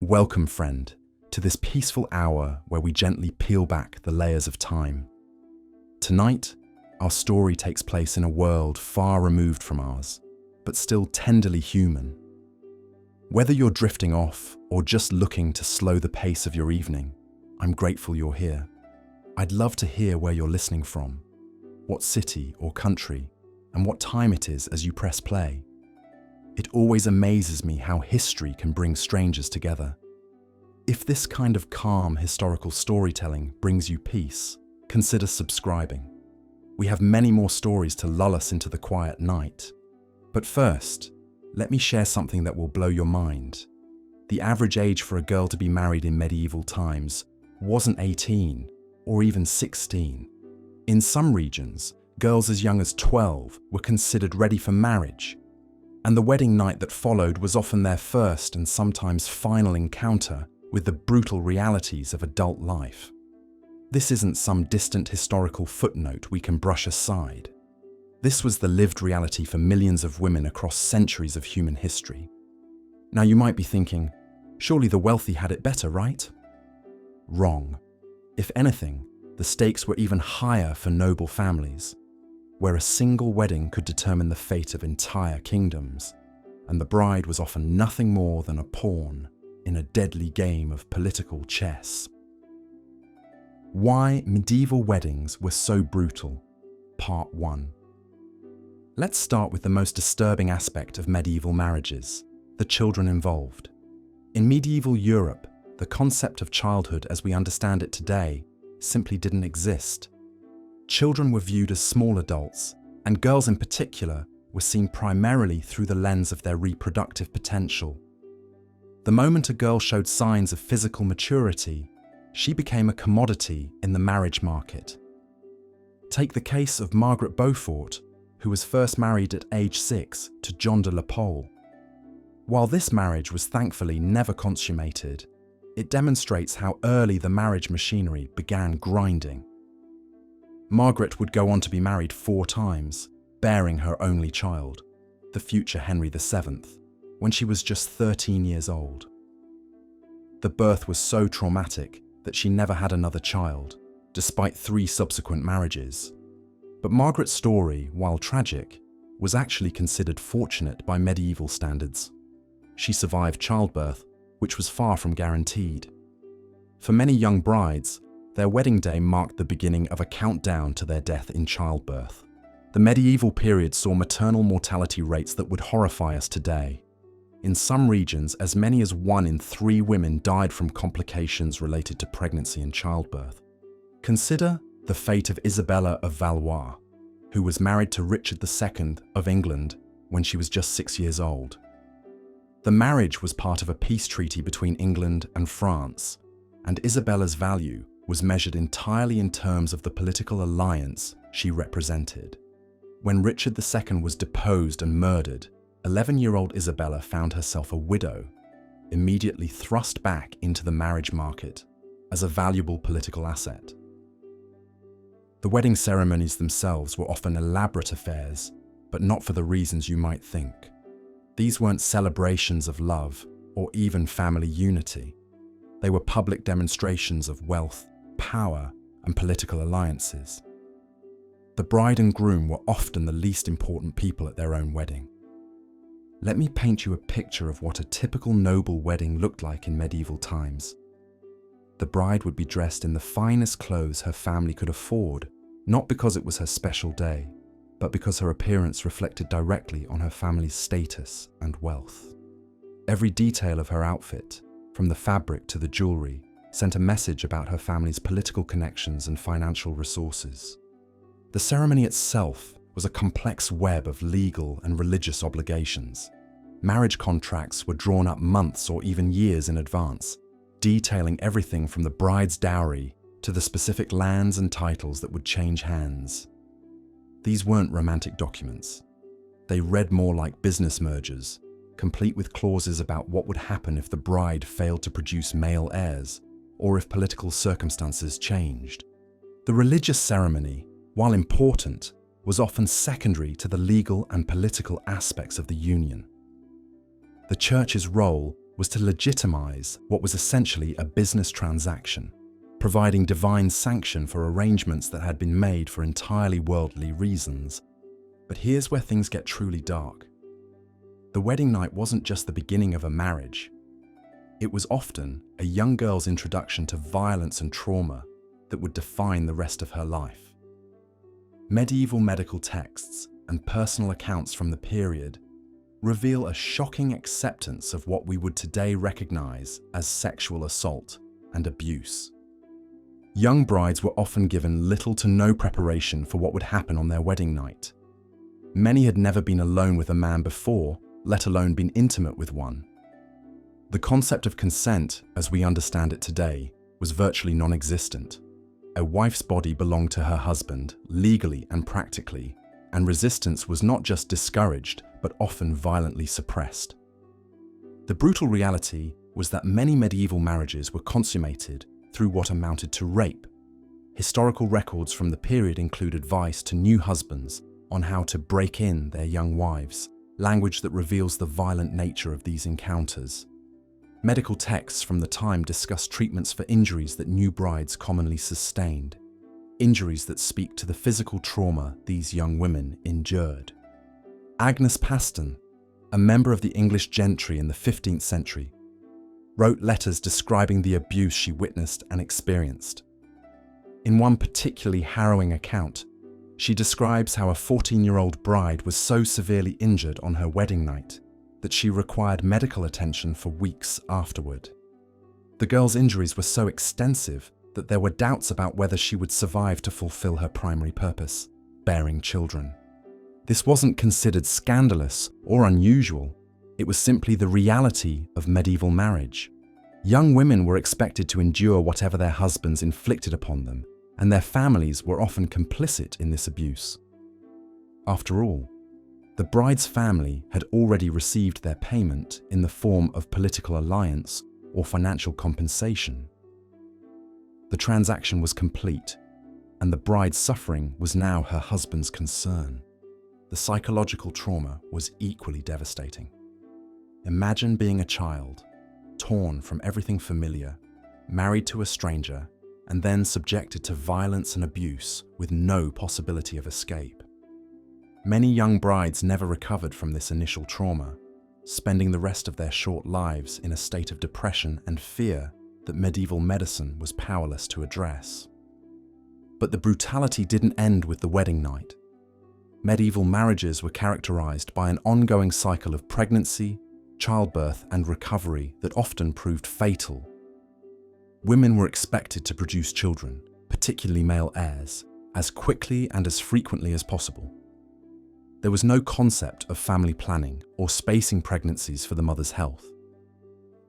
Welcome, friend, to this peaceful hour where we gently peel back the layers of time. Tonight, our story takes place in a world far removed from ours, but still tenderly human. Whether you're drifting off or just looking to slow the pace of your evening, I'm grateful you're here. I'd love to hear where you're listening from, what city or country, and what time it is as you press play. It always amazes me how history can bring strangers together. If this kind of calm historical storytelling brings you peace, consider subscribing. We have many more stories to lull us into the quiet night. But first, let me share something that will blow your mind. The average age for a girl to be married in medieval times wasn't 18 or even 16. In some regions, girls as young as 12 were considered ready for marriage, and the wedding night that followed was often their first and sometimes final encounter with the brutal realities of adult life. This isn't some distant historical footnote we can brush aside. This was the lived reality for millions of women across centuries of human history. Now you might be thinking, surely the wealthy had it better, right? Wrong. If anything, the stakes were even higher for noble families, where a single wedding could determine the fate of entire kingdoms, and the bride was often nothing more than a pawn in a deadly game of political chess. Why medieval weddings were so brutal, Part 1. Let's start with the most disturbing aspect of medieval marriages, the children involved. In medieval Europe, the concept of childhood as we understand it today simply didn't exist. Children were viewed as small adults, and girls in particular were seen primarily through the lens of their reproductive potential. The moment a girl showed signs of physical maturity, she became a commodity in the marriage market. Take the case of Margaret Beaufort, who was first married at age 6 to John de la Pole. While this marriage was thankfully never consummated, it demonstrates how early the marriage machinery began grinding. Margaret would go on to be married 4 times, bearing her only child, the future Henry VII, when she was just 13 years old. The birth was so traumatic that she never had another child, despite 3 subsequent marriages. But Margaret's story, while tragic, was actually considered fortunate by medieval standards. She survived childbirth, which was far from guaranteed. For many young brides, their wedding day marked the beginning of a countdown to their death in childbirth. The medieval period saw maternal mortality rates that would horrify us today. In some regions, as many as 1 in 3 women died from complications related to pregnancy and childbirth. Consider the fate of Isabella of Valois, who was married to Richard II of England when she was just 6 years old. The marriage was part of a peace treaty between England and France, and Isabella's value was measured entirely in terms of the political alliance she represented. When Richard II was deposed and murdered, 11-year-old Isabella found herself a widow, immediately thrust back into the marriage market as a valuable political asset. The wedding ceremonies themselves were often elaborate affairs, but not for the reasons you might think. These weren't celebrations of love or even family unity. They were public demonstrations of wealth, power, and political alliances. The bride and groom were often the least important people at their own wedding. Let me paint you a picture of what a typical noble wedding looked like in medieval times. The bride would be dressed in the finest clothes her family could afford, not because it was her special day, but because her appearance reflected directly on her family's status and wealth. Every detail of her outfit, from the fabric to the jewelry, sent a message about her family's political connections and financial resources. The ceremony itself was a complex web of legal and religious obligations. Marriage contracts were drawn up months or even years in advance, detailing everything from the bride's dowry to the specific lands and titles that would change hands. These weren't romantic documents. They read more like business mergers, complete with clauses about what would happen if the bride failed to produce male heirs, or if political circumstances changed. The religious ceremony, while important, was often secondary to the legal and political aspects of the union. The church's role was to legitimize what was essentially a business transaction, providing divine sanction for arrangements that had been made for entirely worldly reasons. But here's where things get truly dark. The wedding night wasn't just the beginning of a marriage. It was often a young girl's introduction to violence and trauma that would define the rest of her life. Medieval medical texts and personal accounts from the period reveal a shocking acceptance of what we would today recognize as sexual assault and abuse. Young brides were often given little to no preparation for what would happen on their wedding night. Many had never been alone with a man before, let alone been intimate with one. The concept of consent, as we understand it today, was virtually non-existent. A wife's body belonged to her husband, legally and practically, and resistance was not just discouraged, but often violently suppressed. The brutal reality was that many medieval marriages were consummated through what amounted to rape. Historical records from the period include advice to new husbands on how to break in their young wives, language that reveals the violent nature of these encounters. Medical texts from the time discuss treatments for injuries that new brides commonly sustained, injuries that speak to the physical trauma these young women endured. Agnes Paston, a member of the English gentry in the 15th century, wrote letters describing the abuse she witnessed and experienced. In one particularly harrowing account, she describes how a 14-year-old bride was so severely injured on her wedding night that she required medical attention for weeks afterward. The girl's injuries were so extensive that there were doubts about whether she would survive to fulfill her primary purpose, bearing children. This wasn't considered scandalous or unusual. It was simply the reality of medieval marriage. Young women were expected to endure whatever their husbands inflicted upon them, and their families were often complicit in this abuse. After all, the bride's family had already received their payment in the form of political alliance or financial compensation. The transaction was complete, and the bride's suffering was now her husband's concern. The psychological trauma was equally devastating. Imagine being a child, torn from everything familiar, married to a stranger, and then subjected to violence and abuse with no possibility of escape. Many young brides never recovered from this initial trauma, spending the rest of their short lives in a state of depression and fear that medieval medicine was powerless to address. But the brutality didn't end with the wedding night. Medieval marriages were characterized by an ongoing cycle of pregnancy, childbirth, and recovery that often proved fatal. Women were expected to produce children, particularly male heirs, as quickly and as frequently as possible. There was no concept of family planning or spacing pregnancies for the mother's health.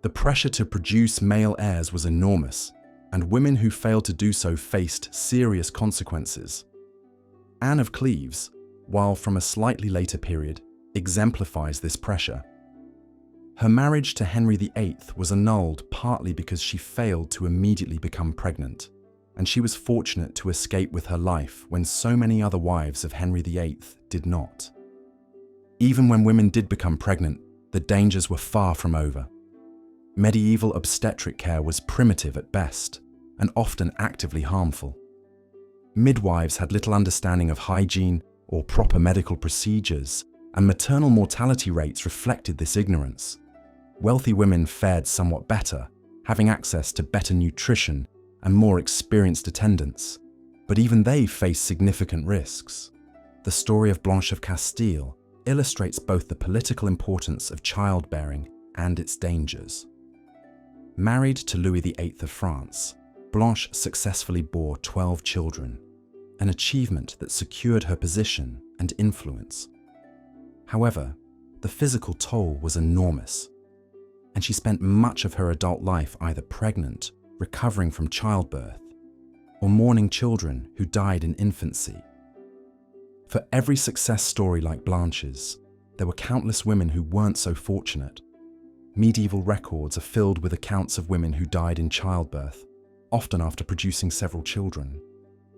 The pressure to produce male heirs was enormous, and women who failed to do so faced serious consequences. Anne of Cleves, while from a slightly later period, exemplifies this pressure. Her marriage to Henry VIII was annulled partly because she failed to immediately become pregnant, and she was fortunate to escape with her life when so many other wives of Henry VIII did not. Even when women did become pregnant, the dangers were far from over. Medieval obstetric care was primitive at best, and often actively harmful. Midwives had little understanding of hygiene or proper medical procedures, and maternal mortality rates reflected this ignorance. Wealthy women fared somewhat better, having access to better nutrition and more experienced attendants, but even they faced significant risks. The story of Blanche of Castile illustrates both the political importance of childbearing and its dangers. Married to Louis VIII of France, Blanche successfully bore 12 children, an achievement that secured her position and influence. However, the physical toll was enormous, and she spent much of her adult life either pregnant, recovering from childbirth, or mourning children who died in infancy. For every success story like Blanche's, there were countless women who weren't so fortunate. Medieval records are filled with accounts of women who died in childbirth, often after producing several children.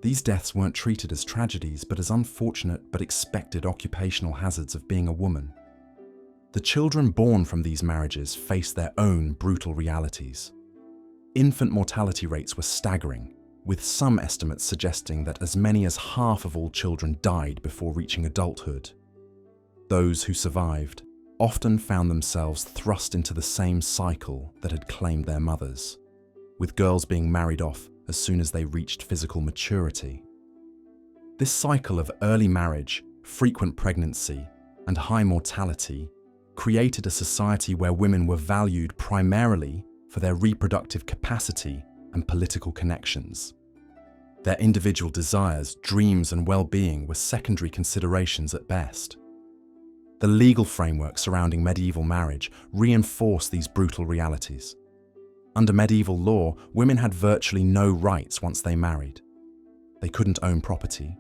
These deaths weren't treated as tragedies, but as unfortunate but expected occupational hazards of being a woman. The children born from these marriages faced their own brutal realities. Infant mortality rates were staggering, with some estimates suggesting that as many as half of all children died before reaching adulthood. Those who survived often found themselves thrust into the same cycle that had claimed their mothers, with girls being married off as soon as they reached physical maturity. This cycle of early marriage, frequent pregnancy, and high mortality created a society where women were valued primarily for their reproductive capacity and political connections. Their individual desires, dreams, and well-being were secondary considerations at best. The legal framework surrounding medieval marriage reinforced these brutal realities. Under medieval law, women had virtually no rights once they married. They couldn't own property,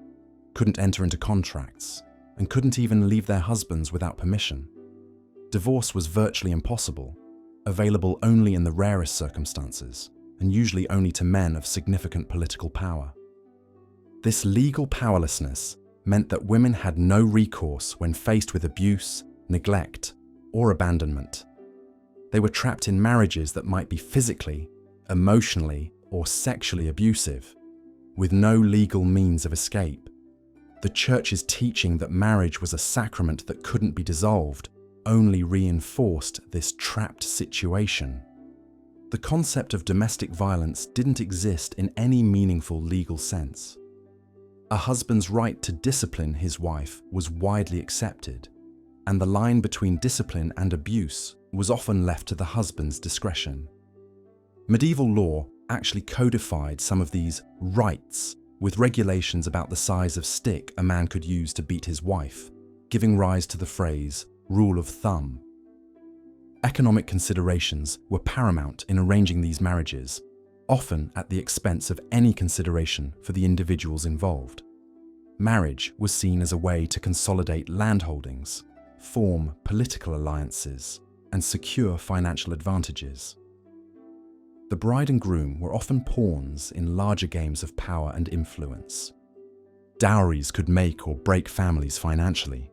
couldn't enter into contracts, and couldn't even leave their husbands without permission. Divorce was virtually impossible, available only in the rarest circumstances, and usually only to men of significant political power. This legal powerlessness meant that women had no recourse when faced with abuse, neglect, or abandonment. They were trapped in marriages that might be physically, emotionally, or sexually abusive, with no legal means of escape. The Church's teaching that marriage was a sacrament that couldn't be dissolved only reinforced this trapped situation. The concept of domestic violence didn't exist in any meaningful legal sense. A husband's right to discipline his wife was widely accepted, and the line between discipline and abuse was often left to the husband's discretion. Medieval law actually codified some of these rights with regulations about the size of stick a man could use to beat his wife, giving rise to the phrase rule of thumb. Economic considerations were paramount in arranging these marriages, often at the expense of any consideration for the individuals involved. Marriage was seen as a way to consolidate landholdings, form political alliances, and secure financial advantages. The bride and groom were often pawns in larger games of power and influence. Dowries could make or break families financially.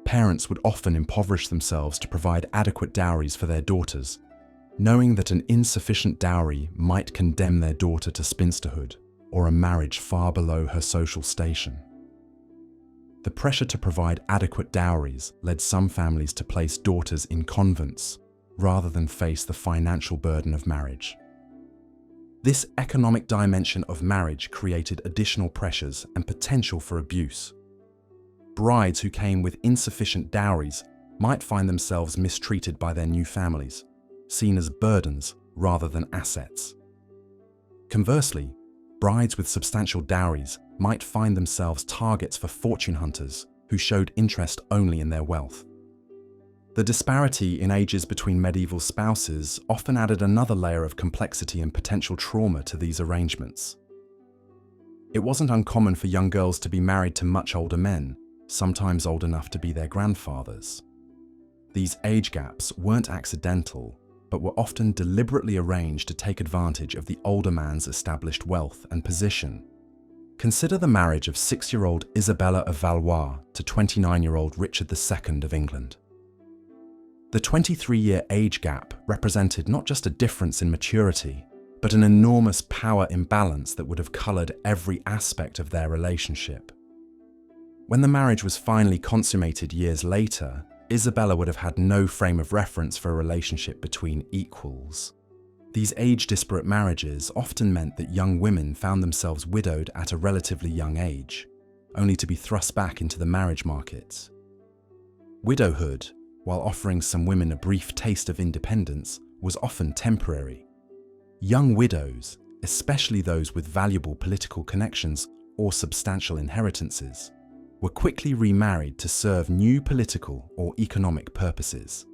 Parents would often impoverish themselves to provide adequate dowries for their daughters, knowing that an insufficient dowry might condemn their daughter to spinsterhood or a marriage far below her social station. The pressure to provide adequate dowries led some families to place daughters in convents rather than face the financial burden of marriage. This economic dimension of marriage created additional pressures and potential for abuse. Brides who came with insufficient dowries might find themselves mistreated by their new families, seen as burdens rather than assets. Conversely, brides with substantial dowries might find themselves targets for fortune hunters who showed interest only in their wealth. The disparity in ages between medieval spouses often added another layer of complexity and potential trauma to these arrangements. It wasn't uncommon for young girls to be married to much older men, sometimes old enough to be their grandfathers. These age gaps weren't accidental, but were often deliberately arranged to take advantage of the older man's established wealth and position. Consider the marriage of 6-year-old Isabella of Valois to 29-year-old Richard II of England. The 23-year age gap represented not just a difference in maturity, but an enormous power imbalance that would have coloured every aspect of their relationship. When the marriage was finally consummated years later, Isabella would have had no frame of reference for a relationship between equals. These age-disparate marriages often meant that young women found themselves widowed at a relatively young age, only to be thrust back into the marriage market. Widowhood, while offering some women a brief taste of independence, was often temporary. Young widows, especially those with valuable political connections or substantial inheritances, were quickly remarried to serve new political or economic purposes.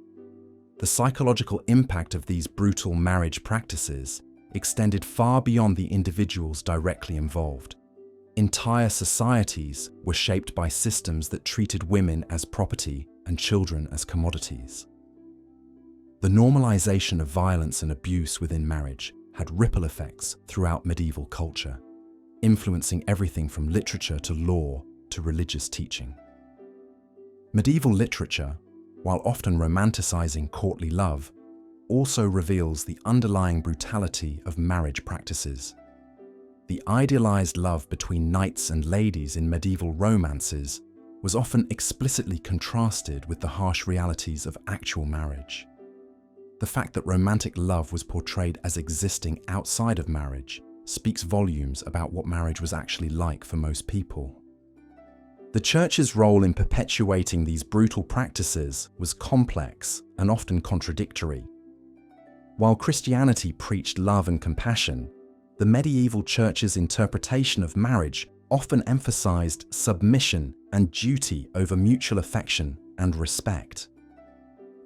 The psychological impact of these brutal marriage practices extended far beyond the individuals directly involved. Entire societies were shaped by systems that treated women as property and children as commodities. The normalization of violence and abuse within marriage had ripple effects throughout medieval culture, influencing everything from literature to law to religious teaching. Medieval literature, while often romanticizing courtly love, also reveals the underlying brutality of marriage practices. The idealized love between knights and ladies in medieval romances was often explicitly contrasted with the harsh realities of actual marriage. The fact that romantic love was portrayed as existing outside of marriage speaks volumes about what marriage was actually like for most people. The Church's role in perpetuating these brutal practices was complex and often contradictory. While Christianity preached love and compassion, the medieval Church's interpretation of marriage often emphasized submission and duty over mutual affection and respect.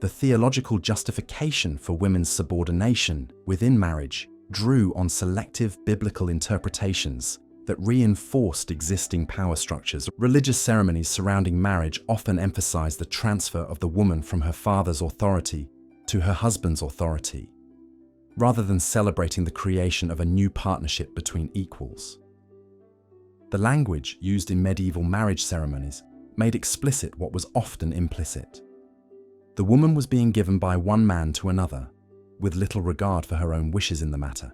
The theological justification for women's subordination within marriage drew on selective biblical interpretations that reinforced existing power structures. Religious ceremonies surrounding marriage often emphasized the transfer of the woman from her father's authority to her husband's authority, rather than celebrating the creation of a new partnership between equals. The language used in medieval marriage ceremonies made explicit what was often implicit. The woman was being given by one man to another, with little regard for her own wishes in the matter.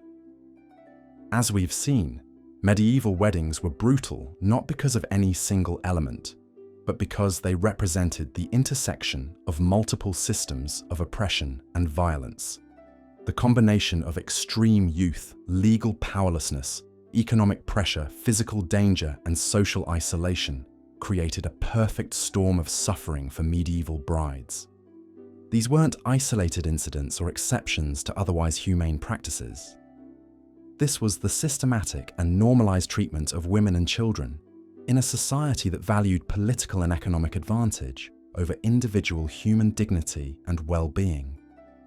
As we've seen, medieval weddings were brutal not because of any single element, but because they represented the intersection of multiple systems of oppression and violence. The combination of extreme youth, legal powerlessness, economic pressure, physical danger, and social isolation created a perfect storm of suffering for medieval brides. These weren't isolated incidents or exceptions to otherwise humane practices. This was the systematic and normalized treatment of women and children in a society that valued political and economic advantage over individual human dignity and well-being.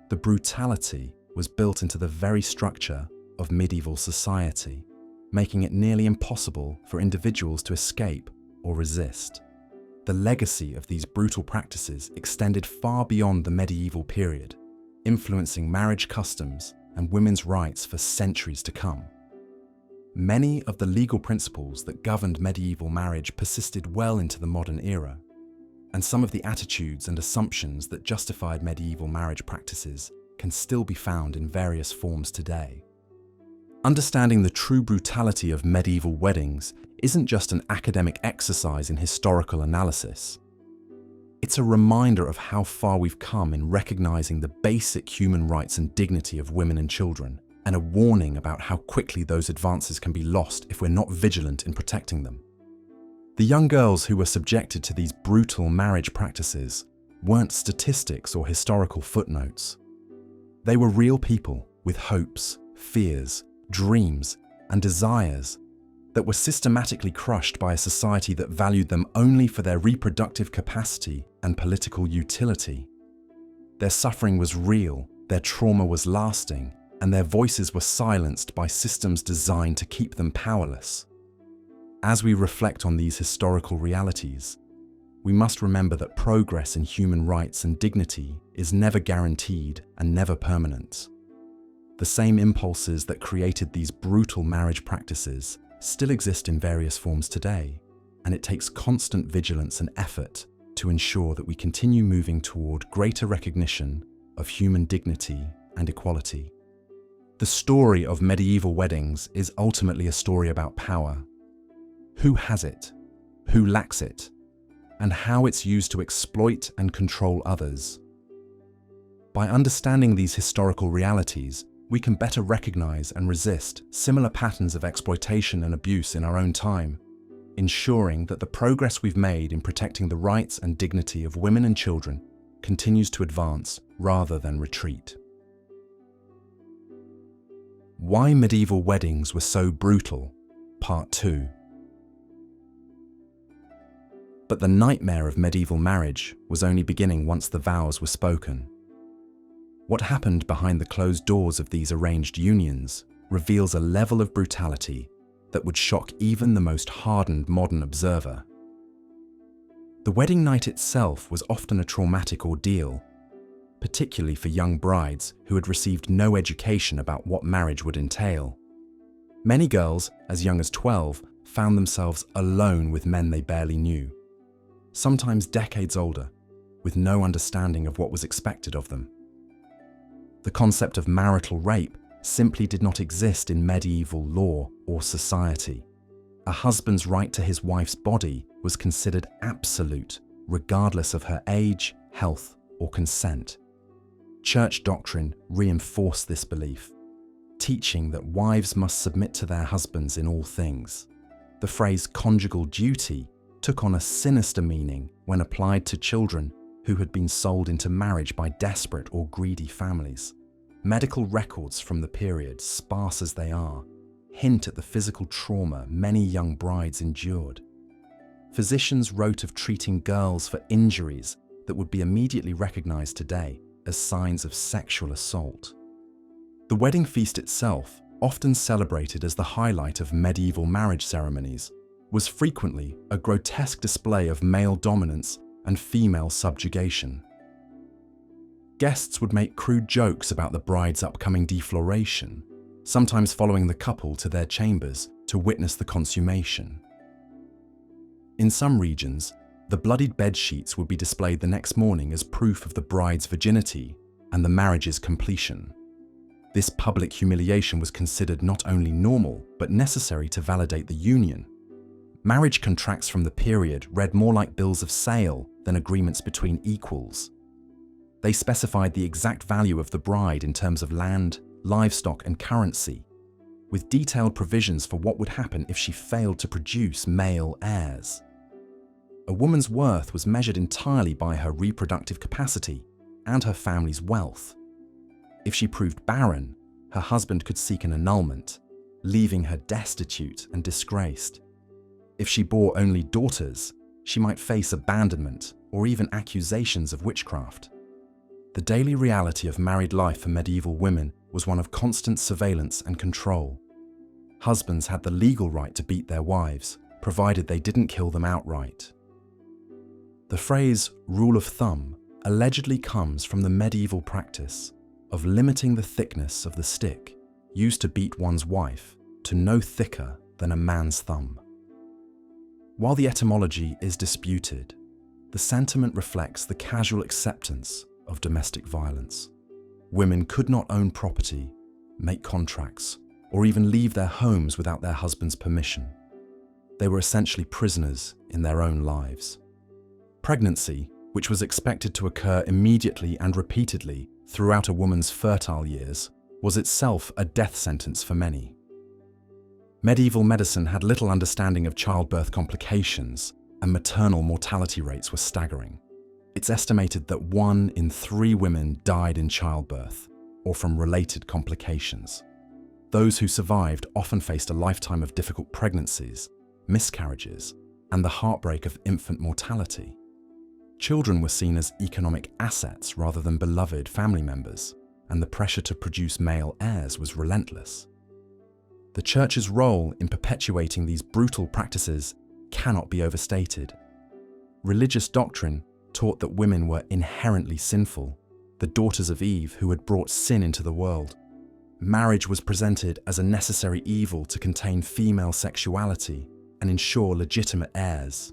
The brutality was built into the very structure of medieval society, making it nearly impossible for individuals to escape or resist. The legacy of these brutal practices extended far beyond the medieval period, influencing marriage customs and women's rights for centuries to come. Many of the legal principles that governed medieval marriage persisted well into the modern era, and some of the attitudes and assumptions that justified medieval marriage practices can still be found in various forms today. Understanding the true brutality of medieval weddings isn't just an academic exercise in historical analysis. It's a reminder of how far we've come in recognizing the basic human rights and dignity of women and children, and a warning about how quickly those advances can be lost if we're not vigilant in protecting them. The young girls who were subjected to these brutal marriage practices weren't statistics or historical footnotes. They were real people with hopes, fears, dreams, and desires that were systematically crushed by a society that valued them only for their reproductive capacity and political utility. Their suffering was real, their trauma was lasting, and their voices were silenced by systems designed to keep them powerless. As we reflect on these historical realities, we must remember that progress in human rights and dignity is never guaranteed and never permanent. The same impulses that created these brutal marriage practices still exist in various forms today, and it takes constant vigilance and effort to ensure that we continue moving toward greater recognition of human dignity and equality. The story of medieval weddings is ultimately a story about power. Who has it, who lacks it, and how it's used to exploit and control others. By understanding these historical realities, we can better recognize and resist similar patterns of exploitation and abuse in our own time, ensuring that the progress we've made in protecting the rights and dignity of women and children continues to advance rather than retreat. Why medieval weddings were so brutal, Part 2. But the nightmare of medieval marriage was only beginning once the vows were spoken. What happened behind the closed doors of these arranged unions reveals a level of brutality that would shock even the most hardened modern observer. The wedding night itself was often a traumatic ordeal, particularly for young brides who had received no education about what marriage would entail. Many girls, as young as 12, found themselves alone with men they barely knew, sometimes decades older, with no understanding of what was expected of them. The concept of marital rape simply did not exist in medieval law or society. A husband's right to his wife's body was considered absolute, regardless of her age, health, or consent. Church doctrine reinforced this belief, teaching that wives must submit to their husbands in all things. The phrase conjugal duty took on a sinister meaning when applied to children who had been sold into marriage by desperate or greedy families. Medical records from the period, sparse as they are, hint at the physical trauma many young brides endured. Physicians wrote of treating girls for injuries that would be immediately recognized today as signs of sexual assault. The wedding feast itself, often celebrated as the highlight of medieval marriage ceremonies, was frequently a grotesque display of male dominance and female subjugation. Guests would make crude jokes about the bride's upcoming defloration, sometimes following the couple to their chambers to witness the consummation. In some regions, the bloodied bedsheets would be displayed the next morning as proof of the bride's virginity and the marriage's completion. This public humiliation was considered not only normal, but necessary to validate the union. Marriage contracts from the period read more like bills of sale than agreements between equals. They specified the exact value of the bride in terms of land, livestock, and currency, with detailed provisions for what would happen if she failed to produce male heirs. A woman's worth was measured entirely by her reproductive capacity and her family's wealth. If she proved barren, her husband could seek an annulment, leaving her destitute and disgraced. If she bore only daughters, she might face abandonment or even accusations of witchcraft. The daily reality of married life for medieval women was one of constant surveillance and control. Husbands had the legal right to beat their wives, provided they didn't kill them outright. The phrase rule of thumb allegedly comes from the medieval practice of limiting the thickness of the stick used to beat one's wife to no thicker than a man's thumb. While the etymology is disputed, the sentiment reflects the casual acceptance of domestic violence. Women could not own property, make contracts, or even leave their homes without their husband's permission. They were essentially prisoners in their own lives. Pregnancy, which was expected to occur immediately and repeatedly throughout a woman's fertile years, was itself a death sentence for many. Medieval medicine had little understanding of childbirth complications, and maternal mortality rates were staggering. It's estimated that 1 in 3 women died in childbirth or from related complications. Those who survived often faced a lifetime of difficult pregnancies, miscarriages, and the heartbreak of infant mortality. Children were seen as economic assets rather than beloved family members, and the pressure to produce male heirs was relentless. The Church's role in perpetuating these brutal practices cannot be overstated. Religious doctrine taught that women were inherently sinful, the daughters of Eve who had brought sin into the world. Marriage was presented as a necessary evil to contain female sexuality and ensure legitimate heirs.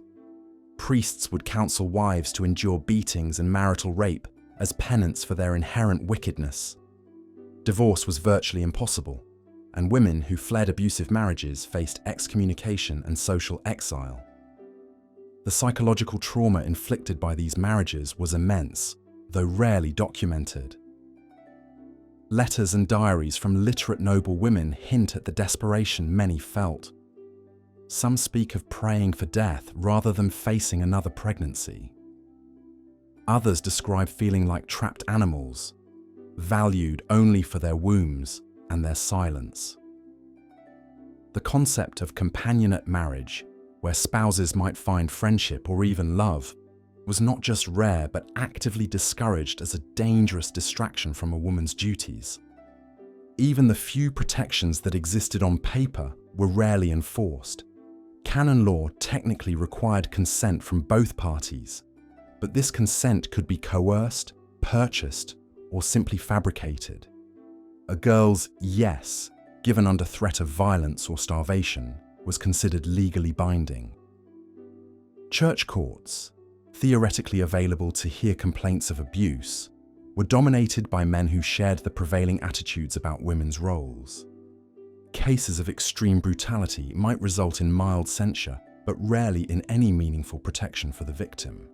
Priests would counsel wives to endure beatings and marital rape as penance for their inherent wickedness. Divorce was virtually impossible, and women who fled abusive marriages faced excommunication and social exile. The psychological trauma inflicted by these marriages was immense, though rarely documented. Letters and diaries from literate noble women hint at the desperation many felt. Some speak of praying for death rather than facing another pregnancy. Others describe feeling like trapped animals, valued only for their wombs and their silence. The concept of companionate marriage, where spouses might find friendship or even love, was not just rare but actively discouraged as a dangerous distraction from a woman's duties. Even the few protections that existed on paper were rarely enforced. Canon law technically required consent from both parties, but this consent could be coerced, purchased, or simply fabricated. A girl's yes, given under threat of violence or starvation, was considered legally binding. Church courts, theoretically available to hear complaints of abuse, were dominated by men who shared the prevailing attitudes about women's roles. Cases of extreme brutality might result in mild censure, but rarely in any meaningful protection for the victim.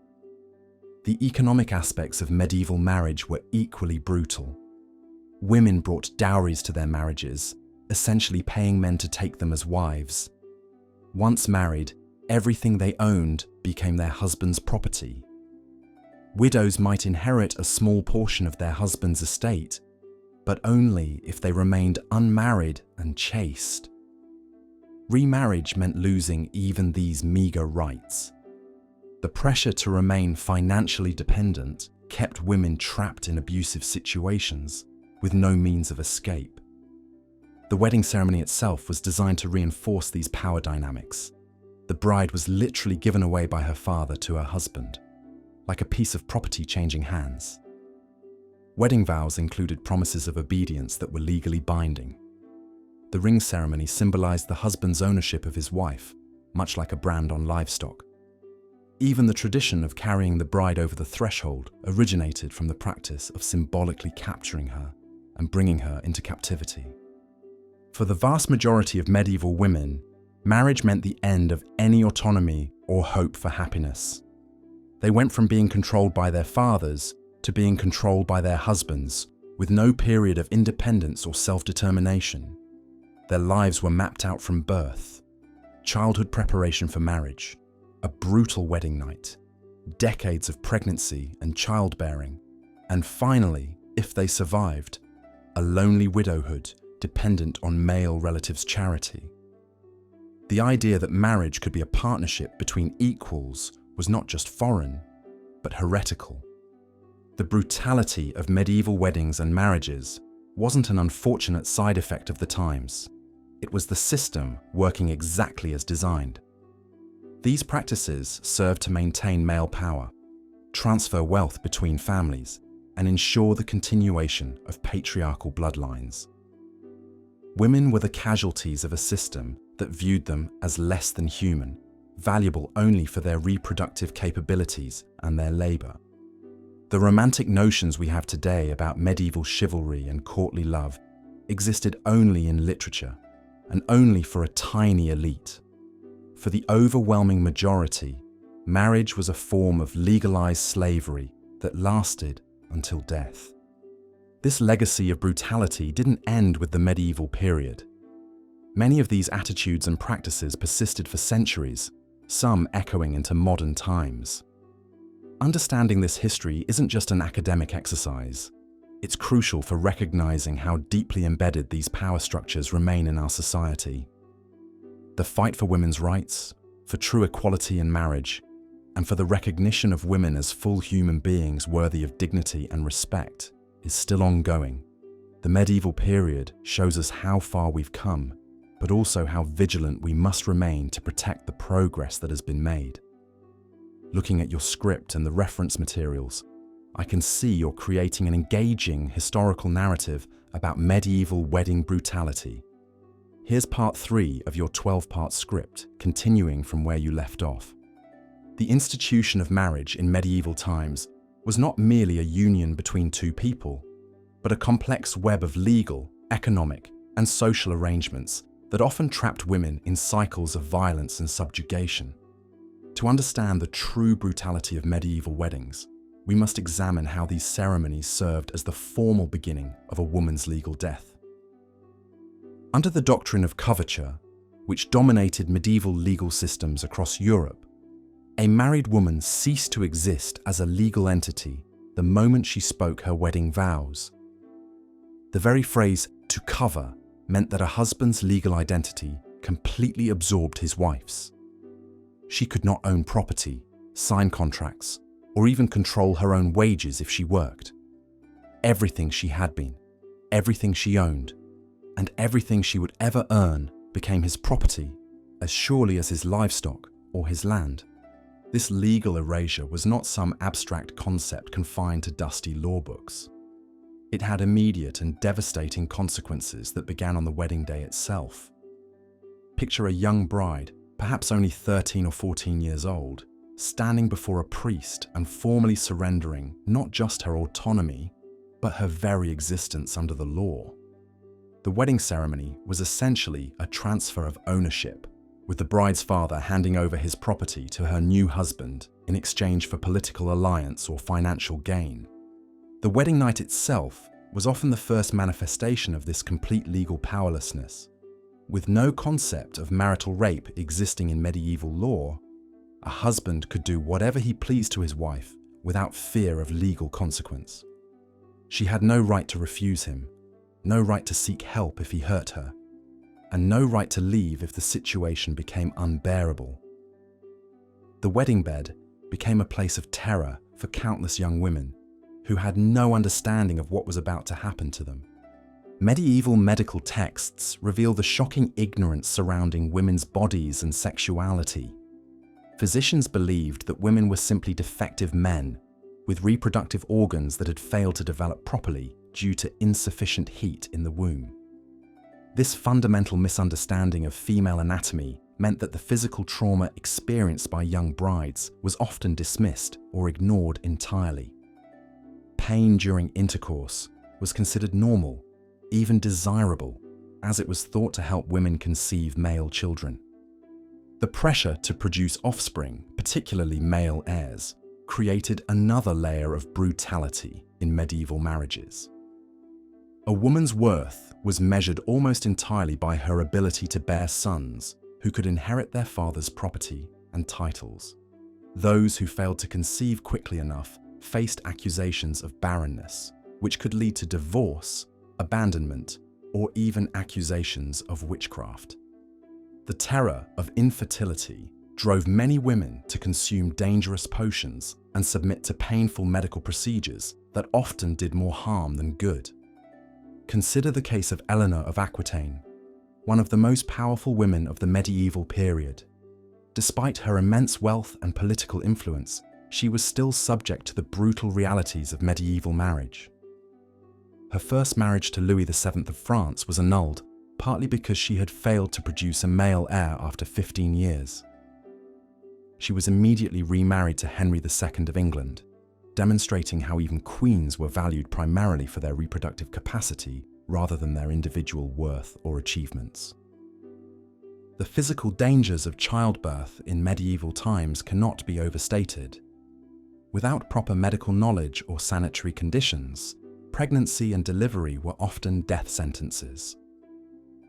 The economic aspects of medieval marriage were equally brutal. Women brought dowries to their marriages, essentially paying men to take them as wives. Once married, everything they owned became their husband's property. Widows might inherit a small portion of their husband's estate, but only if they remained unmarried and chaste. Remarriage meant losing even these meager rights. The pressure to remain financially dependent kept women trapped in abusive situations with no means of escape. The wedding ceremony itself was designed to reinforce these power dynamics. The bride was literally given away by her father to her husband, like a piece of property changing hands. Wedding vows included promises of obedience that were legally binding. The ring ceremony symbolized the husband's ownership of his wife, much like a brand on livestock. Even the tradition of carrying the bride over the threshold originated from the practice of symbolically capturing her and bringing her into captivity. For the vast majority of medieval women, marriage meant the end of any autonomy or hope for happiness. They went from being controlled by their fathers to being controlled by their husbands, with no period of independence or self-determination. Their lives were mapped out from birth, childhood preparation for marriage, a brutal wedding night, decades of pregnancy and childbearing, and finally, if they survived, a lonely widowhood dependent on male relatives' charity. The idea that marriage could be a partnership between equals was not just foreign, but heretical. The brutality of medieval weddings and marriages wasn't an unfortunate side effect of the times. It was the system working exactly as designed. These practices served to maintain male power, transfer wealth between families, and ensure the continuation of patriarchal bloodlines. Women were the casualties of a system that viewed them as less than human, valuable only for their reproductive capabilities and their labor. The romantic notions we have today about medieval chivalry and courtly love existed only in literature, and only for a tiny elite. For the overwhelming majority, marriage was a form of legalized slavery that lasted until death. This legacy of brutality didn't end with the medieval period. Many of these attitudes and practices persisted for centuries, some echoing into modern times. Understanding this history isn't just an academic exercise. It's crucial for recognizing how deeply embedded these power structures remain in our society. The fight for women's rights, for true equality in marriage, and for the recognition of women as full human beings worthy of dignity and respect is still ongoing. The medieval period shows us how far we've come, but also how vigilant we must remain to protect the progress that has been made. Looking at your script and the reference materials, I can see you're creating an engaging historical narrative about medieval wedding brutality. Here's part 3 of your 12-part script, continuing from where you left off. The institution of marriage in medieval times was not merely a union between two people, but a complex web of legal, economic, and social arrangements that often trapped women in cycles of violence and subjugation. To understand the true brutality of medieval weddings, we must examine how these ceremonies served as the formal beginning of a woman's legal death. Under the doctrine of coverture, which dominated medieval legal systems across Europe, a married woman ceased to exist as a legal entity the moment she spoke her wedding vows. The very phrase "to cover" meant that a husband's legal identity completely absorbed his wife's. She could not own property, sign contracts, or even control her own wages if she worked. Everything she had been, everything she owned, and everything she would ever earn became his property as surely as his livestock or his land. This legal erasure was not some abstract concept confined to dusty law books. It had immediate and devastating consequences that began on the wedding day itself. Picture a young bride, perhaps only 13 or 14 years old, standing before a priest and formally surrendering not just her autonomy, but her very existence under the law. The wedding ceremony was essentially a transfer of ownership, with the bride's father handing over his property to her new husband in exchange for political alliance or financial gain. The wedding night itself was often the first manifestation of this complete legal powerlessness. With no concept of marital rape existing in medieval law, a husband could do whatever he pleased to his wife without fear of legal consequence. She had no right to refuse him, no right to seek help if he hurt her, and no right to leave if the situation became unbearable. The wedding bed became a place of terror for countless young women who had no understanding of what was about to happen to them. Medieval medical texts reveal the shocking ignorance surrounding women's bodies and sexuality. Physicians believed that women were simply defective men with reproductive organs that had failed to develop properly due to insufficient heat in the womb. This fundamental misunderstanding of female anatomy meant that the physical trauma experienced by young brides was often dismissed or ignored entirely. Pain during intercourse was considered normal, even desirable, as it was thought to help women conceive male children. The pressure to produce offspring, particularly male heirs, created another layer of brutality in medieval marriages. A woman's worth was measured almost entirely by her ability to bear sons who could inherit their father's property and titles. Those who failed to conceive quickly enough faced accusations of barrenness, which could lead to divorce, abandonment, or even accusations of witchcraft. The terror of infertility drove many women to consume dangerous potions and submit to painful medical procedures that often did more harm than good. Consider the case of Eleanor of Aquitaine, one of the most powerful women of the medieval period. Despite her immense wealth and political influence, she was still subject to the brutal realities of medieval marriage. Her first marriage to Louis VII of France was annulled, partly because she had failed to produce a male heir after 15 years. She was immediately remarried to Henry II of England, demonstrating how even queens were valued primarily for their reproductive capacity rather than their individual worth or achievements. The physical dangers of childbirth in medieval times cannot be overstated. Without proper medical knowledge or sanitary conditions, pregnancy and delivery were often death sentences.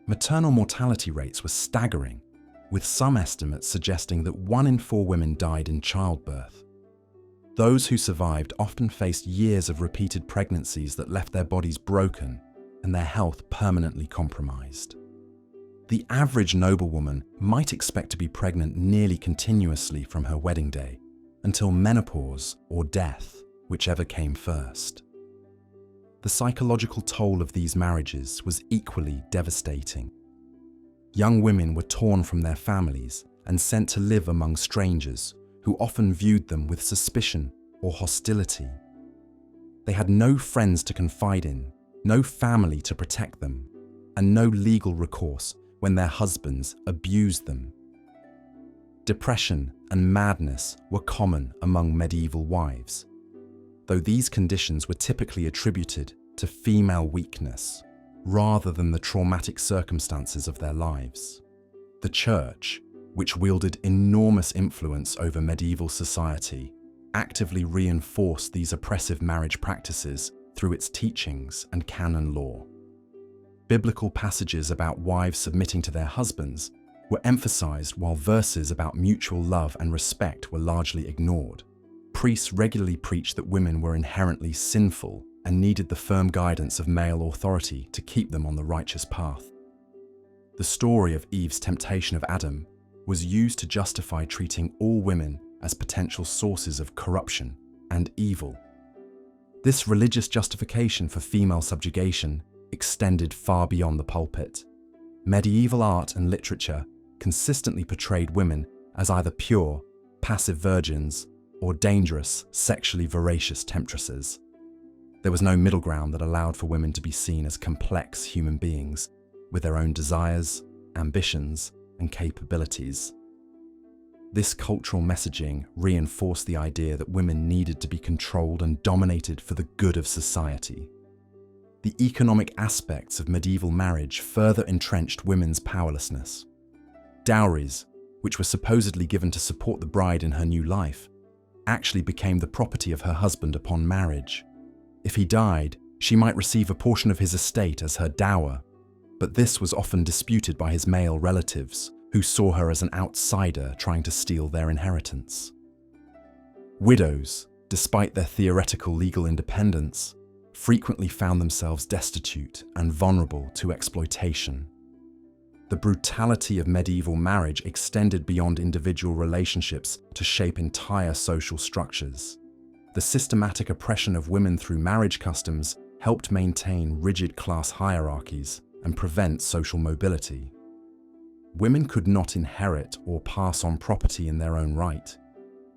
Maternal mortality rates were staggering, with some estimates suggesting that 1 in 4 women died in childbirth. Those who survived often faced years of repeated pregnancies that left their bodies broken and their health permanently compromised. The average noblewoman might expect to be pregnant nearly continuously from her wedding day, until menopause or death, whichever came first. The psychological toll of these marriages was equally devastating. Young women were torn from their families and sent to live among strangers who often viewed them with suspicion or hostility. They had no friends to confide in, no family to protect them, and no legal recourse when their husbands abused them. Depression and madness were common among medieval wives, though these conditions were typically attributed to female weakness rather than the traumatic circumstances of their lives. The Church, which wielded enormous influence over medieval society, actively reinforced these oppressive marriage practices through its teachings and canon law. Biblical passages about wives submitting to their husbands were emphasized, while verses about mutual love and respect were largely ignored. Priests regularly preached that women were inherently sinful and needed the firm guidance of male authority to keep them on the righteous path. The story of Eve's temptation of Adam was used to justify treating all women as potential sources of corruption and evil. This religious justification for female subjugation extended far beyond the pulpit. Medieval art and literature consistently portrayed women as either pure, passive virgins or dangerous, sexually voracious temptresses. There was no middle ground that allowed for women to be seen as complex human beings with their own desires, ambitions, and capabilities. This cultural messaging reinforced the idea that women needed to be controlled and dominated for the good of society. The economic aspects of medieval marriage further entrenched women's powerlessness. Dowries, which were supposedly given to support the bride in her new life, actually became the property of her husband upon marriage. If he died, she might receive a portion of his estate as her dower, but this was often disputed by his male relatives, who saw her as an outsider trying to steal their inheritance. Widows, despite their theoretical legal independence, frequently found themselves destitute and vulnerable to exploitation. The brutality of medieval marriage extended beyond individual relationships to shape entire social structures. The systematic oppression of women through marriage customs helped maintain rigid class hierarchies and prevent social mobility. Women could not inherit or pass on property in their own right,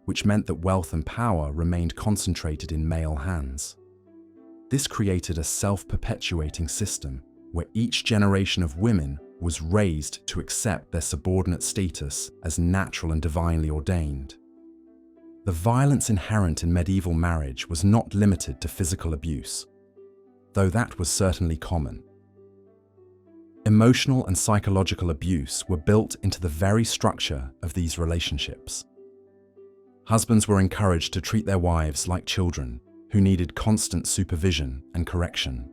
which meant that wealth and power remained concentrated in male hands. This created a self-perpetuating system where each generation of women was raised to accept their subordinate status as natural and divinely ordained. The violence inherent in medieval marriage was not limited to physical abuse, though that was certainly common. Emotional and psychological abuse were built into the very structure of these relationships. Husbands were encouraged to treat their wives like children who needed constant supervision and correction.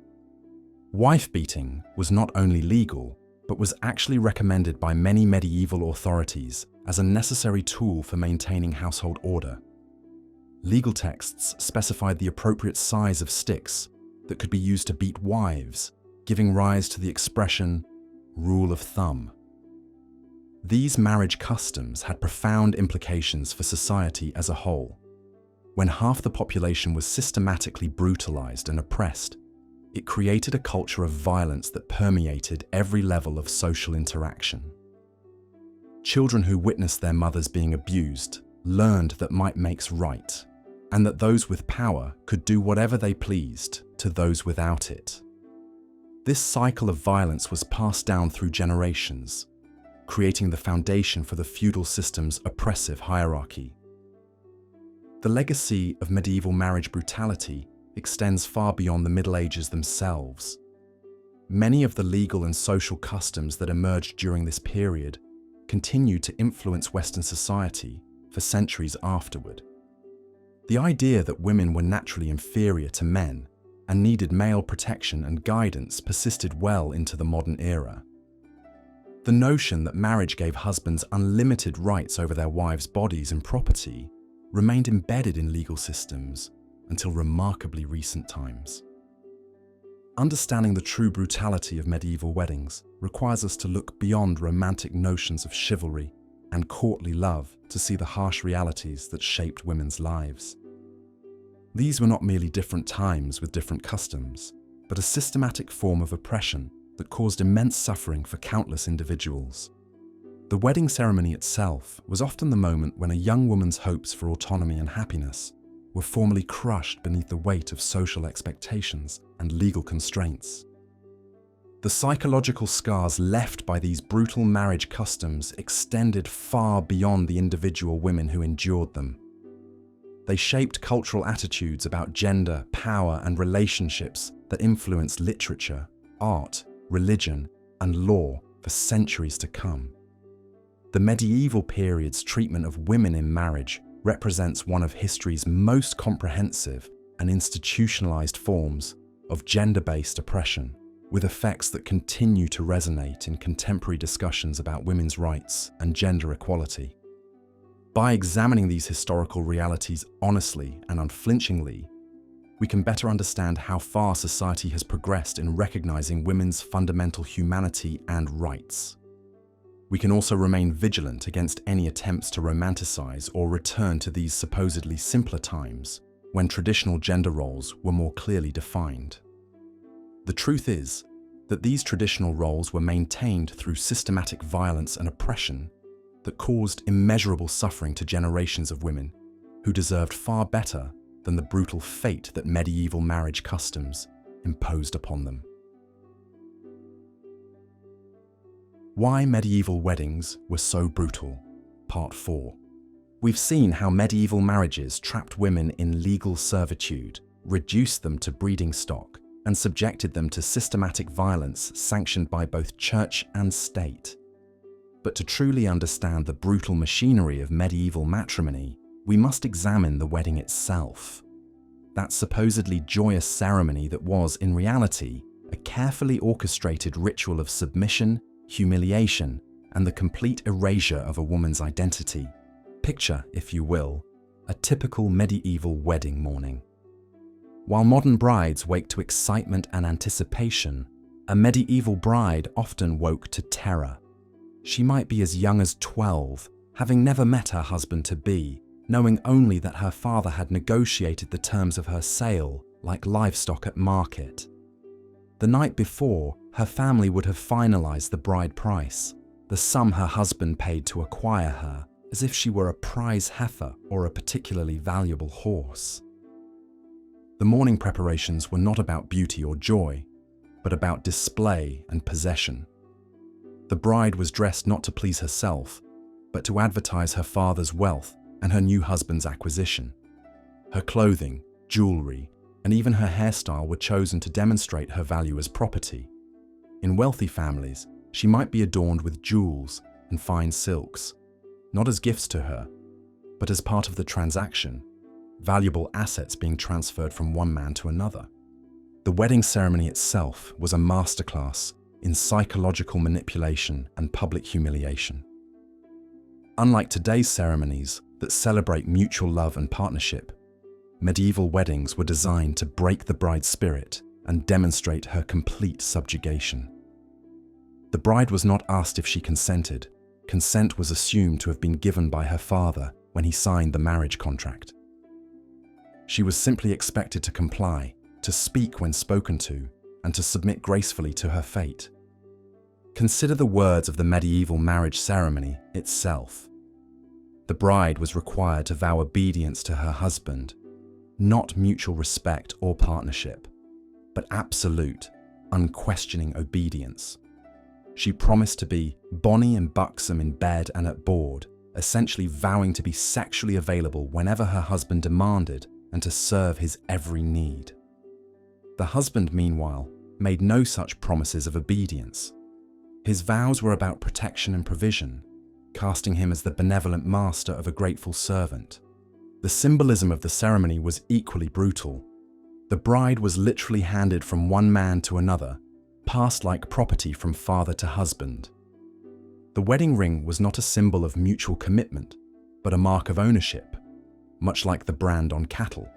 Wife-beating was not only legal, but was actually recommended by many medieval authorities as a necessary tool for maintaining household order. Legal texts specified the appropriate size of sticks that could be used to beat wives, giving rise to the expression, rule of thumb. These marriage customs had profound implications for society as a whole. When half the population was systematically brutalized and oppressed, it created a culture of violence that permeated every level of social interaction. Children who witnessed their mothers being abused learned that might makes right, and that those with power could do whatever they pleased to those without it. This cycle of violence was passed down through generations, creating the foundation for the feudal system's oppressive hierarchy. The legacy of medieval marriage brutality extends far beyond the Middle Ages themselves. Many of the legal and social customs that emerged during this period continued to influence Western society for centuries afterward. The idea that women were naturally inferior to men and needed male protection and guidance persisted well into the modern era. The notion that marriage gave husbands unlimited rights over their wives' bodies and property remained embedded in legal systems until remarkably recent times. Understanding the true brutality of medieval weddings requires us to look beyond romantic notions of chivalry and courtly love to see the harsh realities that shaped women's lives. These were not merely different times with different customs, but a systematic form of oppression that caused immense suffering for countless individuals. The wedding ceremony itself was often the moment when a young woman's hopes for autonomy and happiness were formally crushed beneath the weight of social expectations and legal constraints. The psychological scars left by these brutal marriage customs extended far beyond the individual women who endured them. They shaped cultural attitudes about gender, power, and relationships that influenced literature, art, religion, and law for centuries to come. The medieval period's treatment of women in marriage represents one of history's most comprehensive and institutionalized forms of gender-based oppression, with effects that continue to resonate in contemporary discussions about women's rights and gender equality. By examining these historical realities honestly and unflinchingly, we can better understand how far society has progressed in recognizing women's fundamental humanity and rights. We can also remain vigilant against any attempts to romanticize or return to these supposedly simpler times when traditional gender roles were more clearly defined. The truth is that these traditional roles were maintained through systematic violence and oppression that caused immeasurable suffering to generations of women who deserved far better than the brutal fate that medieval marriage customs imposed upon them. Why medieval weddings were so brutal, Part 4. We've seen how medieval marriages trapped women in legal servitude, reduced them to breeding stock, and subjected them to systematic violence sanctioned by both church and state. But to truly understand the brutal machinery of medieval matrimony, we must examine the wedding itself. That supposedly joyous ceremony that was, in reality, a carefully orchestrated ritual of submission, humiliation, and the complete erasure of a woman's identity. Picture, if you will, a typical medieval wedding morning. While modern brides wake to excitement and anticipation, a medieval bride often woke to terror. She might be as young as 12, having never met her husband-to-be, knowing only that her father had negotiated the terms of her sale like livestock at market. The night before, her family would have finalized the bride price, the sum her husband paid to acquire her, as if she were a prize heifer or a particularly valuable horse. The morning preparations were not about beauty or joy, but about display and possession. The bride was dressed not to please herself, but to advertise her father's wealth and her new husband's acquisition. Her clothing, jewelry, and even her hairstyle were chosen to demonstrate her value as property. In wealthy families, she might be adorned with jewels and fine silks, not as gifts to her, but as part of the transaction, valuable assets being transferred from one man to another. The wedding ceremony itself was a masterclass in psychological manipulation and public humiliation. Unlike today's ceremonies that celebrate mutual love and partnership, medieval weddings were designed to break the bride's spirit and demonstrate her complete subjugation. The bride was not asked if she consented. Consent was assumed to have been given by her father when he signed the marriage contract. She was simply expected to comply, to speak when spoken to, and to submit gracefully to her fate. Consider the words of the medieval marriage ceremony itself. The bride was required to vow obedience to her husband, not mutual respect or partnership, but absolute, unquestioning obedience. She promised to be bonny and buxom in bed and at board, essentially vowing to be sexually available whenever her husband demanded and to serve his every need. The husband, meanwhile, made no such promises of obedience. His vows were about protection and provision, casting him as the benevolent master of a grateful servant. The symbolism of the ceremony was equally brutal. The bride was literally handed from one man to another, passed like property from father to husband. The wedding ring was not a symbol of mutual commitment, but a mark of ownership, much like the brand on cattle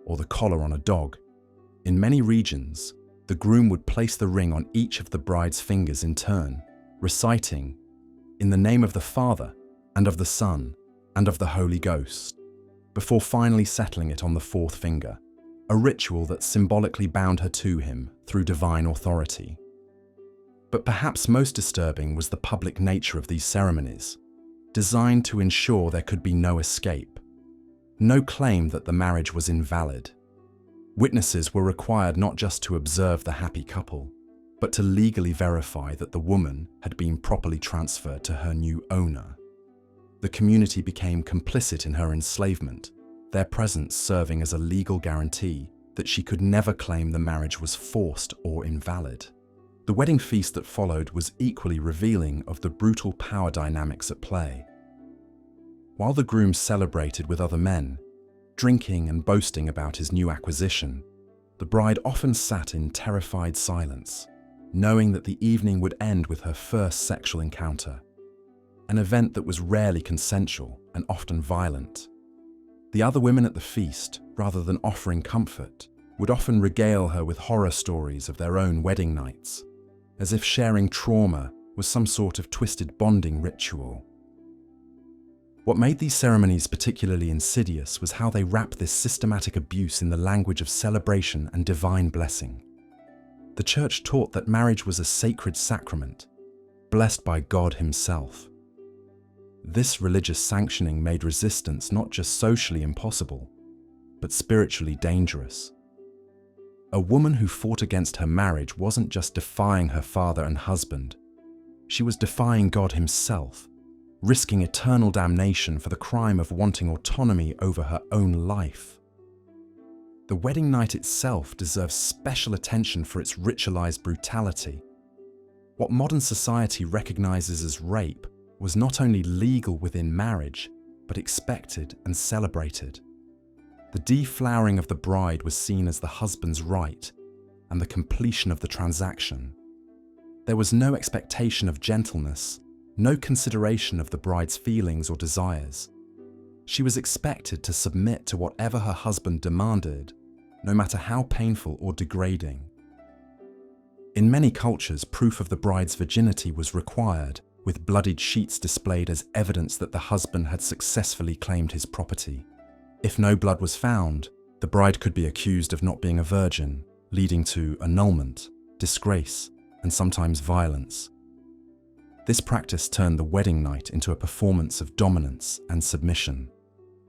or the collar on a dog. In many regions, the groom would place the ring on each of the bride's fingers in turn, reciting, "In the name of the Father, and of the Son, and of the Holy Ghost," before finally settling it on the fourth finger, a ritual that symbolically bound her to him through divine authority. But perhaps most disturbing was the public nature of these ceremonies, designed to ensure there could be no escape, no claim that the marriage was invalid. Witnesses were required not just to observe the happy couple, but to legally verify that the woman had been properly transferred to her new owner. The community became complicit in her enslavement, their presence serving as a legal guarantee that she could never claim the marriage was forced or invalid. The wedding feast that followed was equally revealing of the brutal power dynamics at play. While the groom celebrated with other men, drinking and boasting about his new acquisition, the bride often sat in terrified silence, knowing that the evening would end with her first sexual encounter, an event that was rarely consensual and often violent. The other women at the feast, rather than offering comfort, would often regale her with horror stories of their own wedding nights, as if sharing trauma was some sort of twisted bonding ritual. What made these ceremonies particularly insidious was how they wrapped this systematic abuse in the language of celebration and divine blessing. The church taught that marriage was a sacred sacrament, blessed by God Himself. This religious sanctioning made resistance not just socially impossible, but spiritually dangerous. A woman who fought against her marriage wasn't just defying her father and husband, she was defying God Himself, risking eternal damnation for the crime of wanting autonomy over her own life. The wedding night itself deserves special attention for its ritualized brutality. What modern society recognizes as rape was not only legal within marriage, but expected and celebrated. The deflowering of the bride was seen as the husband's right and the completion of the transaction. There was no expectation of gentleness, no consideration of the bride's feelings or desires. She was expected to submit to whatever her husband demanded, no matter how painful or degrading. In many cultures, proof of the bride's virginity was required, with bloodied sheets displayed as evidence that the husband had successfully claimed his property. If no blood was found, the bride could be accused of not being a virgin, leading to annulment, disgrace, and sometimes violence. This practice turned the wedding night into a performance of dominance and submission,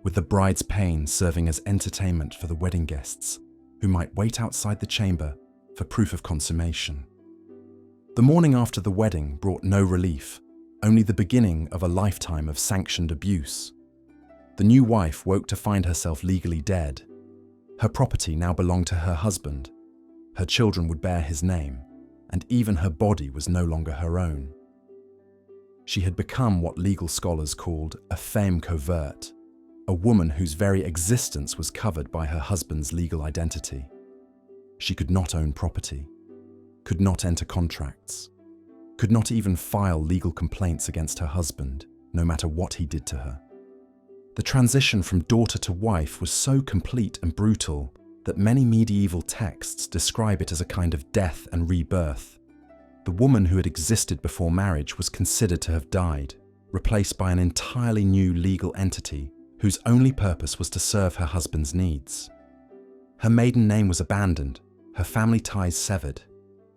with the bride's pain serving as entertainment for the wedding guests, who might wait outside the chamber for proof of consummation. The morning after the wedding brought no relief, only the beginning of a lifetime of sanctioned abuse. The new wife woke to find herself legally dead. Her property now belonged to her husband. Her children would bear his name, and even her body was no longer her own. She had become what legal scholars called a femme covert, a woman whose very existence was covered by her husband's legal identity. She could not own property, could not enter contracts, could not even file legal complaints against her husband, no matter what he did to her. The transition from daughter to wife was so complete and brutal that many medieval texts describe it as a kind of death and rebirth. The woman who had existed before marriage was considered to have died, replaced by an entirely new legal entity whose only purpose was to serve her husband's needs. Her maiden name was abandoned, her family ties severed,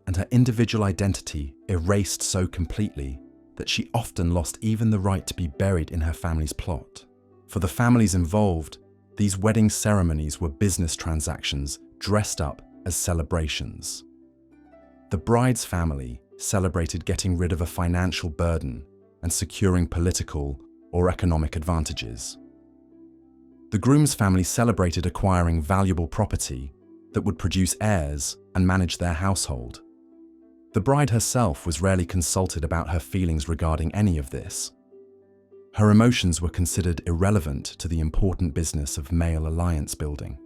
and her individual identity erased so completely that she often lost even the right to be buried in her family's plot. For the families involved, these wedding ceremonies were business transactions dressed up as celebrations. The bride's family celebrated getting rid of a financial burden and securing political or economic advantages. The groom's family celebrated acquiring valuable property that would produce heirs and manage their household. The bride herself was rarely consulted about her feelings regarding any of this. Her emotions were considered irrelevant to the important business of male alliance building.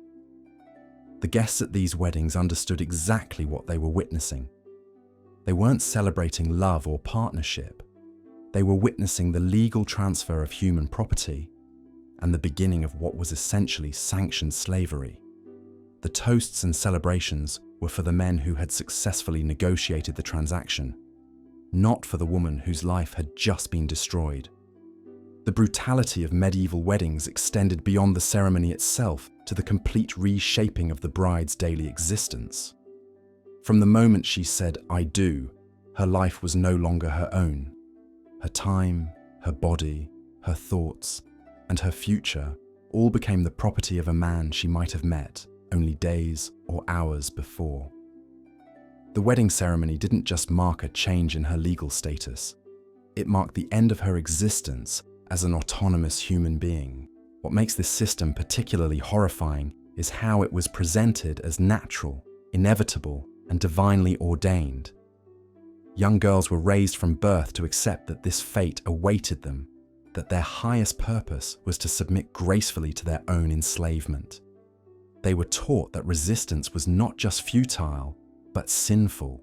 The guests at these weddings understood exactly what they were witnessing. They weren't celebrating love or partnership. They were witnessing the legal transfer of human property and the beginning of what was essentially sanctioned slavery. The toasts and celebrations were for the men who had successfully negotiated the transaction, not for the woman whose life had just been destroyed. The brutality of medieval weddings extended beyond the ceremony itself to the complete reshaping of the bride's daily existence. From the moment she said, "I do," her life was no longer her own. Her time, her body, her thoughts, and her future all became the property of a man she might have met only days or hours before. The wedding ceremony didn't just mark a change in her legal status. It marked the end of her existence as an autonomous human being. What makes this system particularly horrifying is how it was presented as natural, inevitable, and divinely ordained. Young girls were raised from birth to accept that this fate awaited them, that their highest purpose was to submit gracefully to their own enslavement. They were taught that resistance was not just futile, but sinful,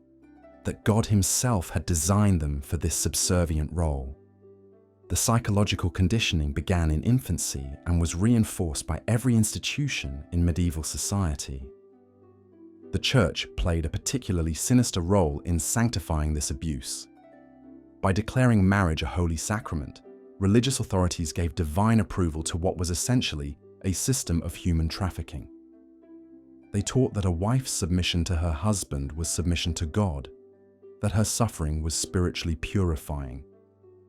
that God Himself had designed them for this subservient role. The psychological conditioning began in infancy and was reinforced by every institution in medieval society. The Church played a particularly sinister role in sanctifying this abuse. By declaring marriage a holy sacrament, religious authorities gave divine approval to what was essentially a system of human trafficking. They taught that a wife's submission to her husband was submission to God, that her suffering was spiritually purifying,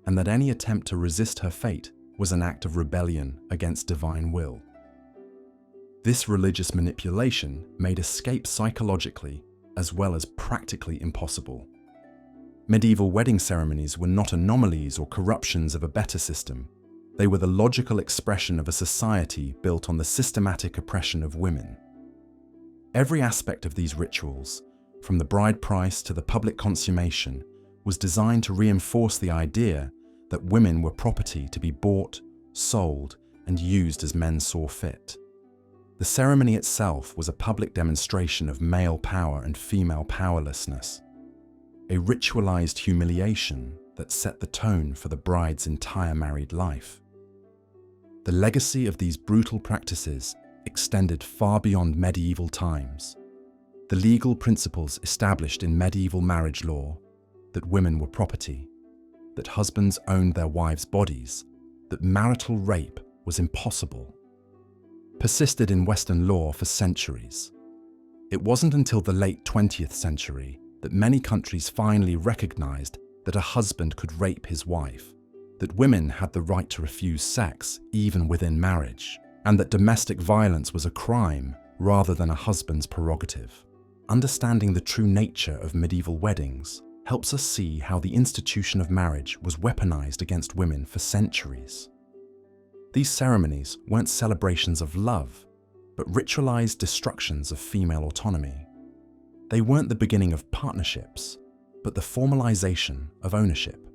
and that any attempt to resist her fate was an act of rebellion against divine will. This religious manipulation made escape psychologically as well as practically impossible. Medieval wedding ceremonies were not anomalies or corruptions of a better system. They were the logical expression of a society built on the systematic oppression of women. Every aspect of these rituals, from the bride price to the public consummation, was designed to reinforce the idea that women were property to be bought, sold, and used as men saw fit. The ceremony itself was a public demonstration of male power and female powerlessness, a ritualized humiliation that set the tone for the bride's entire married life. The legacy of these brutal practices extended far beyond medieval times. The legal principles established in medieval marriage law, that women were property, that husbands owned their wives' bodies, that marital rape was impossible, persisted in Western law for centuries. It wasn't until the late 20th century that many countries finally recognized that a husband could rape his wife, that women had the right to refuse sex even within marriage, and that domestic violence was a crime rather than a husband's prerogative. Understanding the true nature of medieval weddings helps us see how the institution of marriage was weaponized against women for centuries. These ceremonies weren't celebrations of love, but ritualized destructions of female autonomy. They weren't the beginning of partnerships, but the formalization of ownership.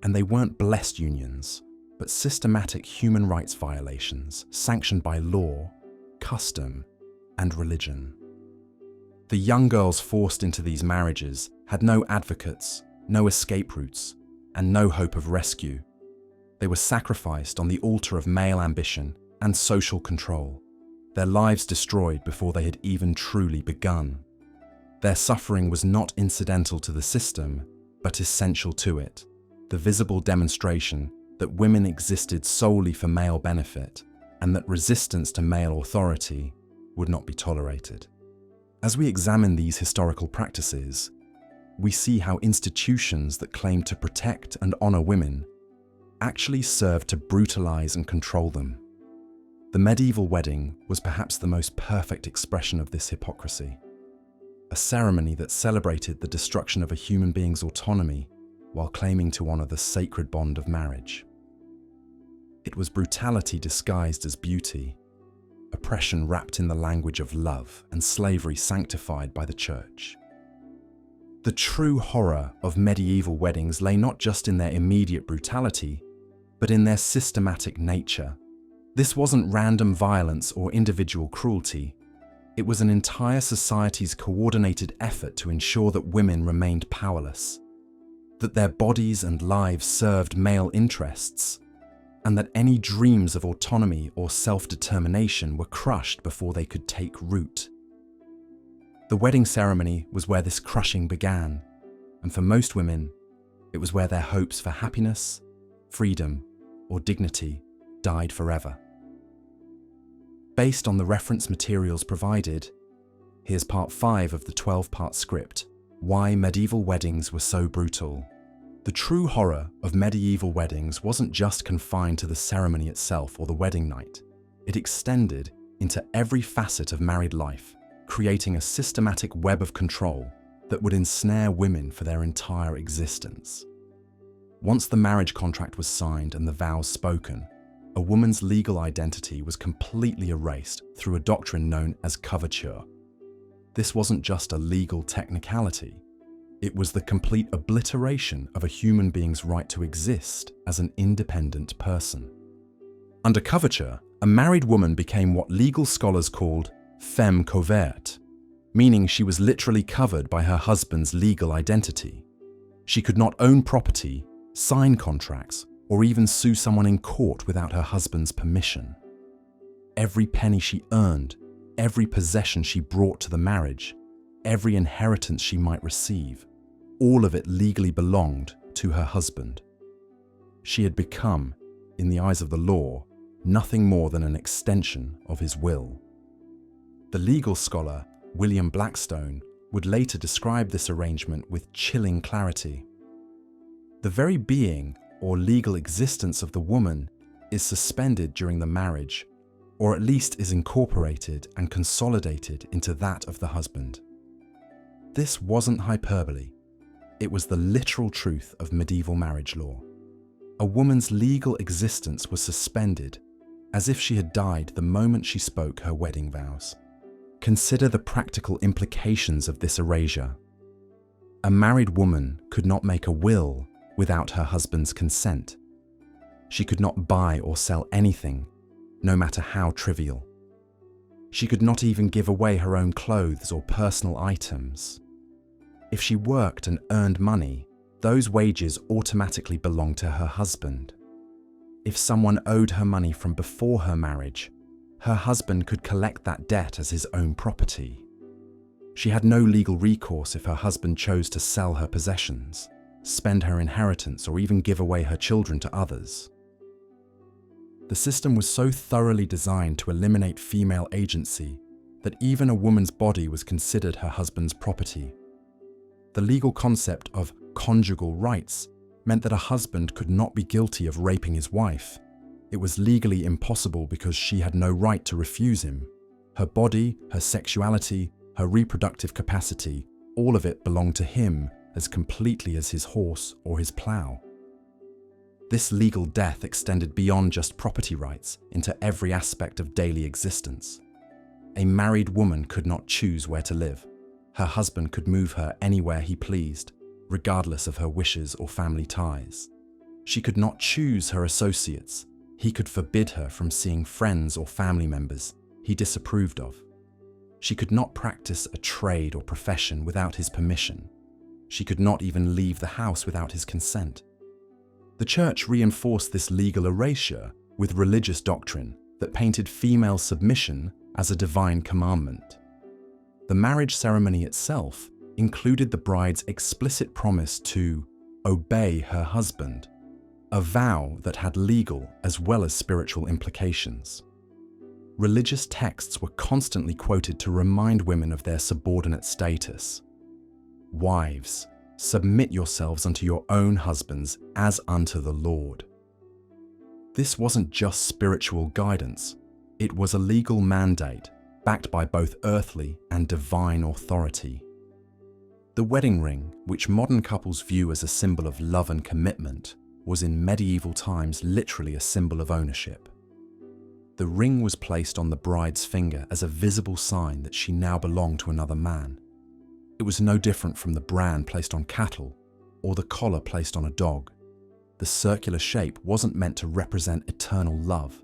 And they weren't blessed unions, but systematic human rights violations sanctioned by law, custom, and religion. The young girls forced into these marriages had no advocates, no escape routes, and no hope of rescue. They were sacrificed on the altar of male ambition and social control, their lives destroyed before they had even truly begun. Their suffering was not incidental to the system, but essential to it, the visible demonstration that women existed solely for male benefit and that resistance to male authority would not be tolerated. As we examine these historical practices, we see how institutions that claim to protect and honor women actually served to brutalize and control them. The medieval wedding was perhaps the most perfect expression of this hypocrisy, a ceremony that celebrated the destruction of a human being's autonomy while claiming to honor the sacred bond of marriage. It was brutality disguised as beauty, oppression wrapped in the language of love, and slavery sanctified by the church. The true horror of medieval weddings lay not just in their immediate brutality, but in their systematic nature. This wasn't random violence or individual cruelty. It was an entire society's coordinated effort to ensure that women remained powerless, that their bodies and lives served male interests, and that any dreams of autonomy or self-determination were crushed before they could take root. The wedding ceremony was where this crushing began, and for most women, it was where their hopes for happiness, freedom, or dignity died forever. Based on the reference materials provided, here's part 5 of the 12-part script, Why Medieval Weddings Were So Brutal. The true horror of medieval weddings wasn't just confined to the ceremony itself or the wedding night. It extended into every facet of married life, creating a systematic web of control that would ensnare women for their entire existence. Once the marriage contract was signed and the vows spoken, a woman's legal identity was completely erased through a doctrine known as coverture. This wasn't just a legal technicality. It was the complete obliteration of a human being's right to exist as an independent person. Under coverture, a married woman became what legal scholars called femme couverte, meaning she was literally covered by her husband's legal identity. She could not own property, sign contracts, or even sue someone in court without her husband's permission. Every penny she earned, every possession she brought to the marriage, every inheritance she might receive, all of it legally belonged to her husband. She had become, in the eyes of the law, nothing more than an extension of his will. The legal scholar William Blackstone would later describe this arrangement with chilling clarity. The very being or legal existence of the woman is suspended during the marriage, or at least is incorporated and consolidated into that of the husband. This wasn't hyperbole. It was the literal truth of medieval marriage law. A woman's legal existence was suspended, as if she had died the moment she spoke her wedding vows. Consider the practical implications of this erasure. A married woman could not make a will without her husband's consent. She could not buy or sell anything, no matter how trivial. She could not even give away her own clothes or personal items. If she worked and earned money, those wages automatically belonged to her husband. If someone owed her money from before her marriage, her husband could collect that debt as his own property. She had no legal recourse if her husband chose to sell her possessions, spend her inheritance, or even give away her children to others. The system was so thoroughly designed to eliminate female agency that even a woman's body was considered her husband's property. The legal concept of conjugal rights meant that a husband could not be guilty of raping his wife. It was legally impossible because she had no right to refuse him. Her body, her sexuality, her reproductive capacity, all of it belonged to him as completely as his horse or his plough. This legal death extended beyond just property rights into every aspect of daily existence. A married woman could not choose where to live. Her husband could move her anywhere he pleased, regardless of her wishes or family ties. She could not choose her associates. He could forbid her from seeing friends or family members he disapproved of. She could not practice a trade or profession without his permission. She could not even leave the house without his consent. The church reinforced this legal erasure with religious doctrine that painted female submission as a divine commandment. The marriage ceremony itself included the bride's explicit promise to obey her husband, a vow that had legal as well as spiritual implications. Religious texts were constantly quoted to remind women of their subordinate status. Wives, submit yourselves unto your own husbands as unto the Lord. This wasn't just spiritual guidance, it was a legal mandate backed by both earthly and divine authority. The wedding ring, which modern couples view as a symbol of love and commitment, was in medieval times literally a symbol of ownership. The ring was placed on the bride's finger as a visible sign that she now belonged to another man. It was no different from the brand placed on cattle or the collar placed on a dog. The circular shape wasn't meant to represent eternal love.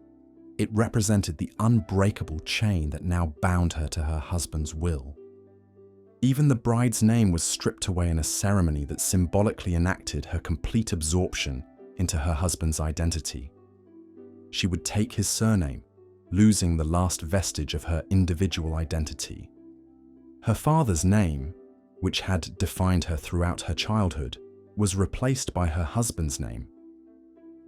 It represented the unbreakable chain that now bound her to her husband's will. Even the bride's name was stripped away in a ceremony that symbolically enacted her complete absorption into her husband's identity. She would take his surname, losing the last vestige of her individual identity. Her father's name, which had defined her throughout her childhood, was replaced by her husband's name.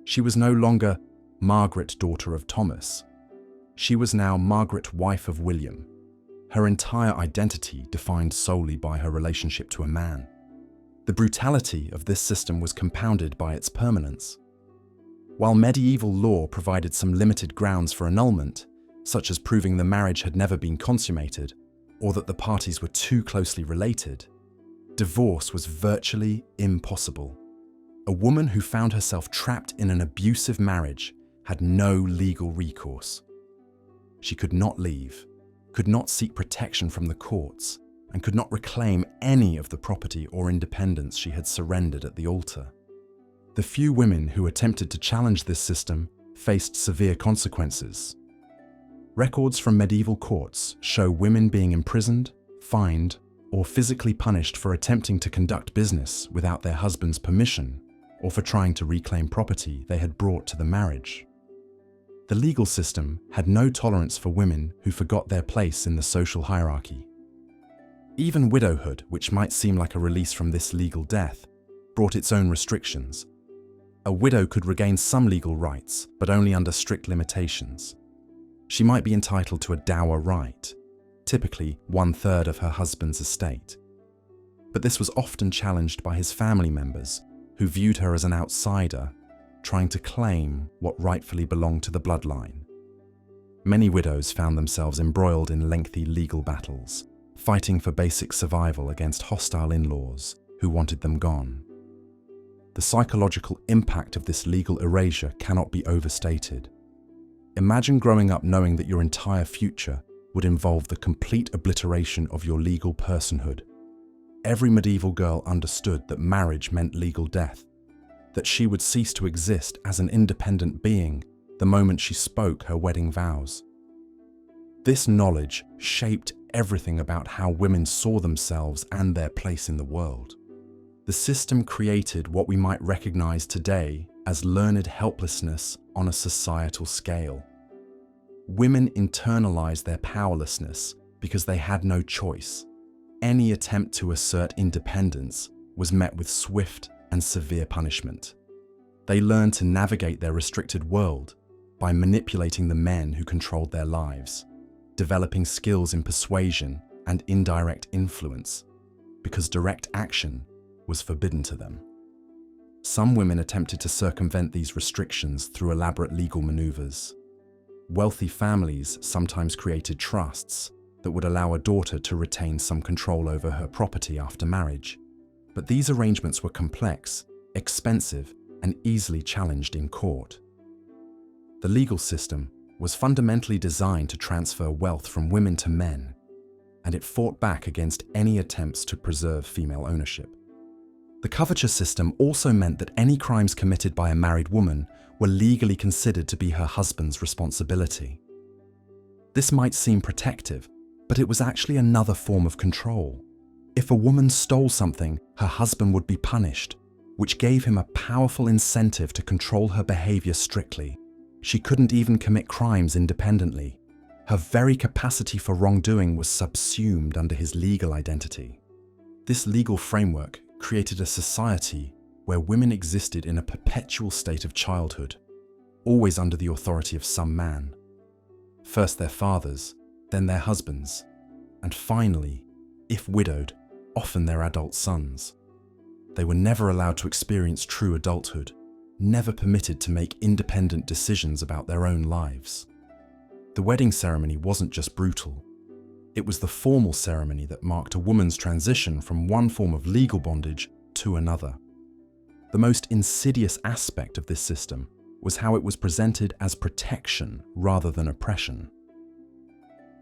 She was no longer Margaret, daughter of Thomas. She was now Margaret, wife of William, her entire identity defined solely by her relationship to a man. The brutality of this system was compounded by its permanence. While medieval law provided some limited grounds for annulment, such as proving the marriage had never been consummated or that the parties were too closely related, divorce was virtually impossible. A woman who found herself trapped in an abusive marriage had no legal recourse. She could not leave, could not seek protection from the courts, and could not reclaim any of the property or independence she had surrendered at the altar. The few women who attempted to challenge this system faced severe consequences. Records from medieval courts show women being imprisoned, fined, or physically punished for attempting to conduct business without their husband's permission, or for trying to reclaim property they had brought to the marriage. The legal system had no tolerance for women who forgot their place in the social hierarchy. Even widowhood, which might seem like a release from this legal death, brought its own restrictions. A widow could regain some legal rights, but only under strict limitations. She might be entitled to a dower right, typically 1/3 of her husband's estate. But this was often challenged by his family members, who viewed her as an outsider, trying to claim what rightfully belonged to the bloodline. Many widows found themselves embroiled in lengthy legal battles, fighting for basic survival against hostile in-laws who wanted them gone. The psychological impact of this legal erasure cannot be overstated. Imagine growing up knowing that your entire future would involve the complete obliteration of your legal personhood. Every medieval girl understood that marriage meant legal death, that she would cease to exist as an independent being the moment she spoke her wedding vows. This knowledge shaped everything about how women saw themselves and their place in the world. The system created what we might recognize today as learned helplessness on a societal scale. Women internalized their powerlessness because they had no choice. Any attempt to assert independence was met with swift and severe punishment. They learned to navigate their restricted world by manipulating the men who controlled their lives, developing skills in persuasion and indirect influence, because direct action was forbidden to them. Some women attempted to circumvent these restrictions through elaborate legal maneuvers. Wealthy families sometimes created trusts that would allow a daughter to retain some control over her property after marriage. But these arrangements were complex, expensive, and easily challenged in court. The legal system was fundamentally designed to transfer wealth from women to men, and it fought back against any attempts to preserve female ownership. The coverture system also meant that any crimes committed by a married woman were legally considered to be her husband's responsibility. This might seem protective, but it was actually another form of control. If a woman stole something, her husband would be punished, which gave him a powerful incentive to control her behavior strictly. She couldn't even commit crimes independently. Her very capacity for wrongdoing was subsumed under his legal identity. This legal framework created a society where women existed in a perpetual state of childhood, always under the authority of some man. First their fathers, then their husbands, and finally, if widowed, often their adult sons. They were never allowed to experience true adulthood, never permitted to make independent decisions about their own lives. The wedding ceremony wasn't just brutal. It was the formal ceremony that marked a woman's transition from one form of legal bondage to another. The most insidious aspect of this system was how it was presented as protection rather than oppression.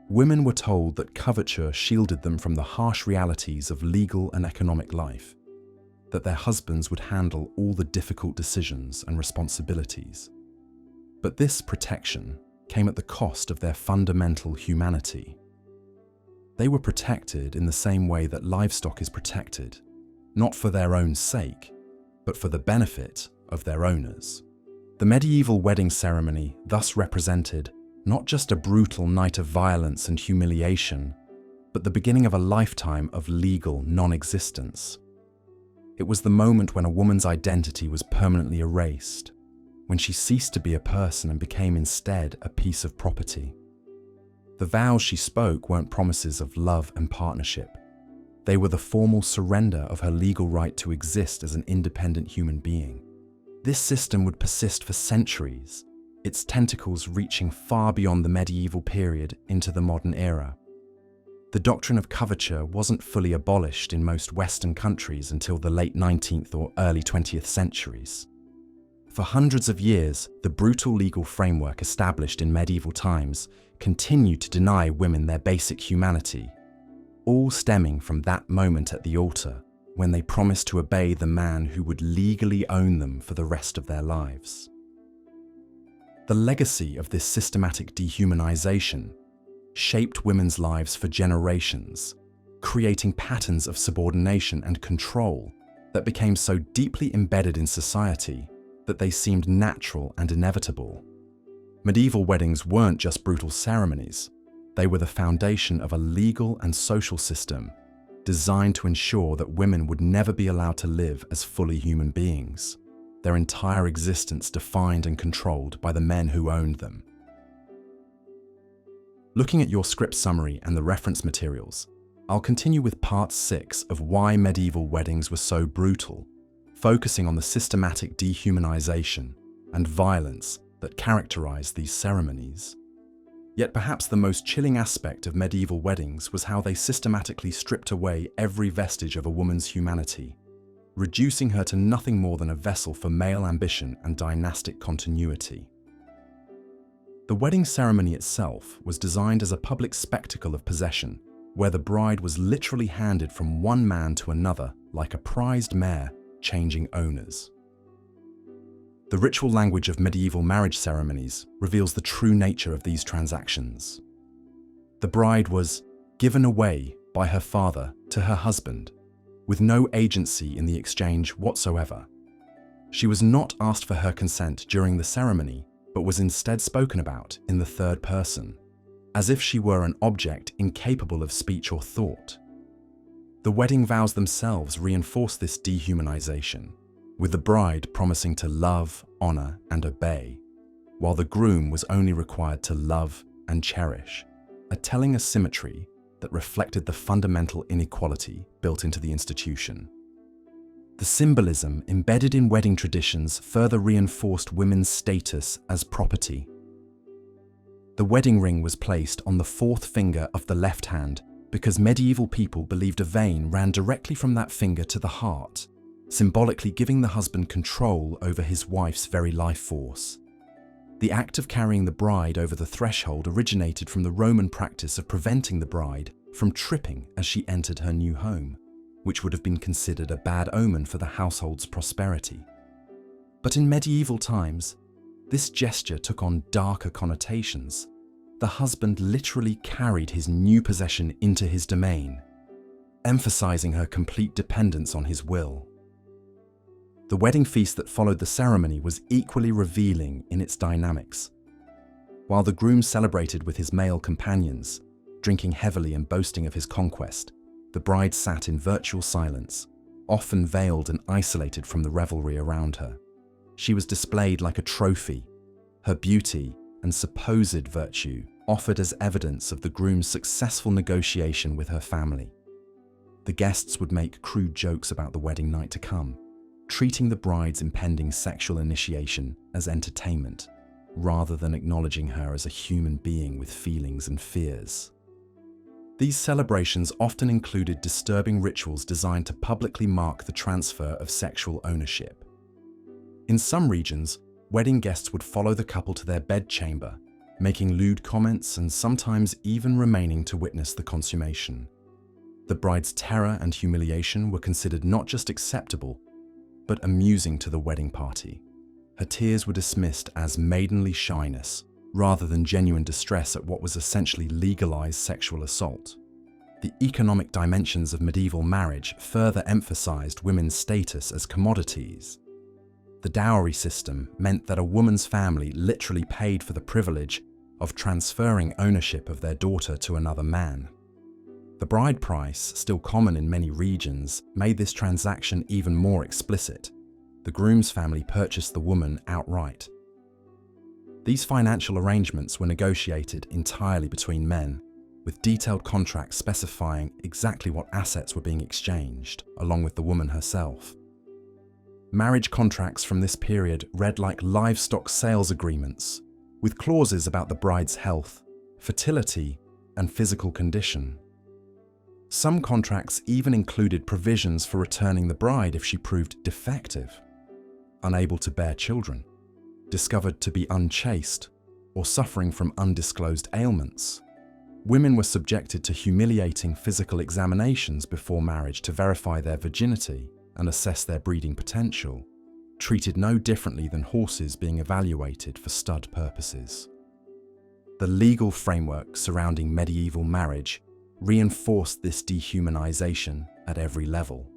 Women were told that coverture shielded them from the harsh realities of legal and economic life, that their husbands would handle all the difficult decisions and responsibilities. But this protection came at the cost of their fundamental humanity. They were protected in the same way that livestock is protected, not for their own sake, but for the benefit of their owners. The medieval wedding ceremony thus represented not just a brutal night of violence and humiliation, but the beginning of a lifetime of legal non-existence. It was the moment when a woman's identity was permanently erased, when she ceased to be a person and became instead a piece of property. The vows she spoke weren't promises of love and partnership. They were the formal surrender of her legal right to exist as an independent human being. This system would persist for centuries, its tentacles reaching far beyond the medieval period into the modern era. The doctrine of coverture wasn't fully abolished in most Western countries until the late 19th or early 20th centuries. For hundreds of years, the brutal legal framework established in medieval times continued to deny women their basic humanity, all stemming from that moment at the altar when they promised to obey the man who would legally own them for the rest of their lives. The legacy of this systematic dehumanization shaped women's lives for generations, creating patterns of subordination and control that became so deeply embedded in society that they seemed natural and inevitable. Medieval weddings weren't just brutal ceremonies, they were the foundation of a legal and social system designed to ensure that women would never be allowed to live as fully human beings, their entire existence defined and controlled by the men who owned them. Looking at your script summary and the reference materials, I'll continue with part 6 of why medieval weddings were so brutal, focusing on the systematic dehumanization and violence that characterized these ceremonies. Yet perhaps the most chilling aspect of medieval weddings was how they systematically stripped away every vestige of a woman's humanity, reducing her to nothing more than a vessel for male ambition and dynastic continuity. The wedding ceremony itself was designed as a public spectacle of possession, where the bride was literally handed from one man to another like a prized mare changing owners. The ritual language of medieval marriage ceremonies reveals the true nature of these transactions. The bride was given away by her father to her husband, with no agency in the exchange whatsoever. She was not asked for her consent during the ceremony, but was instead spoken about in the third person, as if she were an object incapable of speech or thought. The wedding vows themselves reinforce this dehumanization, with the bride promising to love, honor, and obey, while the groom was only required to love and cherish, a telling asymmetry that reflected the fundamental inequality built into the institution. The symbolism embedded in wedding traditions further reinforced women's status as property. The wedding ring was placed on the fourth finger of the left hand because medieval people believed a vein ran directly from that finger to the heart, symbolically giving the husband control over his wife's very life force. The act of carrying the bride over the threshold originated from the Roman practice of preventing the bride from tripping as she entered her new home, which would have been considered a bad omen for the household's prosperity. But in medieval times, this gesture took on darker connotations. The husband literally carried his new possession into his domain, emphasizing her complete dependence on his will. The wedding feast that followed the ceremony was equally revealing in its dynamics. While the groom celebrated with his male companions, drinking heavily and boasting of his conquest, the bride sat in virtual silence, often veiled and isolated from the revelry around her. She was displayed like a trophy, her beauty and supposed virtue offered as evidence of the groom's successful negotiation with her family. The guests would make crude jokes about the wedding night to come, treating the bride's impending sexual initiation as entertainment, rather than acknowledging her as a human being with feelings and fears. These celebrations often included disturbing rituals designed to publicly mark the transfer of sexual ownership. In some regions, wedding guests would follow the couple to their bedchamber, making lewd comments and sometimes even remaining to witness the consummation. The bride's terror and humiliation were considered not just acceptable, but amusing to the wedding party. Her tears were dismissed as maidenly shyness, rather than genuine distress at what was essentially legalized sexual assault. The economic dimensions of medieval marriage further emphasized women's status as commodities. The dowry system meant that a woman's family literally paid for the privilege of transferring ownership of their daughter to another man. The bride price, still common in many regions, made this transaction even more explicit. The groom's family purchased the woman outright. These financial arrangements were negotiated entirely between men, with detailed contracts specifying exactly what assets were being exchanged, along with the woman herself. Marriage contracts from this period read like livestock sales agreements, with clauses about the bride's health, fertility, and physical condition. Some contracts even included provisions for returning the bride if she proved defective, unable to bear children, discovered to be unchaste, or suffering from undisclosed ailments. Women were subjected to humiliating physical examinations before marriage to verify their virginity and assess their breeding potential, treated no differently than horses being evaluated for stud purposes. The legal framework surrounding medieval marriage reinforced this dehumanization at every level.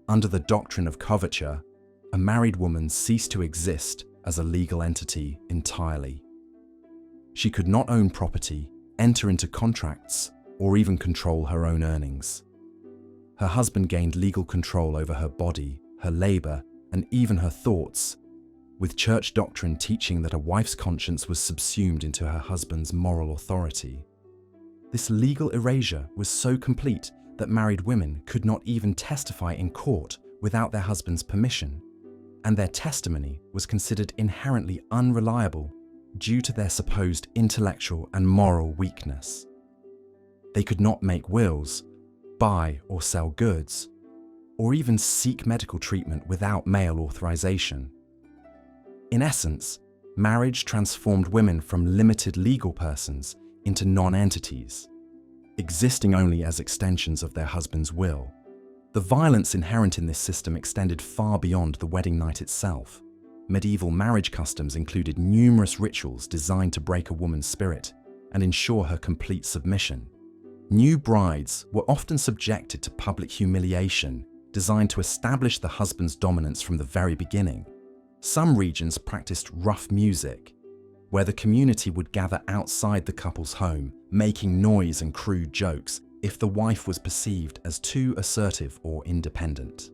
Under the doctrine of coverture, a married woman ceased to exist as a legal entity entirely. She could not own property, enter into contracts, or even control her own earnings. Her husband gained legal control over her body, her labor, and even her thoughts, with church doctrine teaching that a wife's conscience was subsumed into her husband's moral authority. This legal erasure was so complete that married women could not even testify in court without their husband's permission, and their testimony was considered inherently unreliable due to their supposed intellectual and moral weakness. They could not make wills, buy or sell goods, or even seek medical treatment without male authorization. In essence, marriage transformed women from limited legal persons into non-entities, existing only as extensions of their husband's will. The violence inherent in this system extended far beyond the wedding night itself. Medieval marriage customs included numerous rituals designed to break a woman's spirit and ensure her complete submission. New brides were often subjected to public humiliation, designed to establish the husband's dominance from the very beginning. Some regions practiced rough music, where the community would gather outside the couple's home, making noise and crude jokes if the wife was perceived as too assertive or independent.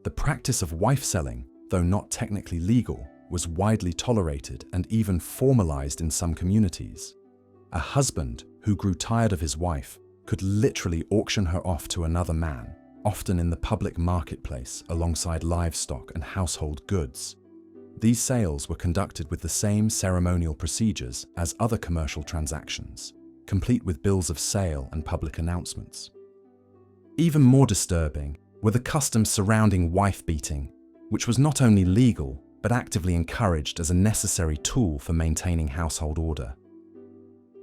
The practice of wife-selling, though not technically legal, was widely tolerated and even formalized in some communities. A husband who grew tired of his wife could literally auction her off to another man, often in the public marketplace alongside livestock and household goods. These sales were conducted with the same ceremonial procedures as other commercial transactions, complete with bills of sale and public announcements. Even more disturbing were the customs surrounding wife-beating, which was not only legal but actively encouraged as a necessary tool for maintaining household order.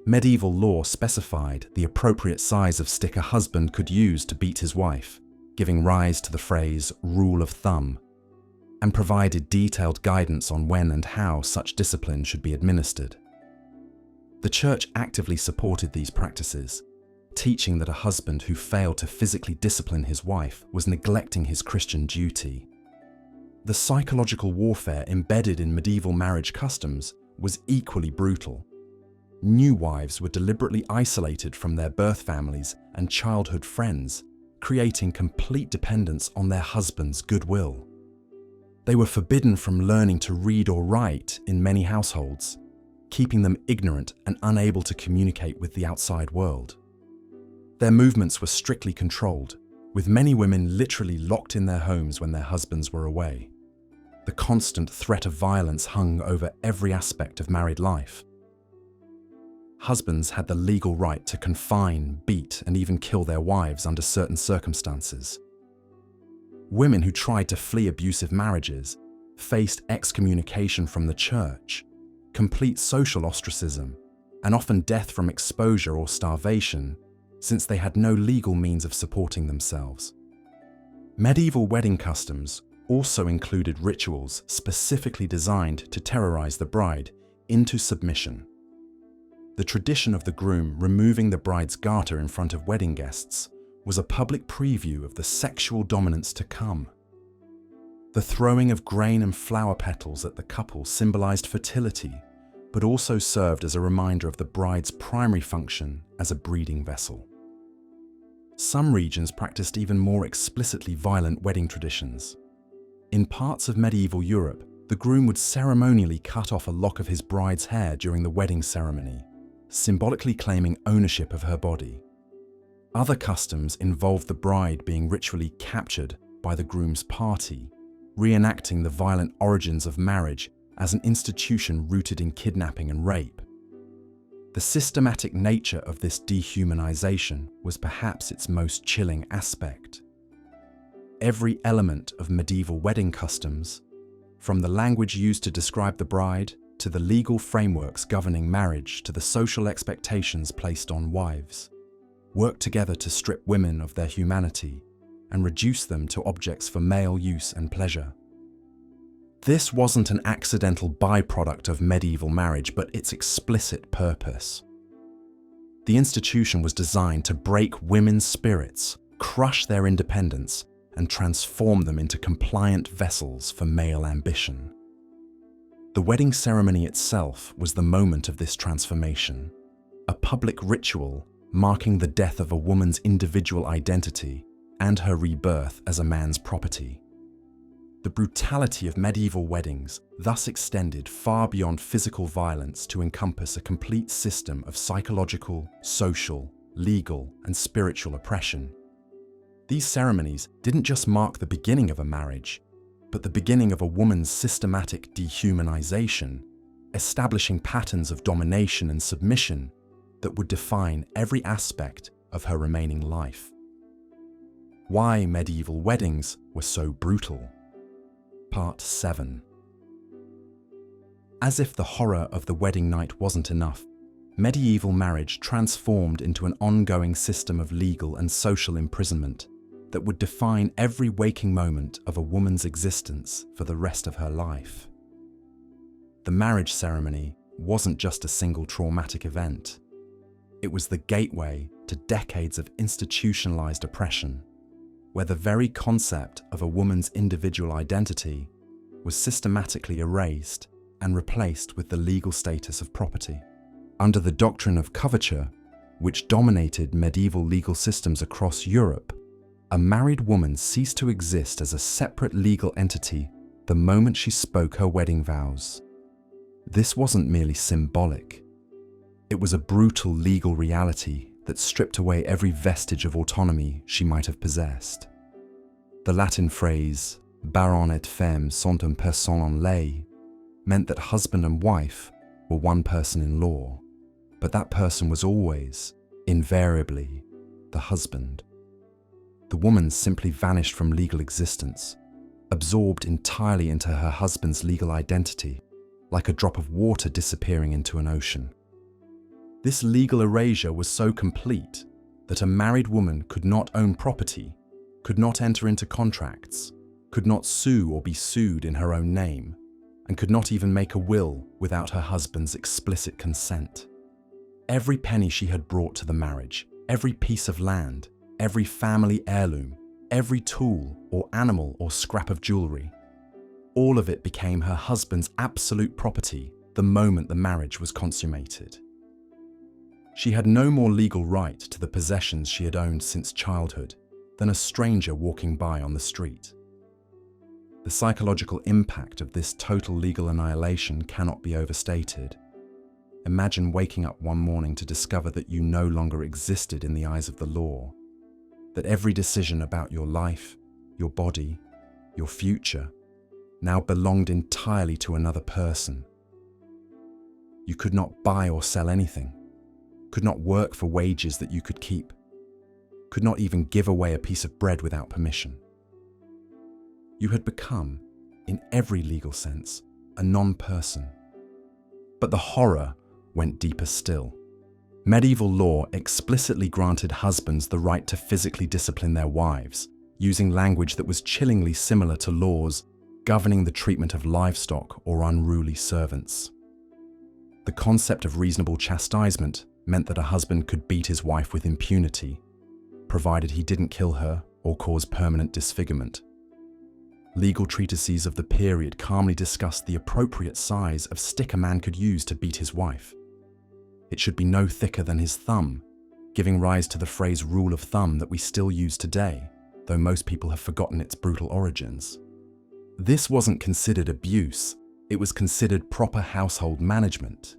Medieval law specified the appropriate size of stick a husband could use to beat his wife, giving rise to the phrase rule of thumb, and provided detailed guidance on when and how such discipline should be administered. The Church actively supported these practices, teaching that a husband who failed to physically discipline his wife was neglecting his Christian duty. The psychological warfare embedded in medieval marriage customs was equally brutal. New wives were deliberately isolated from their birth families and childhood friends, creating complete dependence on their husband's goodwill. They were forbidden from learning to read or write in many households, keeping them ignorant and unable to communicate with the outside world. Their movements were strictly controlled, with many women literally locked in their homes when their husbands were away. The constant threat of violence hung over every aspect of married life. Husbands had the legal right to confine, beat, and even kill their wives under certain circumstances. Women who tried to flee abusive marriages faced excommunication from the church, complete social ostracism, and often death from exposure or starvation, since they had no legal means of supporting themselves. Medieval wedding customs also included rituals specifically designed to terrorize the bride into submission. The tradition of the groom removing the bride's garter in front of wedding guests was a public preview of the sexual dominance to come. The throwing of grain and flower petals at the couple symbolized fertility, but also served as a reminder of the bride's primary function as a breeding vessel. Some regions practiced even more explicitly violent wedding traditions. In parts of medieval Europe, the groom would ceremonially cut off a lock of his bride's hair during the wedding ceremony, symbolically claiming ownership of her body. Other customs involved the bride being ritually captured by the groom's party, reenacting the violent origins of marriage as an institution rooted in kidnapping and rape. The systematic nature of this dehumanization was perhaps its most chilling aspect. Every element of medieval wedding customs, from the language used to describe the bride to the legal frameworks governing marriage to the social expectations placed on wives, worked together to strip women of their humanity and reduce them to objects for male use and pleasure. This wasn't an accidental byproduct of medieval marriage, but its explicit purpose. The institution was designed to break women's spirits, crush their independence, and transform them into compliant vessels for male ambition. The wedding ceremony itself was the moment of this transformation, a public ritual marking the death of a woman's individual identity and her rebirth as a man's property. The brutality of medieval weddings thus extended far beyond physical violence to encompass a complete system of psychological, social, legal, and spiritual oppression. These ceremonies didn't just mark the beginning of a marriage, but the beginning of a woman's systematic dehumanization, establishing patterns of domination and submission that would define every aspect of her remaining life. Why medieval weddings were so brutal. Part 7. As if the horror of the wedding night wasn't enough, medieval marriage transformed into an ongoing system of legal and social imprisonment that would define every waking moment of a woman's existence for the rest of her life. The marriage ceremony wasn't just a single traumatic event. It was the gateway to decades of institutionalized oppression, where the very concept of a woman's individual identity was systematically erased and replaced with the legal status of property. Under the doctrine of coverture, which dominated medieval legal systems across Europe, a married woman ceased to exist as a separate legal entity the moment she spoke her wedding vows. This wasn't merely symbolic. It was a brutal legal reality that stripped away every vestige of autonomy she might have possessed. The Latin phrase, baron et femme sont une personne en ley, meant that husband and wife were one person in law, but that person was always, invariably, the husband. The woman simply vanished from legal existence, absorbed entirely into her husband's legal identity, like a drop of water disappearing into an ocean. This legal erasure was so complete that a married woman could not own property, could not enter into contracts, could not sue or be sued in her own name, and could not even make a will without her husband's explicit consent. Every penny she had brought to the marriage, every piece of land, every family heirloom, every tool or animal or scrap of jewelry, all of it became her husband's absolute property the moment the marriage was consummated. She had no more legal right to the possessions she had owned since childhood than a stranger walking by on the street. The psychological impact of this total legal annihilation cannot be overstated. Imagine waking up one morning to discover that you no longer existed in the eyes of the law, that every decision about your life, your body, your future, now belonged entirely to another person. You could not buy or sell anything, could not work for wages that you could keep, could not even give away a piece of bread without permission. You had become, in every legal sense, a non-person. But the horror went deeper still. Medieval law explicitly granted husbands the right to physically discipline their wives, using language that was chillingly similar to laws governing the treatment of livestock or unruly servants. The concept of reasonable chastisement meant that a husband could beat his wife with impunity, provided he didn't kill her or cause permanent disfigurement. Legal treatises of the period calmly discussed the appropriate size of stick a man could use to beat his wife. It should be no thicker than his thumb, giving rise to the phrase rule of thumb that we still use today, though most people have forgotten its brutal origins. This wasn't considered abuse, it was considered proper household management.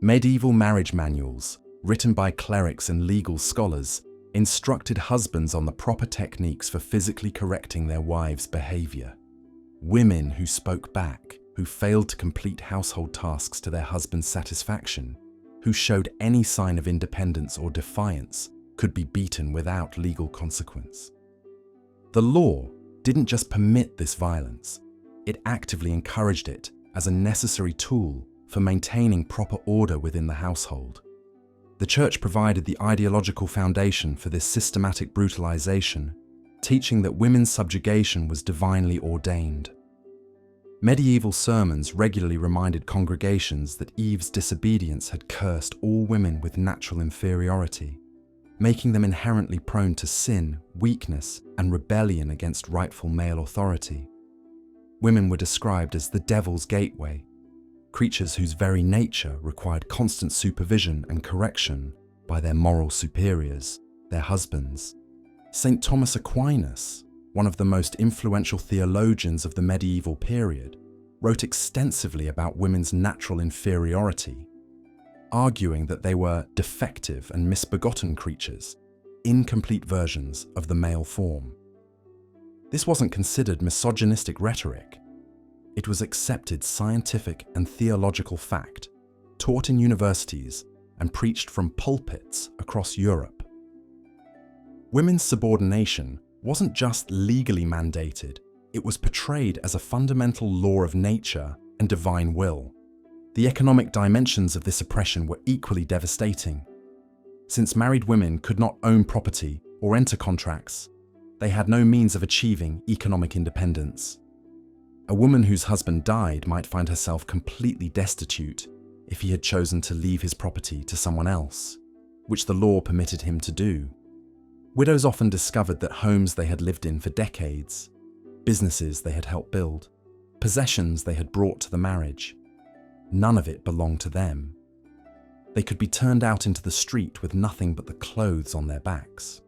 Medieval marriage manuals, written by clerics and legal scholars, instructed husbands on the proper techniques for physically correcting their wives' behavior. Women who spoke back, who failed to complete household tasks to their husband's satisfaction, who showed any sign of independence or defiance, could be beaten without legal consequence. The law didn't just permit this violence, it actively encouraged it as a necessary tool for maintaining proper order within the household. The Church provided the ideological foundation for this systematic brutalization, teaching that women's subjugation was divinely ordained. Medieval sermons regularly reminded congregations that Eve's disobedience had cursed all women with natural inferiority, making them inherently prone to sin, weakness, and rebellion against rightful male authority. Women were described as the devil's gateway, creatures whose very nature required constant supervision and correction by their moral superiors, their husbands. St. Thomas Aquinas, one of the most influential theologians of the medieval period, wrote extensively about women's natural inferiority, arguing that they were defective and misbegotten creatures, incomplete versions of the male form. This wasn't considered misogynistic rhetoric. It was accepted scientific and theological fact, taught in universities and preached from pulpits across Europe. Women's subordination wasn't just legally mandated, it was portrayed as a fundamental law of nature and divine will. The economic dimensions of this oppression were equally devastating. Since married women could not own property or enter contracts, they had no means of achieving economic independence. A woman whose husband died might find herself completely destitute if he had chosen to leave his property to someone else, which the law permitted him to do. Widows often discovered that homes they had lived in for decades, businesses they had helped build, possessions they had brought to the marriage, none of it belonged to them. They could be turned out into the street with nothing but the clothes on their backs.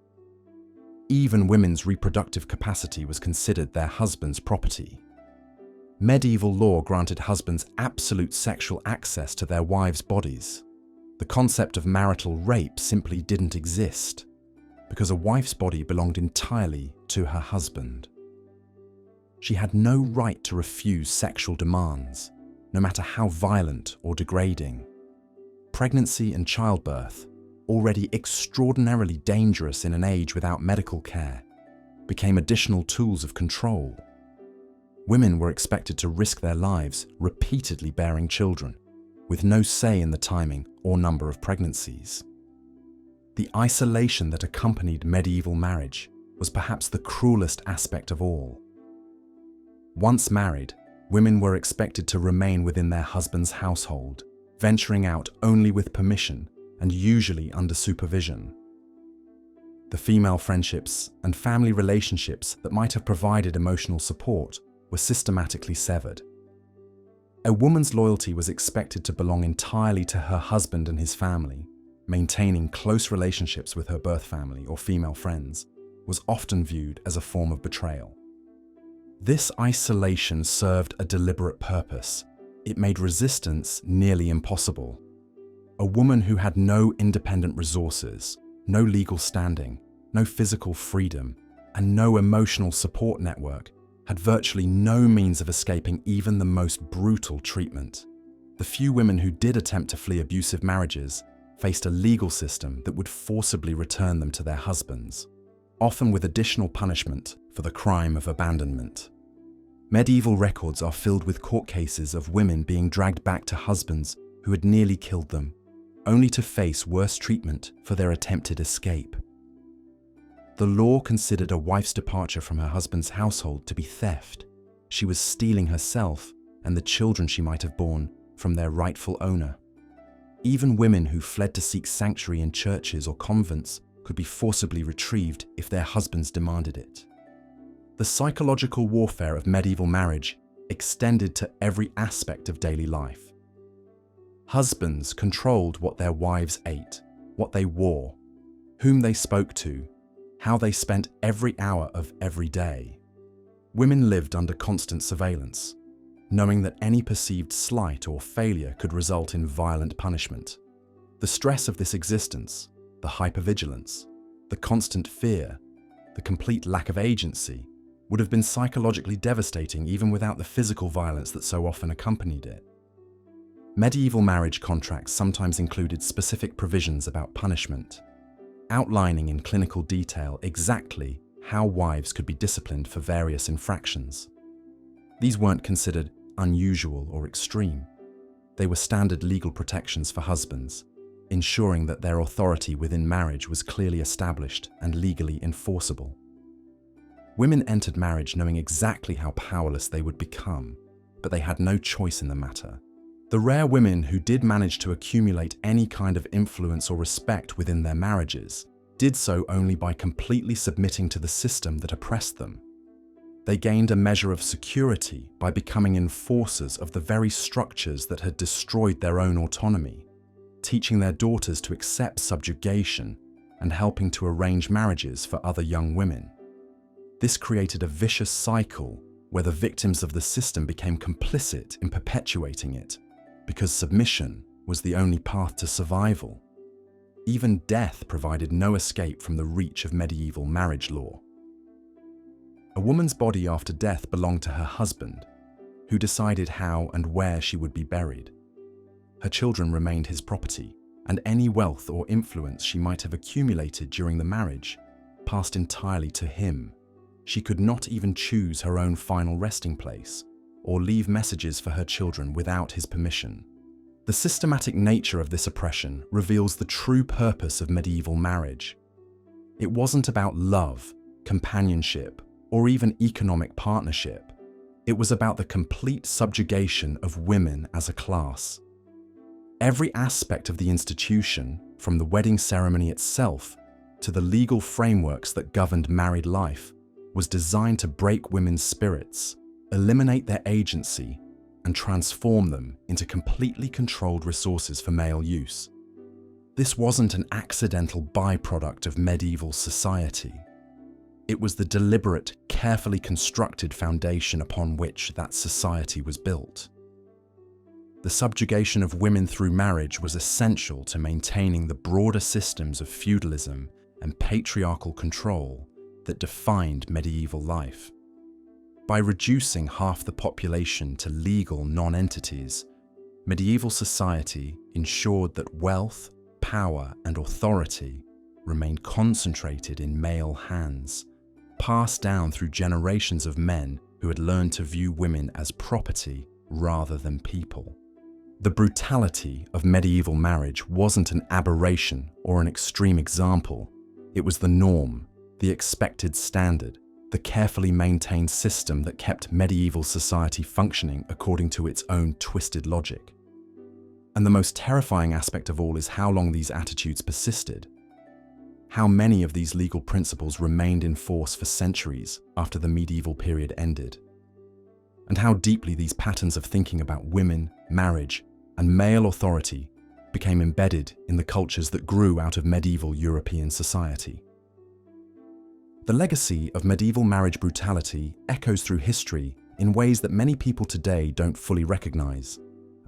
Even women's reproductive capacity was considered their husband's property. Medieval law granted husbands absolute sexual access to their wives' bodies. The concept of marital rape simply didn't exist, because a wife's body belonged entirely to her husband. She had no right to refuse sexual demands, no matter how violent or degrading. Pregnancy and childbirth, already extraordinarily dangerous in an age without medical care, became additional tools of control. Women were expected to risk their lives repeatedly bearing children, with no say in the timing or number of pregnancies. The isolation that accompanied medieval marriage was perhaps the cruelest aspect of all. Once married, women were expected to remain within their husband's household, venturing out only with permission and usually under supervision. The female friendships and family relationships that might have provided emotional support were systematically severed. A woman's loyalty was expected to belong entirely to her husband and his family. Maintaining close relationships with her birth family or female friends was often viewed as a form of betrayal. This isolation served a deliberate purpose. It made resistance nearly impossible. A woman who had no independent resources, no legal standing, no physical freedom, and no emotional support network had virtually no means of escaping even the most brutal treatment. The few women who did attempt to flee abusive marriages faced a legal system that would forcibly return them to their husbands, often with additional punishment for the crime of abandonment. Medieval records are filled with court cases of women being dragged back to husbands who had nearly killed them, only to face worse treatment for their attempted escape. The law considered a wife's departure from her husband's household to be theft. She was stealing herself and the children she might have borne from their rightful owner. Even women who fled to seek sanctuary in churches or convents could be forcibly retrieved if their husbands demanded it. The psychological warfare of medieval marriage extended to every aspect of daily life. Husbands controlled what their wives ate, what they wore, whom they spoke to, how they spent every hour of every day. Women lived under constant surveillance, knowing that any perceived slight or failure could result in violent punishment. The stress of this existence, the hypervigilance, the constant fear, the complete lack of agency, would have been psychologically devastating even without the physical violence that so often accompanied it. Medieval marriage contracts sometimes included specific provisions about punishment, outlining in clinical detail exactly how wives could be disciplined for various infractions. These weren't considered unusual or extreme. They were standard legal protections for husbands, ensuring that their authority within marriage was clearly established and legally enforceable. Women entered marriage knowing exactly how powerless they would become, but they had no choice in the matter. The rare women who did manage to accumulate any kind of influence or respect within their marriages did so only by completely submitting to the system that oppressed them. They gained a measure of security by becoming enforcers of the very structures that had destroyed their own autonomy, teaching their daughters to accept subjugation and helping to arrange marriages for other young women. This created a vicious cycle where the victims of the system became complicit in perpetuating it, because submission was the only path to survival. Even death provided no escape from the reach of medieval marriage law. A woman's body after death belonged to her husband, who decided how and where she would be buried. Her children remained his property, and any wealth or influence she might have accumulated during the marriage passed entirely to him. she could not even choose her own final resting place or leave messages for her children without his permission. The systematic nature of this oppression reveals the true purpose of medieval marriage. It wasn't about love, companionship, or even economic partnership. It was about the complete subjugation of women as a class. Every aspect of the institution, from the wedding ceremony itself to the legal frameworks that governed married life, was designed to break women's spirits, eliminate their agency, and transform them into completely controlled resources for male use. This wasn't an accidental byproduct of medieval society. It was the deliberate, carefully constructed foundation upon which that society was built. The subjugation of women through marriage was essential to maintaining the broader systems of feudalism and patriarchal control that defined medieval life. By reducing half the population to legal non-entities, medieval society ensured that wealth, power, and authority remained concentrated in male hands, passed down through generations of men who had learned to view women as property rather than people. The brutality of medieval marriage wasn't an aberration or an extreme example. It was the norm, the expected standard, the carefully maintained system that kept medieval society functioning according to its own twisted logic. And the most terrifying aspect of all is how long these attitudes persisted. How many of these legal principles remained in force for centuries after the medieval period ended. And how deeply these patterns of thinking about women, marriage, and male authority became embedded in the cultures that grew out of medieval European society. The legacy of medieval marriage brutality echoes through history in ways that many people today don't fully recognize.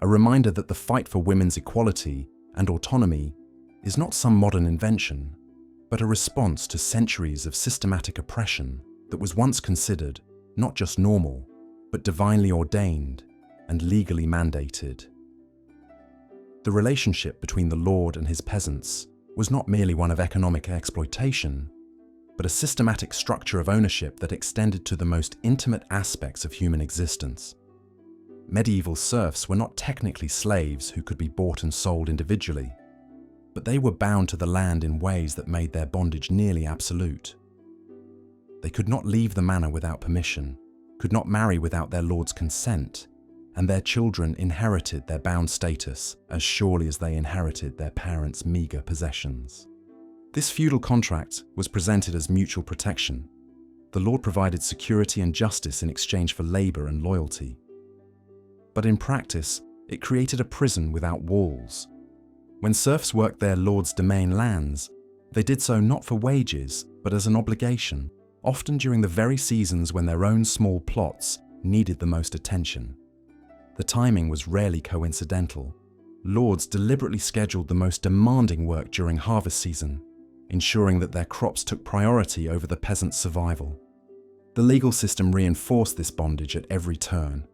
A reminder that the fight for women's equality and autonomy is not some modern invention, but a response to centuries of systematic oppression that was once considered not just normal, but divinely ordained and legally mandated. The relationship between the lord and his peasants was not merely one of economic exploitation, but a systematic structure of ownership that extended to the most intimate aspects of human existence. Medieval serfs were not technically slaves who could be bought and sold individually, but they were bound to the land in ways that made their bondage nearly absolute. They could not leave the manor without permission, could not marry without their lord's consent, and their children inherited their bound status as surely as they inherited their parents' meager possessions. This feudal contract was presented as mutual protection. The lord provided security and justice in exchange for labor and loyalty. But in practice, it created a prison without walls. When serfs worked their lord's domain lands, they did so not for wages, but as an obligation, often during the very seasons when their own small plots needed the most attention. The timing was rarely coincidental. Lords deliberately scheduled the most demanding work during harvest season, ensuring that their crops took priority over the peasants' survival. The legal system reinforced this bondage at every turn.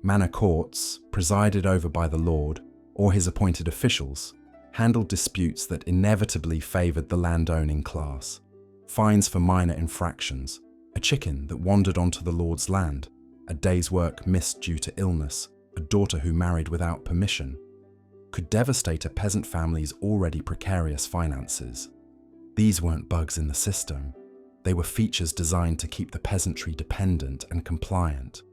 Manor courts, presided over by the lord or his appointed officials, handled disputes that inevitably favoured the landowning class. Fines for minor infractions, a chicken that wandered onto the lord's land, a day's work missed due to illness, a daughter who married without permission, could devastate a peasant family's already precarious finances. These weren't bugs in the system. They were features designed to keep the peasantry dependent and compliant.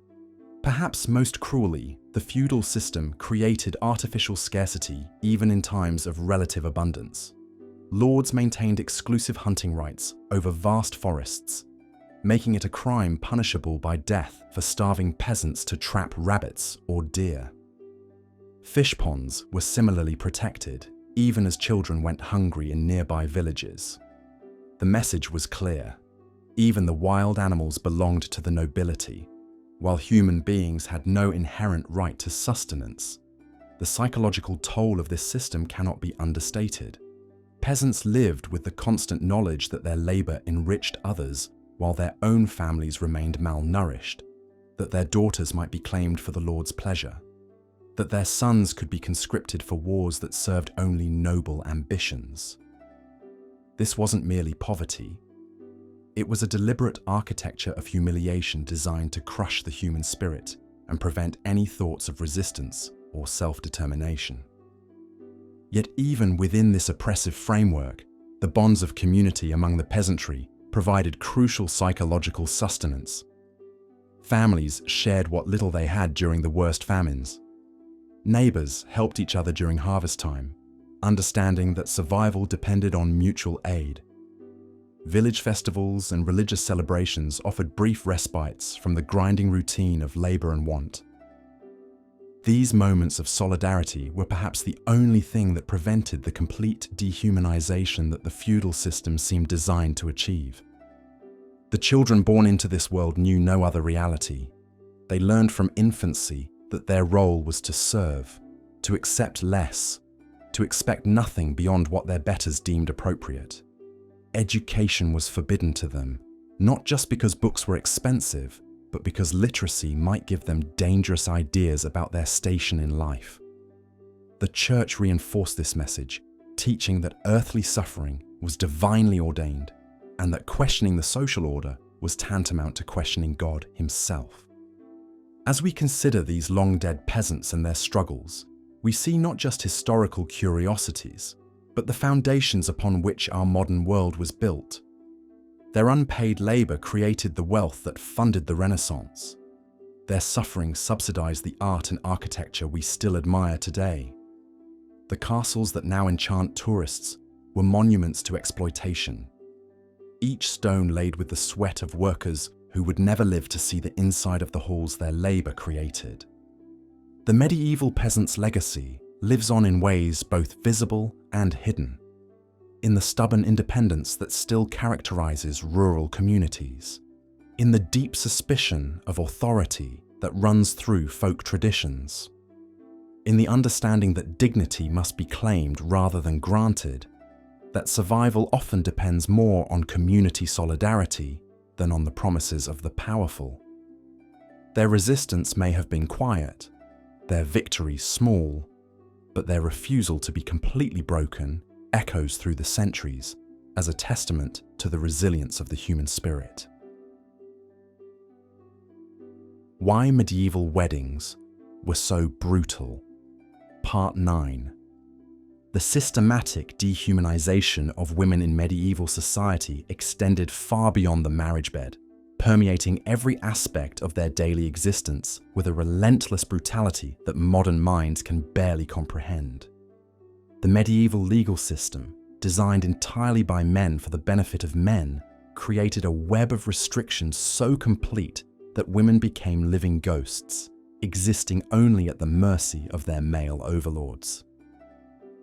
Perhaps most cruelly, the feudal system created artificial scarcity even in times of relative abundance. Lords maintained exclusive hunting rights over vast forests, making it a crime punishable by death for starving peasants to trap rabbits or deer. Fish ponds were similarly protected, even as children went hungry in nearby villages. The message was clear. Even the wild animals belonged to the nobility, while human beings had no inherent right to sustenance. The psychological toll of this system cannot be understated. Peasants lived with the constant knowledge that their labor enriched others while their own families remained malnourished, that their daughters might be claimed for the lord's pleasure, that their sons could be conscripted for wars that served only noble ambitions. This wasn't merely poverty. It was a deliberate architecture of humiliation designed to crush the human spirit and prevent any thoughts of resistance or self-determination. Yet even within this oppressive framework, the bonds of community among the peasantry provided crucial psychological sustenance. Families shared what little they had during the worst famines. Neighbors helped each other during harvest time, understanding that survival depended on mutual aid. Village festivals and religious celebrations offered brief respites from the grinding routine of labor and want. These moments of solidarity were perhaps the only thing that prevented the complete dehumanization that the feudal system seemed designed to achieve. The children born into this world knew no other reality. They learned from infancy that their role was to serve, to accept less, to expect nothing beyond what their betters deemed appropriate. Education was forbidden to them, not just because books were expensive, but because literacy might give them dangerous ideas about their station in life. The church reinforced this message, teaching that earthly suffering was divinely ordained, and that questioning the social order was tantamount to questioning God himself. As we consider these long-dead peasants and their struggles, we see not just historical curiosities, but the foundations upon which our modern world was built. Their unpaid labor created the wealth that funded the Renaissance. Their suffering subsidized the art and architecture we still admire today. The castles that now enchant tourists were monuments to exploitation, each stone laid with the sweat of workers who would never live to see the inside of the halls their labor created. The medieval peasant's legacy lives on in ways both visible and hidden, in the stubborn independence that still characterizes rural communities, in the deep suspicion of authority that runs through folk traditions, in the understanding that dignity must be claimed rather than granted, that survival often depends more on community solidarity than on the promises of the powerful. Their resistance may have been quiet, their victory small, but their refusal to be completely broken echoes through the centuries as a testament to the resilience of the human spirit. Why medieval weddings were so brutal. Part 9. The systematic dehumanization of women in medieval society extended far beyond the marriage bed, permeating every aspect of their daily existence with a relentless brutality that modern minds can barely comprehend. The medieval legal system, designed entirely by men for the benefit of men, created a web of restrictions so complete that women became living ghosts, existing only at the mercy of their male overlords.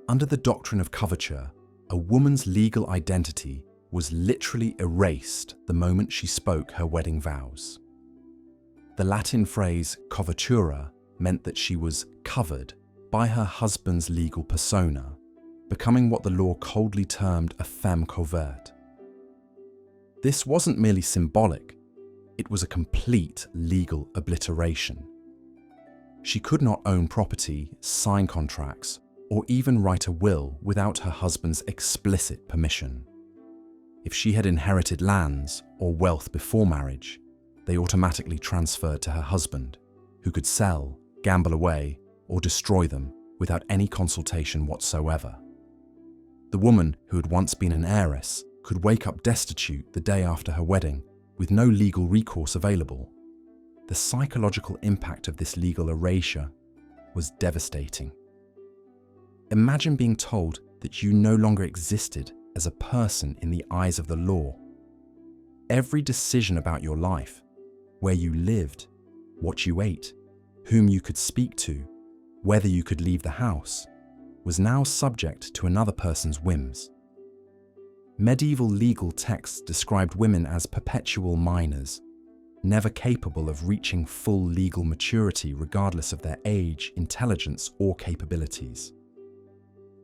Under the doctrine of coverture, a woman's legal identity was literally erased the moment she spoke her wedding vows. The Latin phrase covertura meant that she was covered by her husband's legal persona, becoming what the law coldly termed a femme couverte. This wasn't merely symbolic, it was a complete legal obliteration. She could not own property, sign contracts, or even write a will without her husband's explicit permission. If she had inherited lands or wealth before marriage, they automatically transferred to her husband, who could sell, gamble away, or destroy them without any consultation whatsoever. The woman who had once been an heiress could wake up destitute the day after her wedding with no legal recourse available. The psychological impact of this legal erasure was devastating. Imagine being told that you no longer existed as a person in the eyes of the law. Every decision about your life, where you lived, what you ate, whom you could speak to, whether you could leave the house, was now subject to another person's whims. Medieval legal texts described women as perpetual minors, never capable of reaching full legal maturity regardless of their age, intelligence, or capabilities.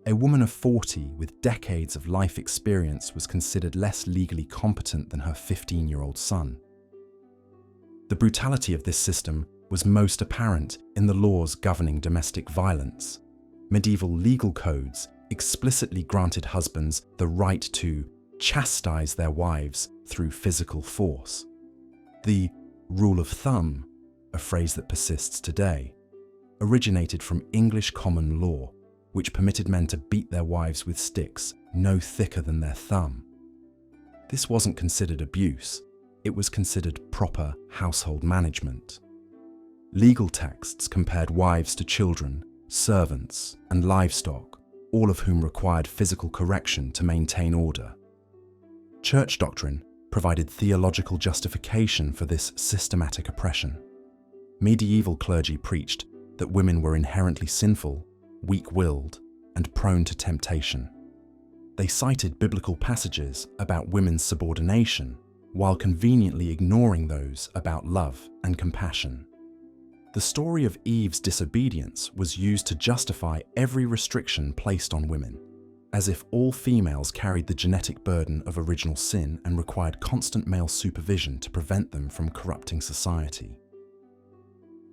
A woman of 40 with decades of life experience was considered less legally competent than her 15-year-old son. The brutality of this system was most apparent in the laws governing domestic violence. Medieval legal codes explicitly granted husbands the right to chastise their wives through physical force. The rule of thumb, a phrase that persists today, originated from English common law, which permitted men to beat their wives with sticks no thicker than their thumb. This wasn't considered abuse, it was considered proper household management. Legal texts compared wives to children, servants, and livestock, all of whom required physical correction to maintain order. Church doctrine provided theological justification for this systematic oppression. Medieval clergy preached that women were inherently sinful, weak-willed, and prone to temptation. They cited biblical passages about women's subordination while conveniently ignoring those about love and compassion. The story of Eve's disobedience was used to justify every restriction placed on women, as if all females carried the genetic burden of original sin and required constant male supervision to prevent them from corrupting society.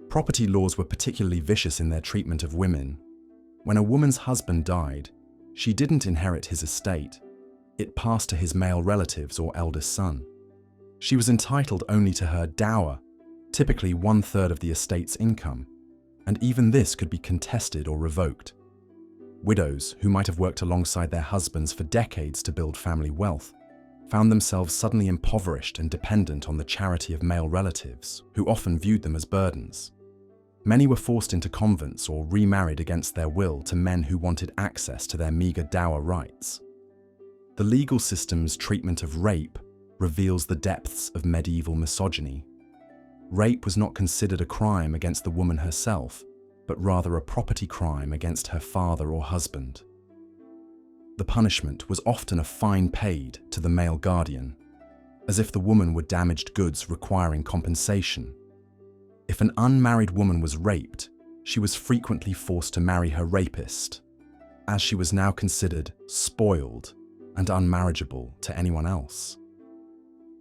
Property laws were particularly vicious in their treatment of women. When a woman's husband died, she didn't inherit his estate. It passed to his male relatives or eldest son. She was entitled only to her dower, typically 1/3 of the estate's income, and even this could be contested or revoked. Widows, who might have worked alongside their husbands for decades to build family wealth, found themselves suddenly impoverished and dependent on the charity of male relatives, who often viewed them as burdens. Many were forced into convents or remarried against their will to men who wanted access to their meager dower rights. The legal system's treatment of rape reveals the depths of medieval misogyny. Rape was not considered a crime against the woman herself, but rather a property crime against her father or husband. The punishment was often a fine paid to the male guardian, as if the woman were damaged goods requiring compensation. If an unmarried woman was raped, she was frequently forced to marry her rapist, as she was now considered spoiled and unmarriageable to anyone else.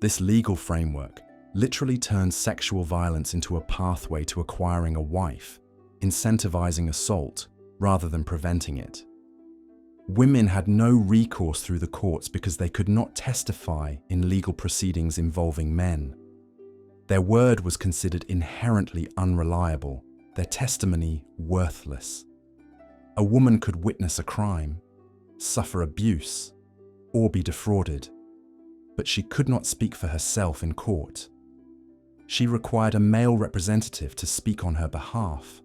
This legal framework literally turned sexual violence into a pathway to acquiring a wife, incentivizing assault rather than preventing it. Women had no recourse through the courts because they could not testify in legal proceedings involving men. Their word was considered inherently unreliable, their testimony worthless. A woman could witness a crime, suffer abuse, or be defrauded, but she could not speak for herself in court. She required a male representative to speak on her behalf,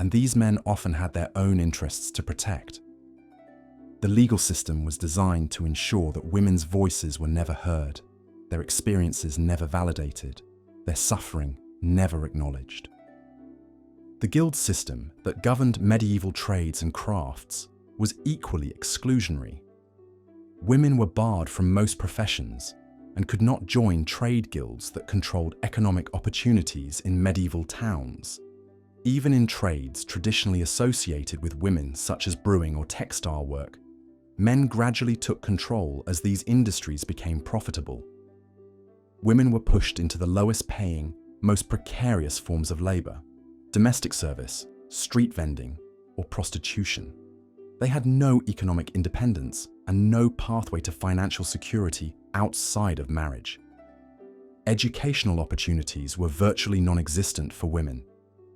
and these men often had their own interests to protect. The legal system was designed to ensure that women's voices were never heard, their experiences never validated, their suffering never acknowledged. The guild system that governed medieval trades and crafts was equally exclusionary. Women were barred from most professions and could not join trade guilds that controlled economic opportunities in medieval towns. Even in trades traditionally associated with women, such as brewing or textile work, men gradually took control as these industries became profitable. Women were pushed into the lowest paying, most precarious forms of labor: domestic service, street vending, or prostitution. They had no economic independence and no pathway to financial security outside of marriage. Educational opportunities were virtually non-existent for women.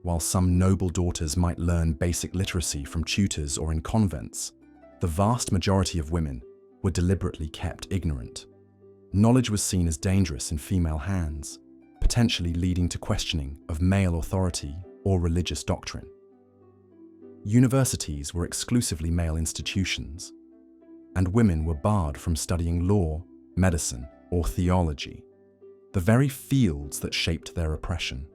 While some noble daughters might learn basic literacy from tutors or in convents, the vast majority of women were deliberately kept ignorant. Knowledge was seen as dangerous in female hands, potentially leading to questioning of male authority or religious doctrine. Universities were exclusively male institutions, and women were barred from studying law, medicine, or theology, the very fields that shaped their oppression.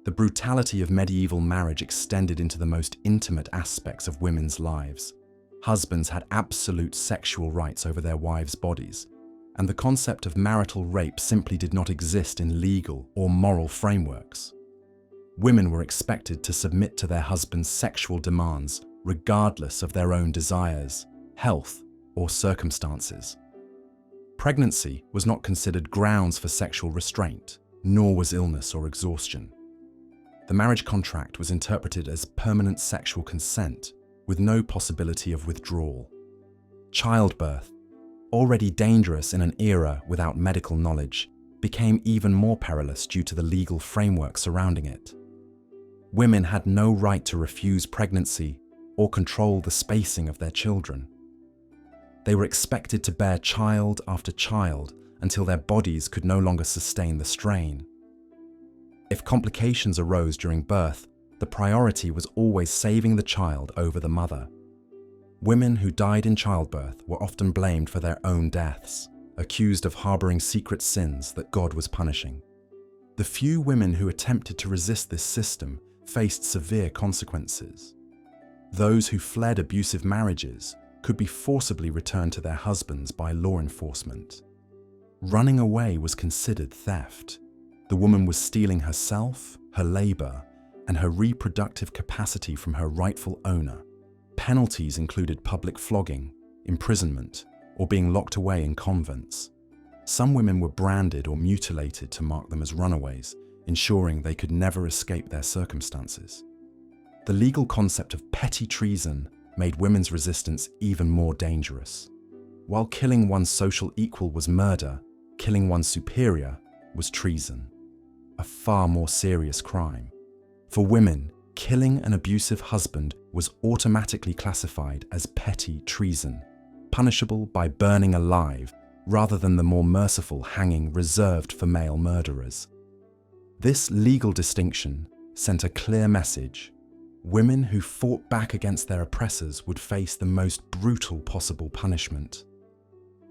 The brutality of medieval marriage extended into the most intimate aspects of women's lives. Husbands had absolute sexual rights over their wives' bodies, and the concept of marital rape simply did not exist in legal or moral frameworks. Women were expected to submit to their husband's sexual demands regardless of their own desires, health, or circumstances. Pregnancy was not considered grounds for sexual restraint, nor was illness or exhaustion. The marriage contract was interpreted as permanent sexual consent with no possibility of withdrawal. Childbirth, already dangerous in an era without medical knowledge, became even more perilous due to the legal framework surrounding it. Women had no right to refuse pregnancy or control the spacing of their children. They were expected to bear child after child until their bodies could no longer sustain the strain. If complications arose during birth, the priority was always saving the child over the mother. Women who died in childbirth were often blamed for their own deaths, accused of harboring secret sins that God was punishing. The few women who attempted to resist this system faced severe consequences. Those who fled abusive marriages could be forcibly returned to their husbands by law enforcement. Running away was considered theft. The woman was stealing herself, her labor, and her reproductive capacity from her rightful owner. Penalties included public flogging, imprisonment, or being locked away in convents. Some women were branded or mutilated to mark them as runaways, ensuring they could never escape their circumstances. The legal concept of petty treason made women's resistance even more dangerous. While killing one's social equal was murder, killing one's superior was treason, a far more serious crime. For women, killing an abusive husband was automatically classified as petty treason, punishable by burning alive rather than the more merciful hanging reserved for male murderers. This legal distinction sent a clear message. Women who fought back against their oppressors would face the most brutal possible punishment.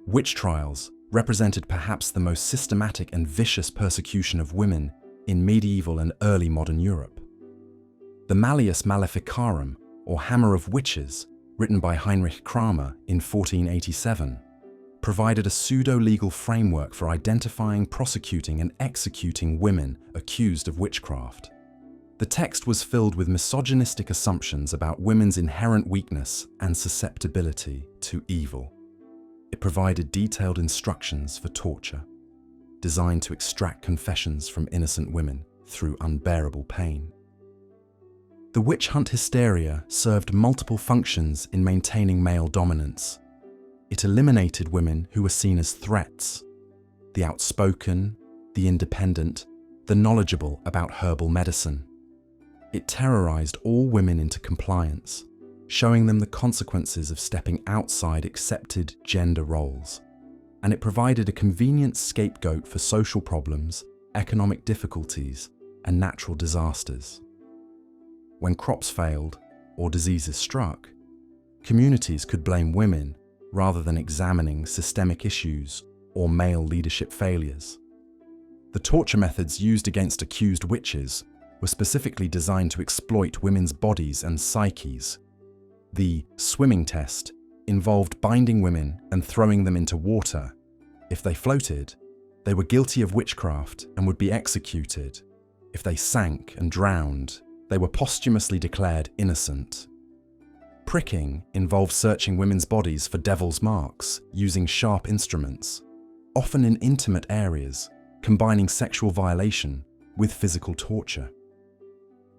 Witch trials represented perhaps the most systematic and vicious persecution of women in medieval and early modern Europe. The Malleus Maleficarum, or Hammer of Witches, written by Heinrich Kramer in 1487, provided a pseudo-legal framework for identifying, prosecuting, and executing women accused of witchcraft. The text was filled with misogynistic assumptions about women's inherent weakness and susceptibility to evil. It provided detailed instructions for torture, designed to extract confessions from innocent women through unbearable pain. The witch hunt hysteria served multiple functions in maintaining male dominance. It eliminated women who were seen as threats: the outspoken, the independent, the knowledgeable about herbal medicine. It terrorized all women into compliance, showing them the consequences of stepping outside accepted gender roles. And it provided a convenient scapegoat for social problems, economic difficulties, and natural disasters. When crops failed or diseases struck, communities could blame women rather than examining systemic issues or male leadership failures. The torture methods used against accused witches were specifically designed to exploit women's bodies and psyches. The swimming test involved binding women and throwing them into water. If they floated, they were guilty of witchcraft and would be executed. If they sank and drowned, they were posthumously declared innocent. Pricking involved searching women's bodies for devil's marks using sharp instruments, often in intimate areas, combining sexual violation with physical torture.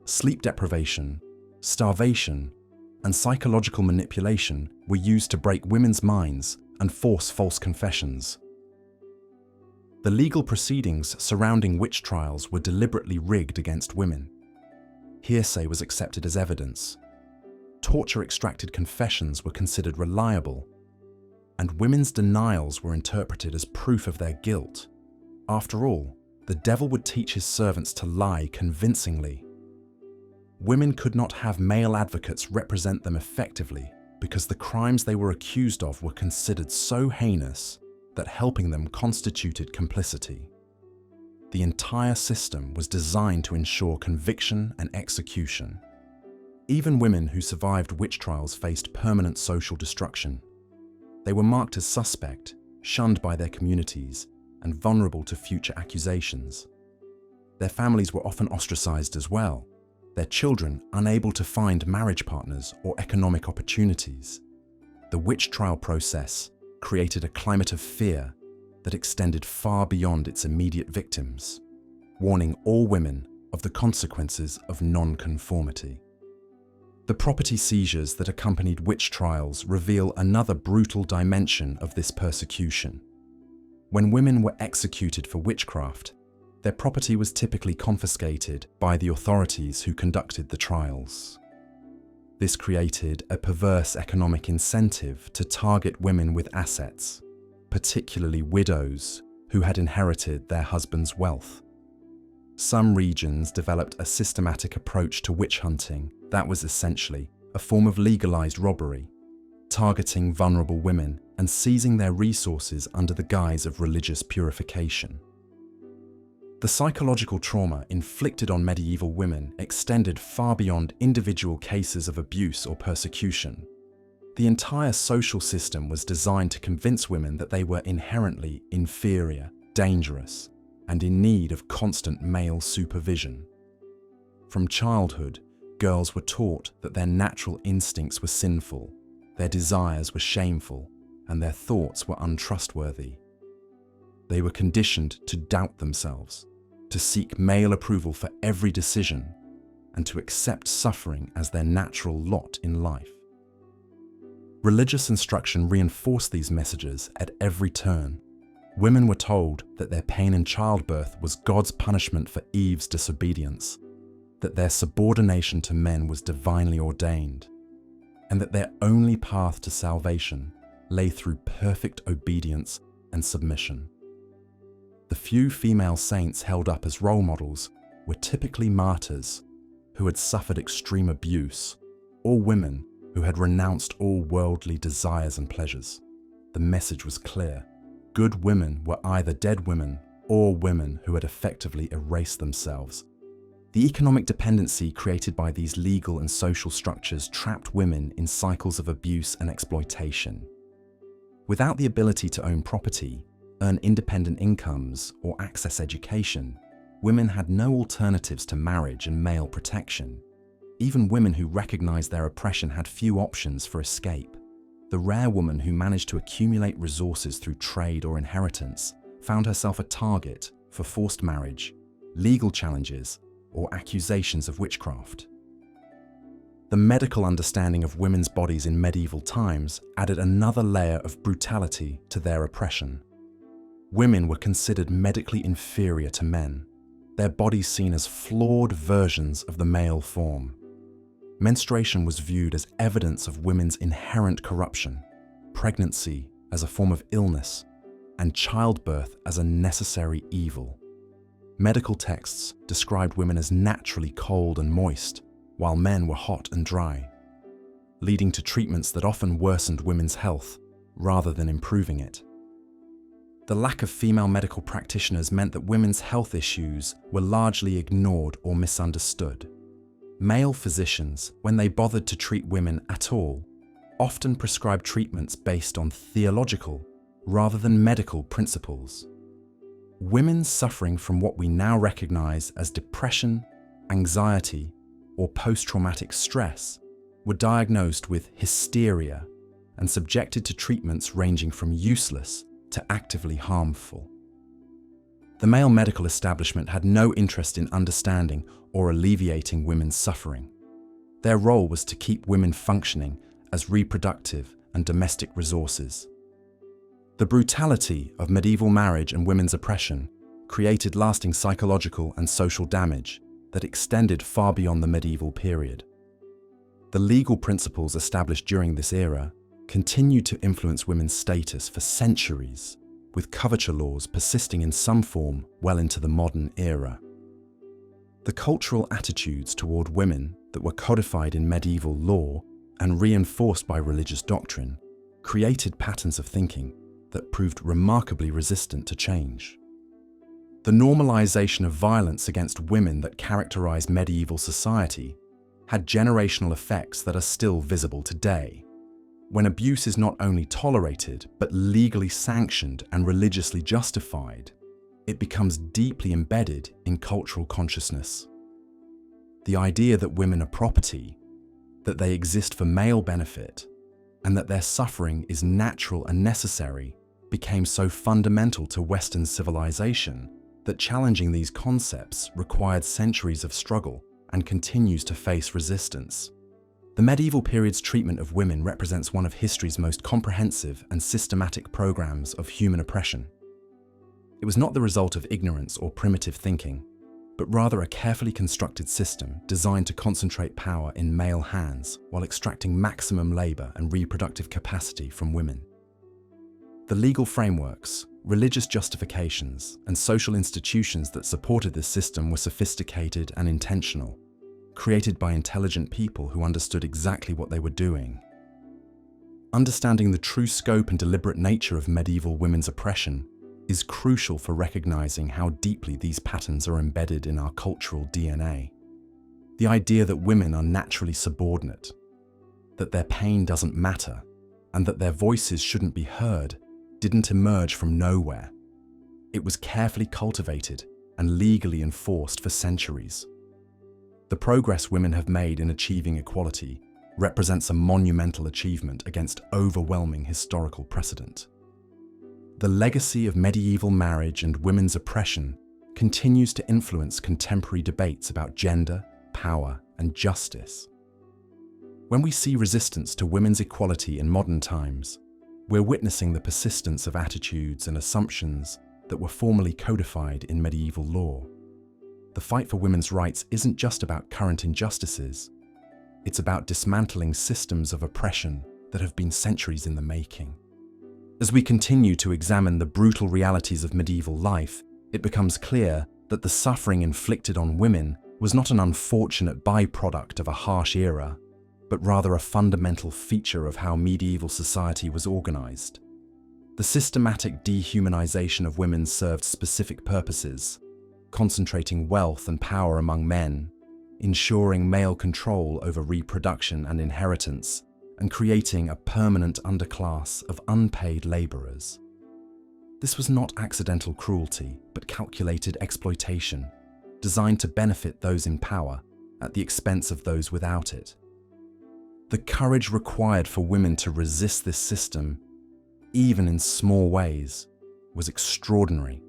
Sleep deprivation, starvation, and psychological manipulation were used to break women's minds and force false confessions. The legal proceedings surrounding witch trials were deliberately rigged against women. Hearsay was accepted as evidence. Torture-extracted confessions were considered reliable, and women's denials were interpreted as proof of their guilt. After all, the devil would teach his servants to lie convincingly. Women could not have male advocates represent them effectively because the crimes they were accused of were considered so heinous that helping them constituted complicity. The entire system was designed to ensure conviction and execution. Even women who survived witch trials faced permanent social destruction. They were marked as suspect, shunned by their communities, and vulnerable to future accusations. Their families were often ostracized as well, their children unable to find marriage partners or economic opportunities. The witch trial process created a climate of fear that extended far beyond its immediate victims, warning all women of the consequences of non-conformity. The property seizures that accompanied witch trials reveal another brutal dimension of this persecution. When women were executed for witchcraft, their property was typically confiscated by the authorities who conducted the trials. This created a perverse economic incentive to target women with assets, particularly widows who had inherited their husband's wealth. Some regions developed a systematic approach to witch hunting that was essentially a form of legalized robbery, targeting vulnerable women and seizing their resources under the guise of religious purification. The psychological trauma inflicted on medieval women extended far beyond individual cases of abuse or persecution. The entire social system was designed to convince women that they were inherently inferior, dangerous, and in need of constant male supervision. From childhood, girls were taught that their natural instincts were sinful, their desires were shameful, and their thoughts were untrustworthy. They were conditioned to doubt themselves, to seek male approval for every decision, and to accept suffering as their natural lot in life. Religious instruction reinforced these messages at every turn. Women were told that their pain in childbirth was God's punishment for Eve's disobedience, that their subordination to men was divinely ordained, and that their only path to salvation lay through perfect obedience and submission. The few female saints held up as role models were typically martyrs who had suffered extreme abuse, or women who had renounced all worldly desires and pleasures. The message was clear. Good women were either dead women or women who had effectively erased themselves. The economic dependency created by these legal and social structures trapped women in cycles of abuse and exploitation. Without the ability to own property, earn independent incomes, or access education, women had no alternatives to marriage and male protection. Even women who recognized their oppression had few options for escape. The rare woman who managed to accumulate resources through trade or inheritance found herself a target for forced marriage, legal challenges, or accusations of witchcraft. The medical understanding of women's bodies in medieval times added another layer of brutality to their oppression. Women were considered medically inferior to men, their bodies seen as flawed versions of the male form. Menstruation was viewed as evidence of women's inherent corruption, pregnancy as a form of illness, and childbirth as a necessary evil. Medical texts described women as naturally cold and moist, while men were hot and dry, leading to treatments that often worsened women's health rather than improving it. The lack of female medical practitioners meant that women's health issues were largely ignored or misunderstood. Male physicians, when they bothered to treat women at all, often prescribed treatments based on theological rather than medical principles. Women suffering from what we now recognize as depression, anxiety, or post-traumatic stress were diagnosed with hysteria and subjected to treatments ranging from useless to actively harmful. The male medical establishment had no interest in understanding or alleviating women's suffering. Their role was to keep women functioning as reproductive and domestic resources. The brutality of medieval marriage and women's oppression created lasting psychological and social damage that extended far beyond the medieval period. The legal principles established during this era continued to influence women's status for centuries, with coverture laws persisting in some form well into the modern era. The cultural attitudes toward women that were codified in medieval law and reinforced by religious doctrine created patterns of thinking that proved remarkably resistant to change. The normalization of violence against women that characterized medieval society had generational effects that are still visible today. When abuse is not only tolerated, but legally sanctioned and religiously justified, it becomes deeply embedded in cultural consciousness. The idea that women are property, that they exist for male benefit, and that their suffering is natural and necessary became so fundamental to Western civilization that challenging these concepts required centuries of struggle and continues to face resistance. The medieval period's treatment of women represents one of history's most comprehensive and systematic programs of human oppression. It was not the result of ignorance or primitive thinking, but rather a carefully constructed system designed to concentrate power in male hands while extracting maximum labor and reproductive capacity from women. The legal frameworks, religious justifications, and social institutions that supported this system were sophisticated and intentional, created by intelligent people who understood exactly what they were doing. Understanding the true scope and deliberate nature of medieval women's oppression is crucial for recognizing how deeply these patterns are embedded in our cultural DNA. The idea that women are naturally subordinate, that their pain doesn't matter, and that their voices shouldn't be heard didn't emerge from nowhere. It was carefully cultivated and legally enforced for centuries. The progress women have made in achieving equality represents a monumental achievement against overwhelming historical precedent. The legacy of medieval marriage and women's oppression continues to influence contemporary debates about gender, power, and justice. When we see resistance to women's equality in modern times, we're witnessing the persistence of attitudes and assumptions that were formally codified in medieval law. The fight for women's rights isn't just about current injustices, it's about dismantling systems of oppression that have been centuries in the making. As we continue to examine the brutal realities of medieval life, it becomes clear that the suffering inflicted on women was not an unfortunate byproduct of a harsh era, but rather a fundamental feature of how medieval society was organized. The systematic dehumanization of women served specific purposes, concentrating wealth and power among men, ensuring male control over reproduction and inheritance, and creating a permanent underclass of unpaid laborers. This was not accidental cruelty, but calculated exploitation, designed to benefit those in power at the expense of those without it. The courage required for women to resist this system, even in small ways, was extraordinary.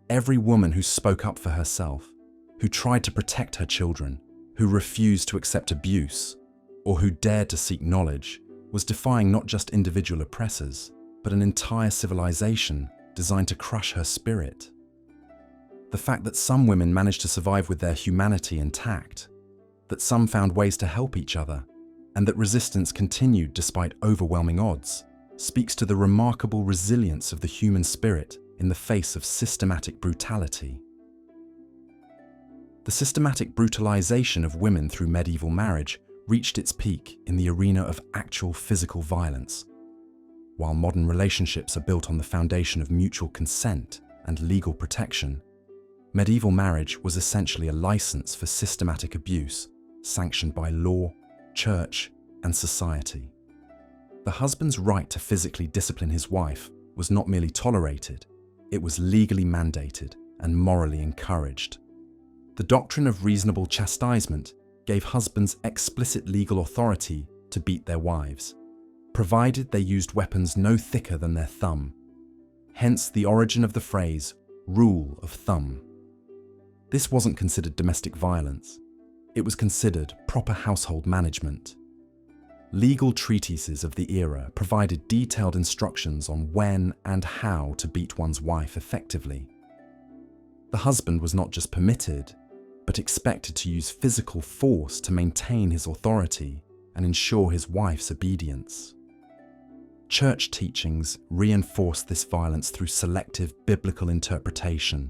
Every woman who spoke up for herself, who tried to protect her children, who refused to accept abuse, or who dared to seek knowledge, was defying not just individual oppressors, but an entire civilization designed to crush her spirit. The fact that some women managed to survive with their humanity intact, that some found ways to help each other, and that resistance continued despite overwhelming odds, speaks to the remarkable resilience of the human spirit in the face of systematic brutality. The systematic brutalization of women through medieval marriage reached its peak in the arena of actual physical violence. While modern relationships are built on the foundation of mutual consent and legal protection, medieval marriage was essentially a license for systematic abuse, sanctioned by law, church, and society. The husband's right to physically discipline his wife was not merely tolerated, it was legally mandated and morally encouraged. The doctrine of reasonable chastisement gave husbands explicit legal authority to beat their wives, provided they used weapons no thicker than their thumb. Hence the origin of the phrase, rule of thumb. This wasn't considered domestic violence. It was considered proper household management. Legal treatises of the era provided detailed instructions on when and how to beat one's wife effectively. The husband was not just permitted, but expected to use physical force to maintain his authority and ensure his wife's obedience. Church teachings reinforced this violence through selective biblical interpretation.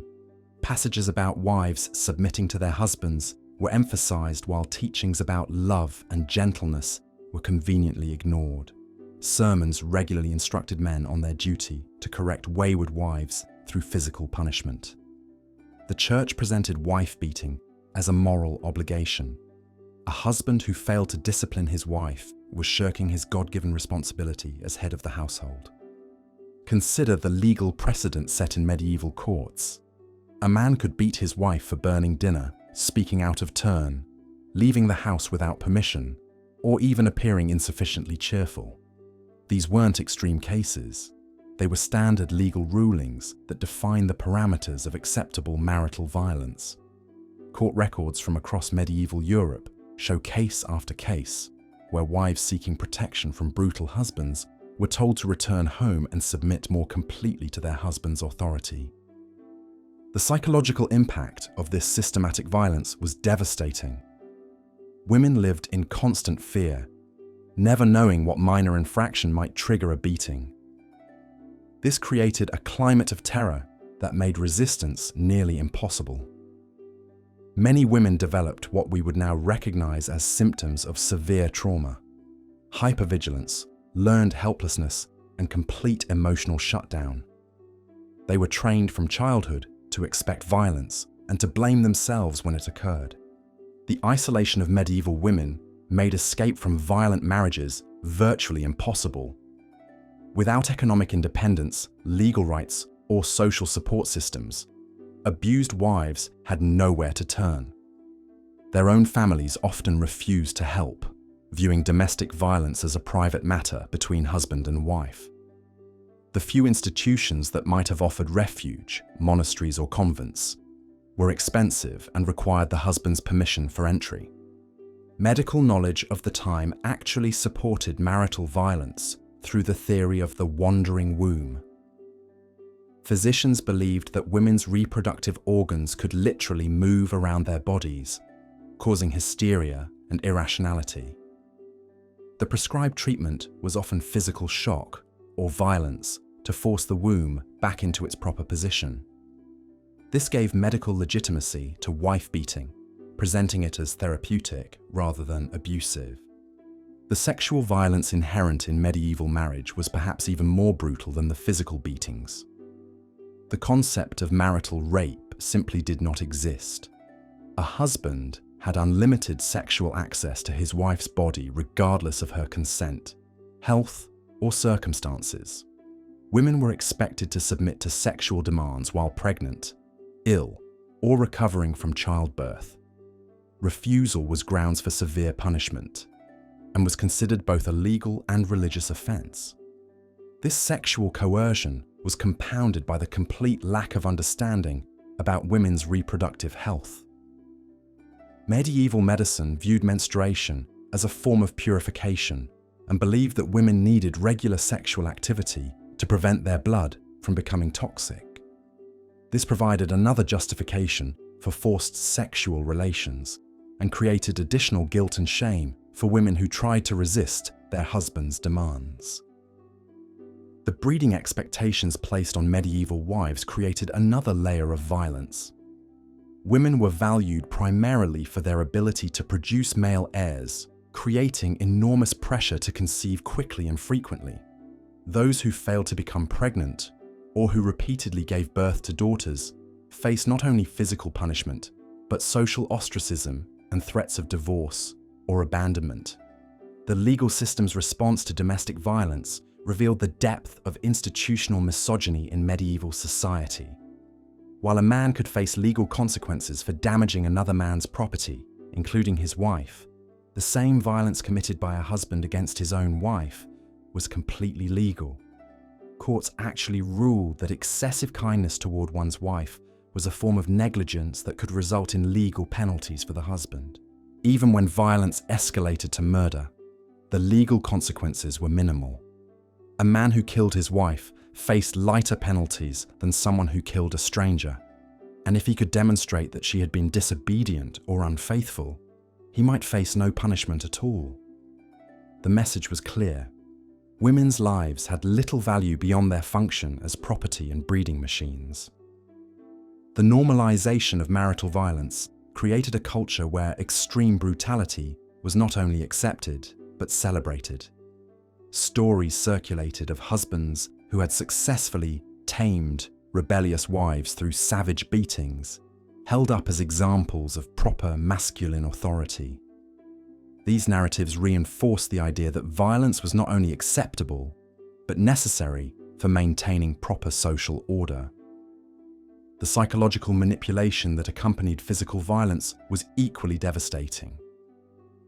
Passages about wives submitting to their husbands were emphasized while teachings about love and gentleness were conveniently ignored. Sermons regularly instructed men on their duty to correct wayward wives through physical punishment. The church presented wife-beating as a moral obligation. A husband who failed to discipline his wife was shirking his God-given responsibility as head of the household. Consider the legal precedent set in medieval courts. A man could beat his wife for burning dinner, speaking out of turn, leaving the house without permission, or even appearing insufficiently cheerful. These weren't extreme cases. They were standard legal rulings that define the parameters of acceptable marital violence. Court records from across medieval Europe show case after case where wives seeking protection from brutal husbands were told to return home and submit more completely to their husband's authority. The psychological impact of this systematic violence was devastating. Women lived in constant fear, never knowing what minor infraction might trigger a beating. This created a climate of terror that made resistance nearly impossible. Many women developed what we would now recognize as symptoms of severe trauma: hypervigilance, learned helplessness, and complete emotional shutdown. They were trained from childhood to expect violence and to blame themselves when it occurred. The isolation of medieval women made escape from violent marriages virtually impossible. Without economic independence, legal rights, or social support systems, abused wives had nowhere to turn. Their own families often refused to help, viewing domestic violence as a private matter between husband and wife. The few institutions that might have offered refuge, monasteries or convents, were expensive and required the husband's permission for entry. Medical knowledge of the time actually supported marital violence through the theory of the wandering womb. Physicians believed that women's reproductive organs could literally move around their bodies, causing hysteria and irrationality. The prescribed treatment was often physical shock or violence to force the womb back into its proper position. This gave medical legitimacy to wife-beating, presenting it as therapeutic rather than abusive. The sexual violence inherent in medieval marriage was perhaps even more brutal than the physical beatings. The concept of marital rape simply did not exist. A husband had unlimited sexual access to his wife's body regardless of her consent, health, or circumstances. Women were expected to submit to sexual demands while pregnant, ill, or recovering from childbirth. Refusal was grounds for severe punishment and was considered both a legal and religious offense. This sexual coercion was compounded by the complete lack of understanding about women's reproductive health. Medieval medicine viewed menstruation as a form of purification and believed that women needed regular sexual activity to prevent their blood from becoming toxic. This provided another justification for forced sexual relations and created additional guilt and shame for women who tried to resist their husbands' demands. The breeding expectations placed on medieval wives created another layer of violence. Women were valued primarily for their ability to produce male heirs, creating enormous pressure to conceive quickly and frequently. Those who failed to become pregnant, or who repeatedly gave birth to daughters, faced not only physical punishment, but social ostracism and threats of divorce or abandonment. The legal system's response to domestic violence revealed the depth of institutional misogyny in medieval society. While a man could face legal consequences for damaging another man's property, including his wife, the same violence committed by a husband against his own wife was completely legal. Courts actually ruled that excessive kindness toward one's wife was a form of negligence that could result in legal penalties for the husband. Even when violence escalated to murder, the legal consequences were minimal. A man who killed his wife faced lighter penalties than someone who killed a stranger, and if he could demonstrate that she had been disobedient or unfaithful, he might face no punishment at all. The message was clear. Women's lives had little value beyond their function as property and breeding machines. The normalization of marital violence created a culture where extreme brutality was not only accepted, but celebrated. Stories circulated of husbands who had successfully tamed rebellious wives through savage beatings, held up as examples of proper masculine authority. These narratives reinforced the idea that violence was not only acceptable, but necessary for maintaining proper social order. The psychological manipulation that accompanied physical violence was equally devastating.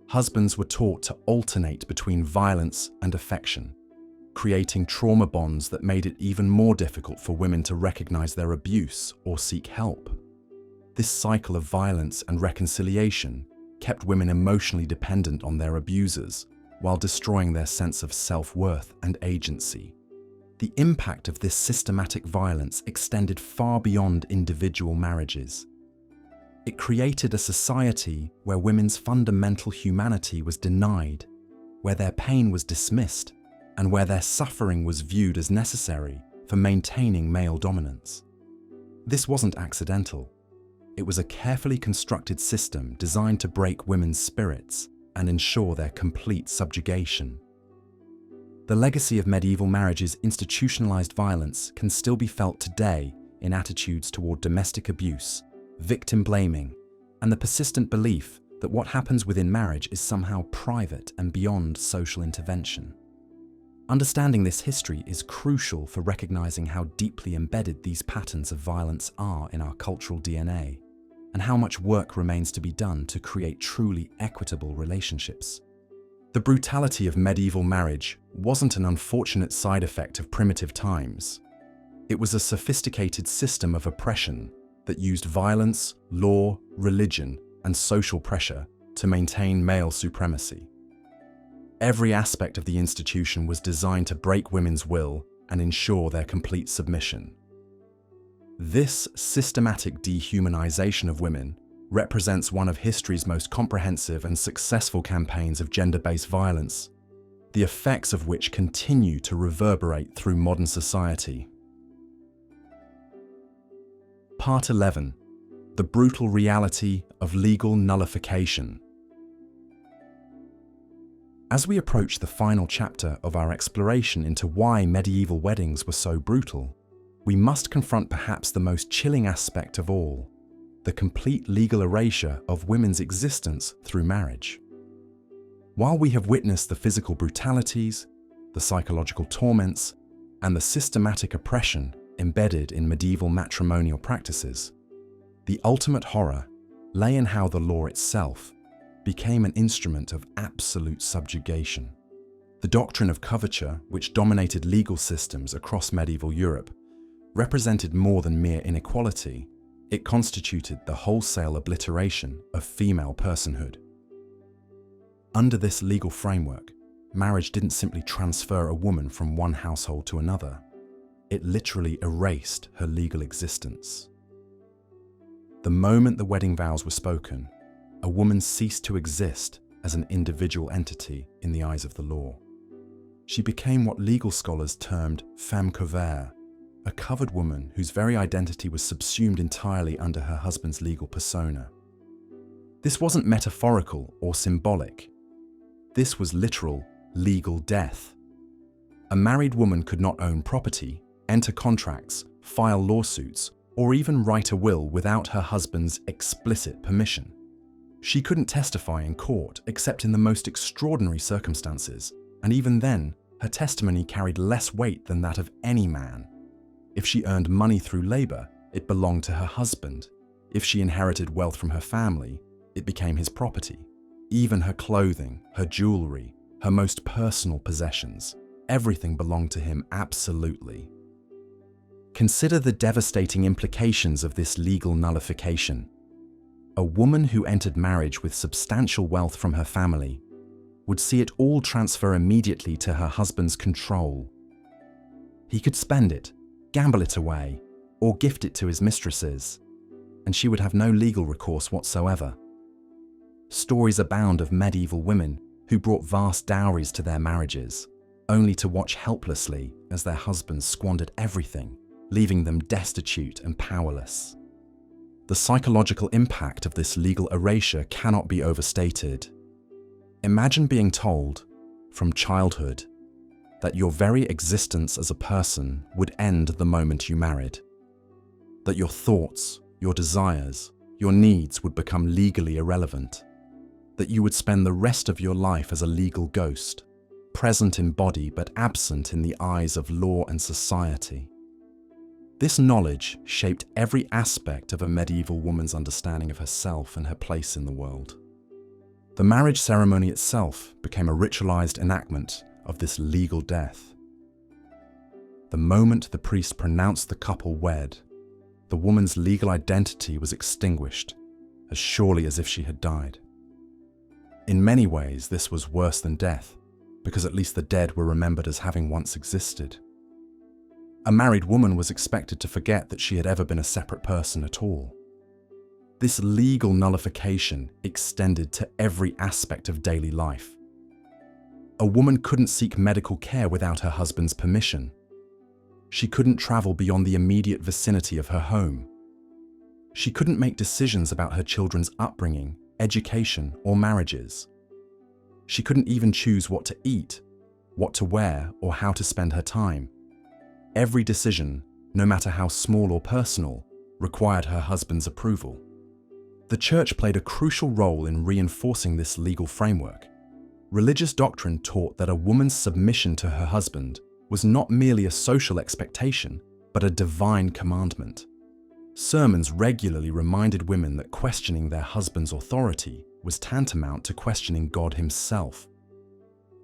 Husbands were taught to alternate between violence and affection, creating trauma bonds that made it even more difficult for women to recognize their abuse or seek help. This cycle of violence and reconciliation kept women emotionally dependent on their abusers, while destroying their sense of self-worth and agency. The impact of this systematic violence extended far beyond individual marriages. It created a society where women's fundamental humanity was denied, where their pain was dismissed, and where their suffering was viewed as necessary for maintaining male dominance. This wasn't accidental. It was a carefully constructed system designed to break women's spirits and ensure their complete subjugation. The legacy of medieval marriage's institutionalized violence can still be felt today in attitudes toward domestic abuse, victim blaming, and the persistent belief that what happens within marriage is somehow private and beyond social intervention. Understanding this history is crucial for recognizing how deeply embedded these patterns of violence are in our cultural DNA, and how much work remains to be done to create truly equitable relationships. The brutality of medieval marriage wasn't an unfortunate side effect of primitive times. It was a sophisticated system of oppression that used violence, law, religion, and social pressure to maintain male supremacy. Every aspect of the institution was designed to break women's will and ensure their complete submission. This systematic dehumanization of women represents one of history's most comprehensive and successful campaigns of gender-based violence, the effects of which continue to reverberate through modern society. Part 11. The brutal reality of legal nullification. As we approach the final chapter of our exploration into why medieval weddings were so brutal, we must confront perhaps the most chilling aspect of all: the complete legal erasure of women's existence through marriage. While we have witnessed the physical brutalities, the psychological torments, and the systematic oppression embedded in medieval matrimonial practices, the ultimate horror lay in how the law itself became an instrument of absolute subjugation. The doctrine of coverture, which dominated legal systems across medieval Europe, represented more than mere inequality. It constituted the wholesale obliteration of female personhood. Under this legal framework, marriage didn't simply transfer a woman from one household to another. It literally erased her legal existence. The moment the wedding vows were spoken, a woman ceased to exist as an individual entity in the eyes of the law. She became what legal scholars termed femme couverte, a covered woman whose very identity was subsumed entirely under her husband's legal persona. This wasn't metaphorical or symbolic. This was literal legal death. A married woman could not own property, enter contracts, file lawsuits, or even write a will without her husband's explicit permission. She couldn't testify in court except in the most extraordinary circumstances, and even then, her testimony carried less weight than that of any man. If she earned money through labor, it belonged to her husband. If she inherited wealth from her family, it became his property. Even her clothing, her jewelry, her most personal possessions, everything belonged to him absolutely. Consider the devastating implications of this legal nullification. A woman who entered marriage with substantial wealth from her family would see it all transfer immediately to her husband's control. He could spend it, gamble it away, or gift it to his mistresses, and she would have no legal recourse whatsoever. Stories abound of medieval women who brought vast dowries to their marriages, only to watch helplessly as their husbands squandered everything, leaving them destitute and powerless. The psychological impact of this legal erasure cannot be overstated. Imagine being told, from childhood, that your very existence as a person would end the moment you married. That your thoughts, your desires, your needs would become legally irrelevant. That you would spend the rest of your life as a legal ghost, present in body but absent in the eyes of law and society. This knowledge shaped every aspect of a medieval woman's understanding of herself and her place in the world. The marriage ceremony itself became a ritualized enactment of this legal death. The moment the priest pronounced the couple wed, the woman's legal identity was extinguished, as surely as if she had died. In many ways, this was worse than death, because at least the dead were remembered as having once existed. A married woman was expected to forget that she had ever been a separate person at all. This legal nullification extended to every aspect of daily life. A woman couldn't seek medical care without her husband's permission. She couldn't travel beyond the immediate vicinity of her home. She couldn't make decisions about her children's upbringing, education, or marriages. She couldn't even choose what to eat, what to wear, or how to spend her time. Every decision, no matter how small or personal, required her husband's approval. The church played a crucial role in reinforcing this legal framework. Religious doctrine taught that a woman's submission to her husband was not merely a social expectation, but a divine commandment. Sermons regularly reminded women that questioning their husband's authority was tantamount to questioning God himself.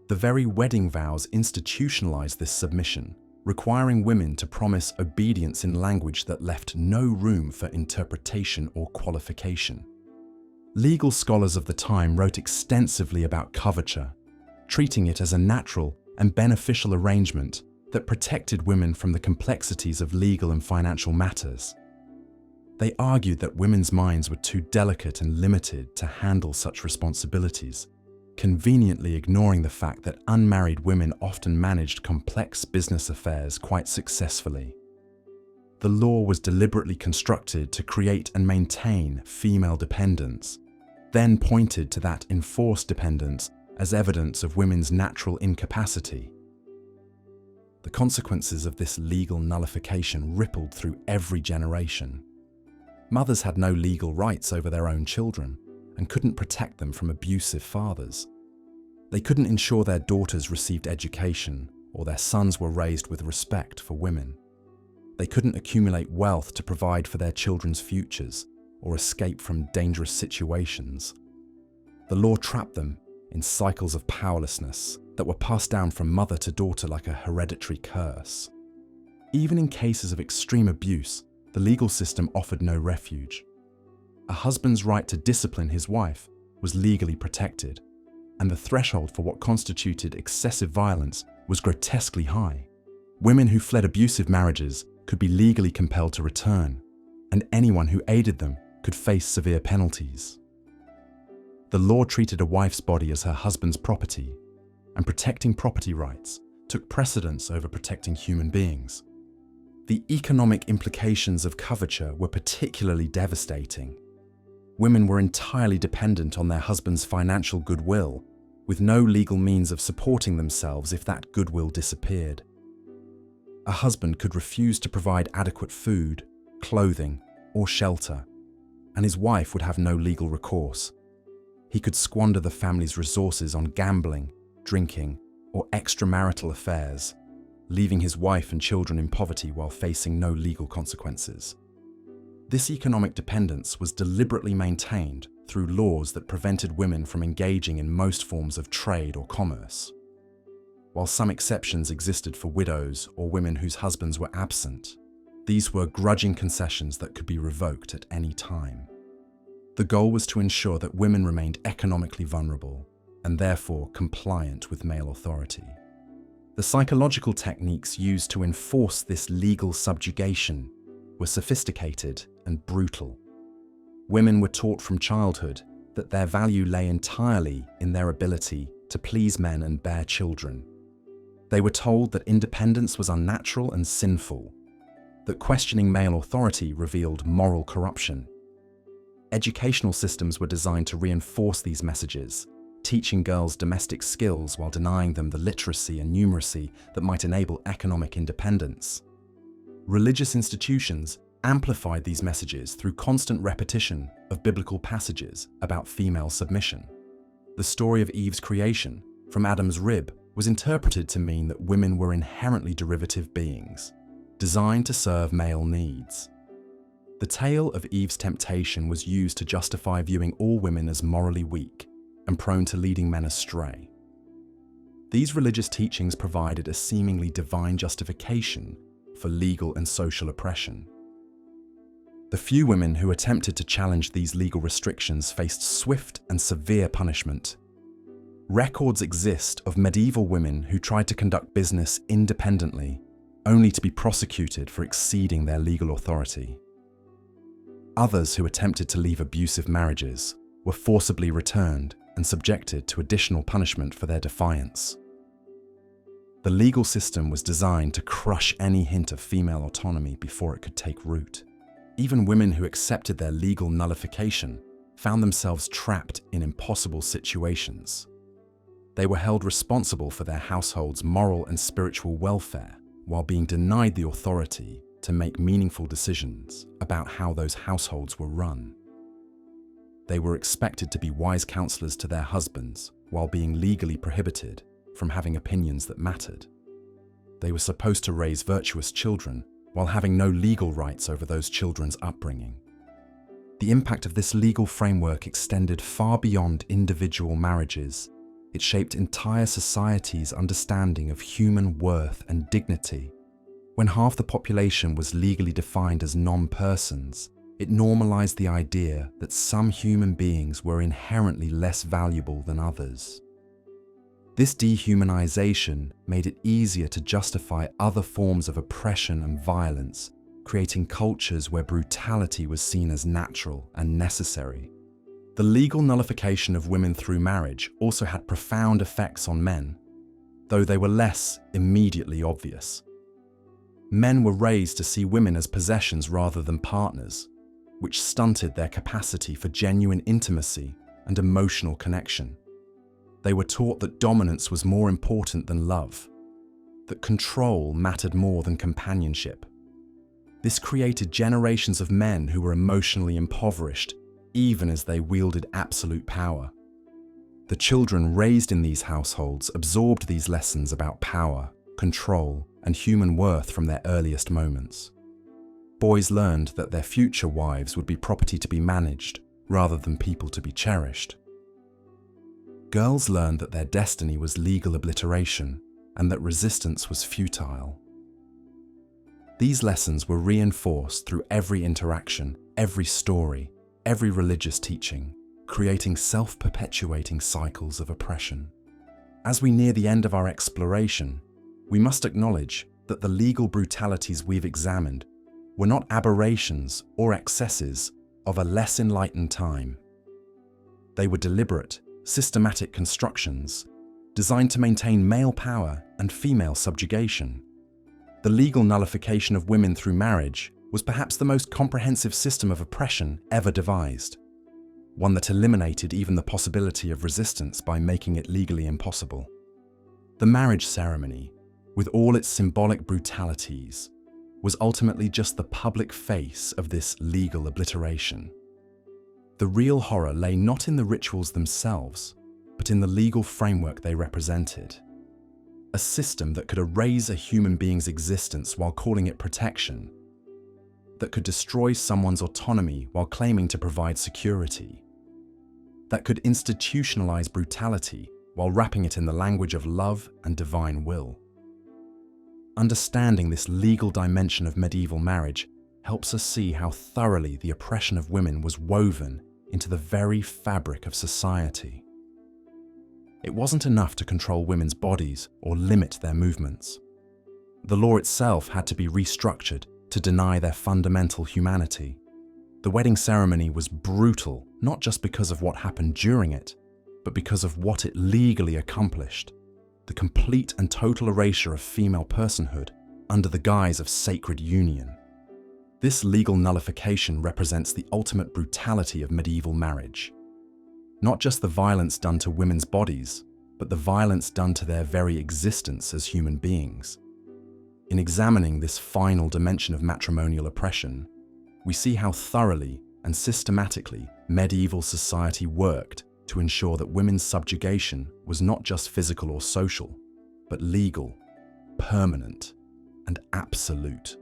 The very wedding vows institutionalized this submission, requiring women to promise obedience in language that left no room for interpretation or qualification. Legal scholars of the time wrote extensively about coverture, treating it as a natural and beneficial arrangement that protected women from the complexities of legal and financial matters. They argued that women's minds were too delicate and limited to handle such responsibilities, conveniently ignoring the fact that unmarried women often managed complex business affairs quite successfully. The law was deliberately constructed to create and maintain female dependence, then pointed to that enforced dependence as evidence of women's natural incapacity. The consequences of this legal nullification rippled through every generation. Mothers had no legal rights over their own children and couldn't protect them from abusive fathers. They couldn't ensure their daughters received education or their sons were raised with respect for women. They couldn't accumulate wealth to provide for their children's futures or escape from dangerous situations. The law trapped them in cycles of powerlessness that were passed down from mother to daughter like a hereditary curse. Even in cases of extreme abuse, the legal system offered no refuge. A husband's right to discipline his wife was legally protected, and the threshold for what constituted excessive violence was grotesquely high. Women who fled abusive marriages could be legally compelled to return, and anyone who aided them could face severe penalties. The law treated a wife's body as her husband's property, and protecting property rights took precedence over protecting human beings. The economic implications of coverture were particularly devastating. Women were entirely dependent on their husband's financial goodwill, with no legal means of supporting themselves if that goodwill disappeared. A husband could refuse to provide adequate food, clothing, or shelter, and his wife would have no legal recourse. He could squander the family's resources on gambling, drinking, or extramarital affairs, leaving his wife and children in poverty while facing no legal consequences. This economic dependence was deliberately maintained through laws that prevented women from engaging in most forms of trade or commerce. While some exceptions existed for widows or women whose husbands were absent, these were grudging concessions that could be revoked at any time. The goal was to ensure that women remained economically vulnerable and therefore compliant with male authority. The psychological techniques used to enforce this legal subjugation were sophisticated and brutal. Women were taught from childhood that their value lay entirely in their ability to please men and bear children. They were told that independence was unnatural and sinful, that questioning male authority revealed moral corruption. Educational systems were designed to reinforce these messages, teaching girls domestic skills while denying them the literacy and numeracy that might enable economic independence. Religious institutions amplified these messages through constant repetition of biblical passages about female submission. The story of Eve's creation from Adam's rib was interpreted to mean that women were inherently derivative beings, designed to serve male needs. The tale of Eve's temptation was used to justify viewing all women as morally weak and prone to leading men astray. These religious teachings provided a seemingly divine justification for legal and social oppression. The few women who attempted to challenge these legal restrictions faced swift and severe punishment. Records exist of medieval women who tried to conduct business independently, only to be prosecuted for exceeding their legal authority. Others who attempted to leave abusive marriages were forcibly returned and subjected to additional punishment for their defiance. The legal system was designed to crush any hint of female autonomy before it could take root. Even women who accepted their legal nullification found themselves trapped in impossible situations. They were held responsible for their household's moral and spiritual welfare while being denied the authority to make meaningful decisions about how those households were run. They were expected to be wise counselors to their husbands while being legally prohibited from having opinions that mattered. They were supposed to raise virtuous children while having no legal rights over those children's upbringing. The impact of this legal framework extended far beyond individual marriages. It shaped entire societies' understanding of human worth and dignity. When half the population was legally defined as non-persons, it normalized the idea that some human beings were inherently less valuable than others. This dehumanization made it easier to justify other forms of oppression and violence, creating cultures where brutality was seen as natural and necessary. The legal nullification of women through marriage also had profound effects on men, though they were less immediately obvious. Men were raised to see women as possessions rather than partners, which stunted their capacity for genuine intimacy and emotional connection. They were taught that dominance was more important than love, that control mattered more than companionship. This created generations of men who were emotionally impoverished, even as they wielded absolute power. The children raised in these households absorbed these lessons about power, control, and human worth from their earliest moments. Boys learned that their future wives would be property to be managed rather than people to be cherished. Girls learned that their destiny was legal obliteration and that resistance was futile. These lessons were reinforced through every interaction, every story, every religious teaching, creating self-perpetuating cycles of oppression. As we near the end of our exploration, we must acknowledge that the legal brutalities we've examined were not aberrations or excesses of a less enlightened time. They were deliberate, systematic constructions designed to maintain male power and female subjugation. The legal nullification of women through marriage was perhaps the most comprehensive system of oppression ever devised, one that eliminated even the possibility of resistance by making it legally impossible. The marriage ceremony, with all its symbolic brutalities, was ultimately just the public face of this legal obliteration. The real horror lay not in the rituals themselves, but in the legal framework they represented. A system that could erase a human being's existence while calling it protection, that could destroy someone's autonomy while claiming to provide security, that could institutionalize brutality while wrapping it in the language of love and divine will. Understanding this legal dimension of medieval marriage helps us see how thoroughly the oppression of women was woven into the very fabric of society. It wasn't enough to control women's bodies or limit their movements. The law itself had to be restructured to deny their fundamental humanity. The wedding ceremony was brutal, not just because of what happened during it, but because of what it legally accomplished: the complete and total erasure of female personhood under the guise of sacred union. This legal nullification represents the ultimate brutality of medieval marriage. Not just the violence done to women's bodies, but the violence done to their very existence as human beings. In examining this final dimension of matrimonial oppression, we see how thoroughly and systematically medieval society worked to ensure that women's subjugation was not just physical or social, but legal, permanent, and absolute.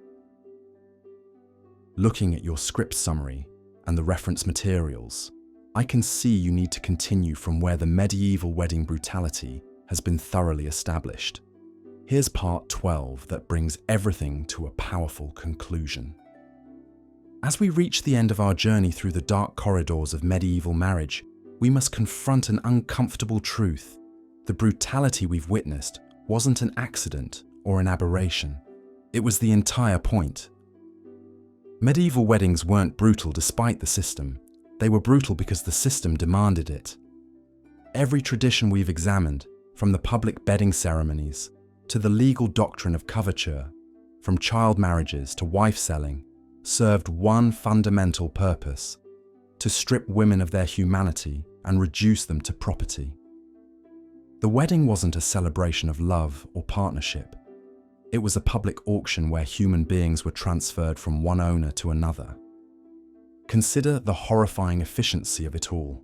Looking at your script summary and the reference materials, I can see you need to continue from where the medieval wedding brutality has been thoroughly established. Here's part 12 that brings everything to a powerful conclusion. As we reach the end of our journey through the dark corridors of medieval marriage, we must confront an uncomfortable truth. The brutality we've witnessed wasn't an accident or an aberration. It was the entire point. Medieval weddings weren't brutal despite the system. They were brutal because the system demanded it. Every tradition we've examined, from the public bedding ceremonies to the legal doctrine of coverture, from child marriages to wife selling, served one fundamental purpose: to strip women of their humanity and reduce them to property. The wedding wasn't a celebration of love or partnership. It was a public auction where human beings were transferred from one owner to another. Consider the horrifying efficiency of it all.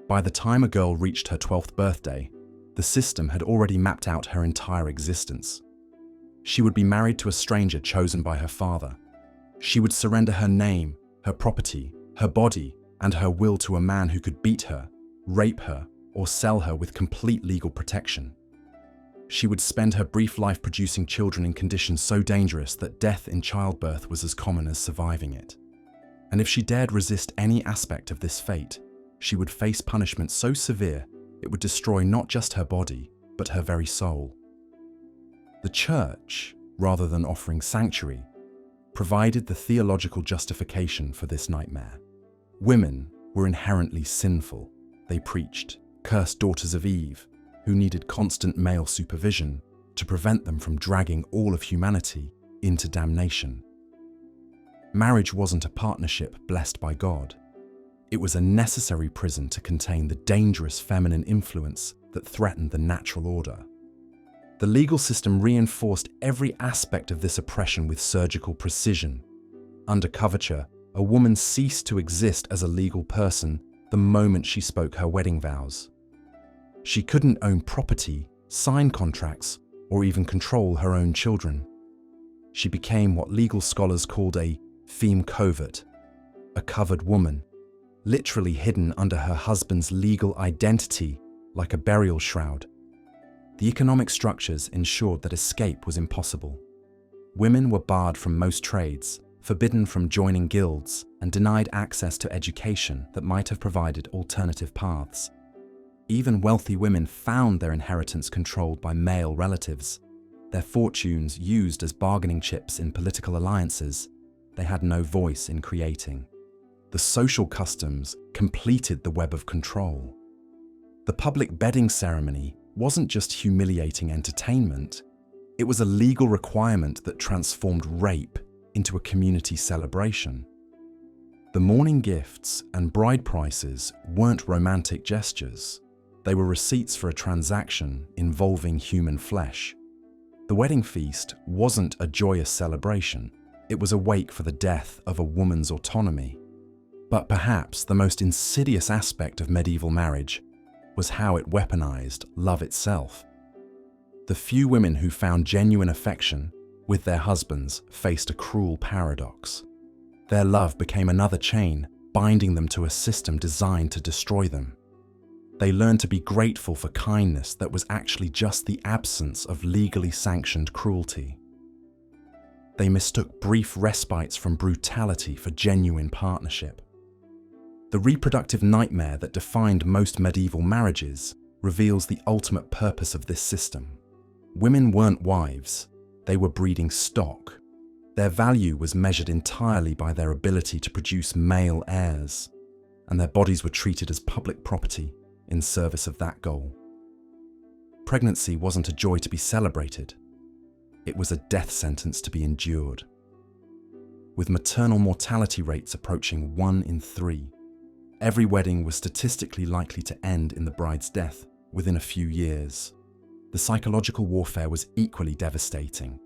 By the time a girl reached her 12th birthday, the system had already mapped out her entire existence. She would be married to a stranger chosen by her father. She would surrender her name, her property, her body, and her will to a man who could beat her, rape her, or sell her with complete legal protection. She would spend her brief life producing children in conditions so dangerous that death in childbirth was as common as surviving it. And if she dared resist any aspect of this fate, she would face punishment so severe it would destroy not just her body, but her very soul. The Church, rather than offering sanctuary, provided the theological justification for this nightmare. Women were inherently sinful, they preached, cursed daughters of Eve, who needed constant male supervision to prevent them from dragging all of humanity into damnation. Marriage wasn't a partnership blessed by God. It was a necessary prison to contain the dangerous feminine influence that threatened the natural order. The legal system reinforced every aspect of this oppression with surgical precision. Under coverture, a woman ceased to exist as a legal person the moment she spoke her wedding vows. She couldn't own property, sign contracts, or even control her own children. She became what legal scholars called a femme covert, a covered woman, literally hidden under her husband's legal identity like a burial shroud. The economic structures ensured that escape was impossible. Women were barred from most trades, forbidden from joining guilds, and denied access to education that might have provided alternative paths. Even wealthy women found their inheritance controlled by male relatives, their fortunes used as bargaining chips in political alliances they had no voice in creating. The social customs completed the web of control. The public bedding ceremony wasn't just humiliating entertainment, it was a legal requirement that transformed rape into a community celebration. The morning gifts and bride prices weren't romantic gestures. They were receipts for a transaction involving human flesh. The wedding feast wasn't a joyous celebration. It was a wake for the death of a woman's autonomy. But perhaps the most insidious aspect of medieval marriage was how it weaponized love itself. The few women who found genuine affection with their husbands faced a cruel paradox. Their love became another chain, binding them to a system designed to destroy them. They learned to be grateful for kindness that was actually just the absence of legally sanctioned cruelty. They mistook brief respites from brutality for genuine partnership. The reproductive nightmare that defined most medieval marriages reveals the ultimate purpose of this system. Women weren't wives, they were breeding stock. Their value was measured entirely by their ability to produce male heirs, and their bodies were treated as public property in service of that goal. Pregnancy wasn't a joy to be celebrated. It was a death sentence to be endured. With maternal mortality rates approaching 1 in 3, every wedding was statistically likely to end in the bride's death within a few years. The psychological warfare was equally devastating.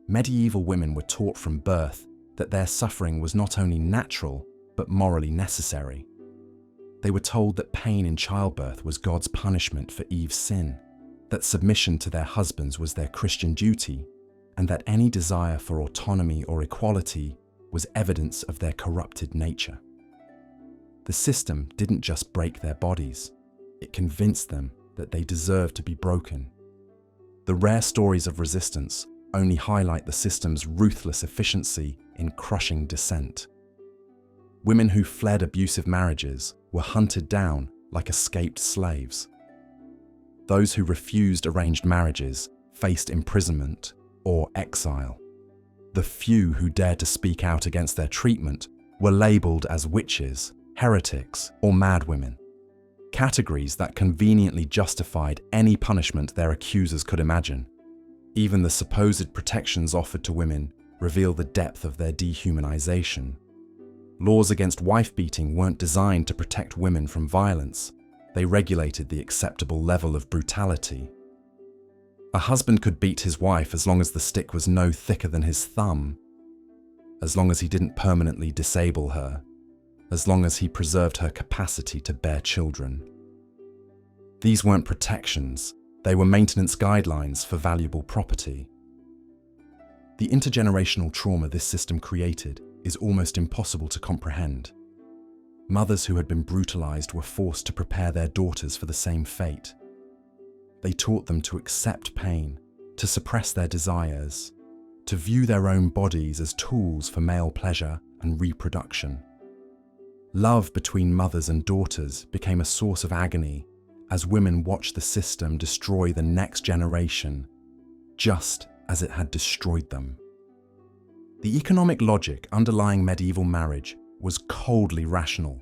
Medieval women were taught from birth that their suffering was not only natural, but morally necessary. They were told that pain in childbirth was God's punishment for Eve's sin, that submission to their husbands was their Christian duty, and that any desire for autonomy or equality was evidence of their corrupted nature. The system didn't just break their bodies, it convinced them that they deserved to be broken. The rare stories of resistance only highlight the system's ruthless efficiency in crushing dissent. Women who fled abusive marriages were hunted down like escaped slaves. those who refused arranged marriages faced imprisonment or exile. The few who dared to speak out against their treatment were labelled as witches, heretics, or madwomen, categories that conveniently justified any punishment their accusers could imagine. Even the supposed protections offered to women reveal the depth of their dehumanization. Laws against wife-beating weren't designed to protect women from violence. They regulated the acceptable level of brutality. A husband could beat his wife as long as the stick was no thicker than his thumb, as long as he didn't permanently disable her, as long as he preserved her capacity to bear children. These weren't protections, they were maintenance guidelines for valuable property. The intergenerational trauma this system created is almost impossible to comprehend. Mothers who had been brutalized were forced to prepare their daughters for the same fate. They taught them to accept pain, to suppress their desires, to view their own bodies as tools for male pleasure and reproduction. Love between mothers and daughters became a source of agony as women watched the system destroy the next generation, just as it had destroyed them. The economic logic underlying medieval marriage was coldly rational.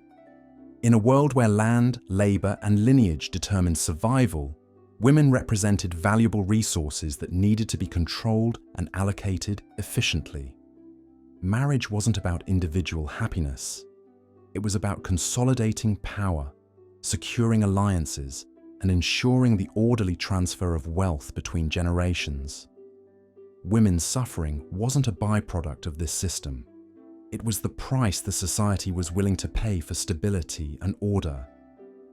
In a world where land, labor, and lineage determined survival, women represented valuable resources that needed to be controlled and allocated efficiently. Marriage wasn't about individual happiness. It was about consolidating power, securing alliances, and ensuring the orderly transfer of wealth between generations. Women's suffering wasn't a byproduct of this system. It was the price the society was willing to pay for stability and order.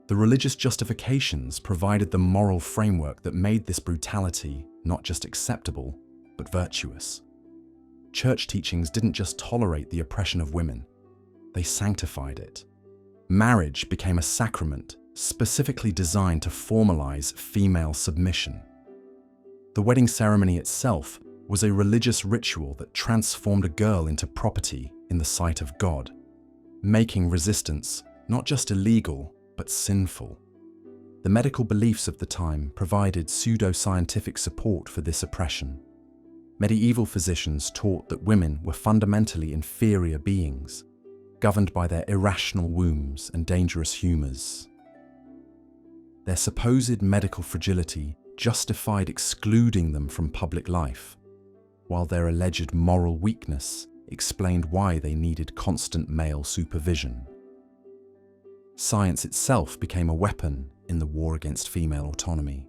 The religious justifications provided the moral framework that made this brutality not just acceptable, but virtuous. Church teachings didn't just tolerate the oppression of women, they sanctified it. Marriage became a sacrament specifically designed to formalize female submission. The wedding ceremony itself was a religious ritual that transformed a girl into property in the sight of God, making resistance not just illegal, but sinful. The medical beliefs of the time provided pseudo-scientific support for this oppression. Medieval physicians taught that women were fundamentally inferior beings, governed by their irrational wombs and dangerous humors. Their supposed medical fragility justified excluding them from public life, while their alleged moral weakness explained why they needed constant male supervision. Science itself became a weapon in the war against female autonomy.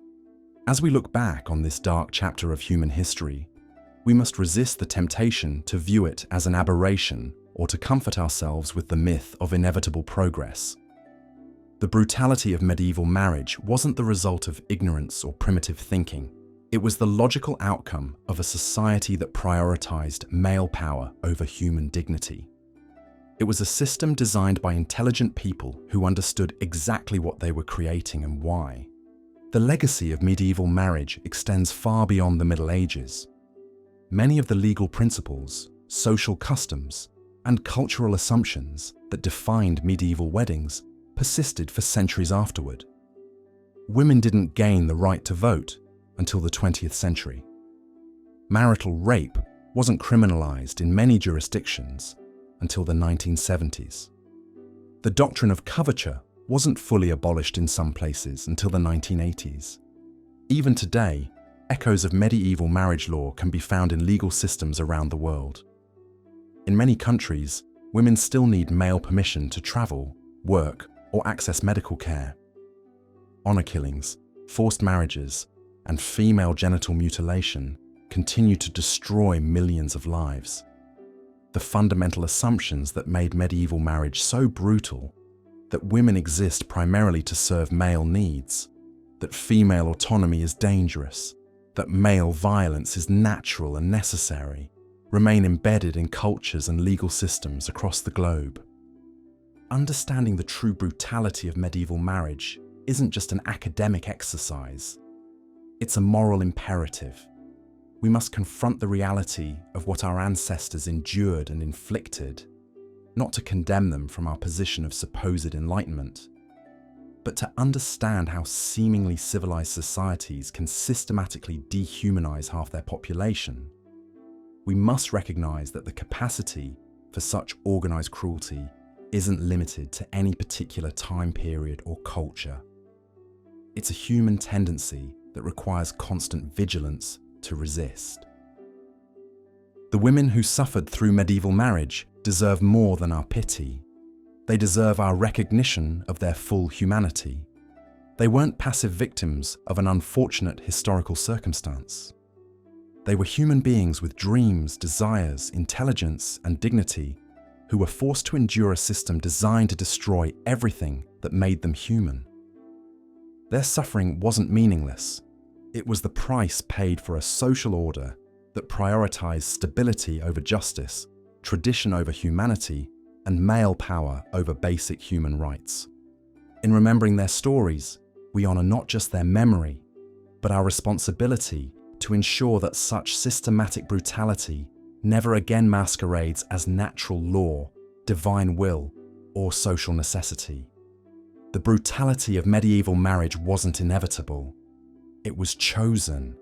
As we look back on this dark chapter of human history, we must resist the temptation to view it as an aberration or to comfort ourselves with the myth of inevitable progress. The brutality of medieval marriage wasn't the result of ignorance or primitive thinking. It was the logical outcome of a society that prioritized male power over human dignity. It was a system designed by intelligent people who understood exactly what they were creating and why. The legacy of medieval marriage extends far beyond the Middle Ages. Many of the legal principles, social customs, and cultural assumptions that defined medieval weddings persisted for centuries afterward. Women didn't gain the right to vote until the 20th century. Marital rape wasn't criminalized in many jurisdictions until the 1970s. The doctrine of coverture wasn't fully abolished in some places until the 1980s. Even today, echoes of medieval marriage law can be found in legal systems around the world. In many countries, women still need male permission to travel, work, or access medical care. Honor killings, forced marriages, and female genital mutilation continue to destroy millions of lives. The fundamental assumptions that made medieval marriage so brutal, that women exist primarily to serve male needs, that female autonomy is dangerous, that male violence is natural and necessary, remain embedded in cultures and legal systems across the globe. Understanding the true brutality of medieval marriage isn't just an academic exercise. It's a moral imperative. We must confront the reality of what our ancestors endured and inflicted, not to condemn them from our position of supposed enlightenment, but to understand how seemingly civilized societies can systematically dehumanize half their population, we must recognize that the capacity for such organized cruelty isn't limited to any particular time period or culture. It's a human tendency that requires constant vigilance to resist. The women who suffered through medieval marriage deserve more than our pity. They deserve our recognition of their full humanity. They weren't passive victims of an unfortunate historical circumstance. They were human beings with dreams, desires, intelligence, and dignity who were forced to endure a system designed to destroy everything that made them human. Their suffering wasn't meaningless. It was the price paid for a social order that prioritized stability over justice, tradition over humanity, and male power over basic human rights. In remembering their stories, we honor not just their memory, but our responsibility to ensure that such systematic brutality never again masquerades as natural law, divine will, or social necessity. The brutality of medieval marriage wasn't inevitable. It was chosen,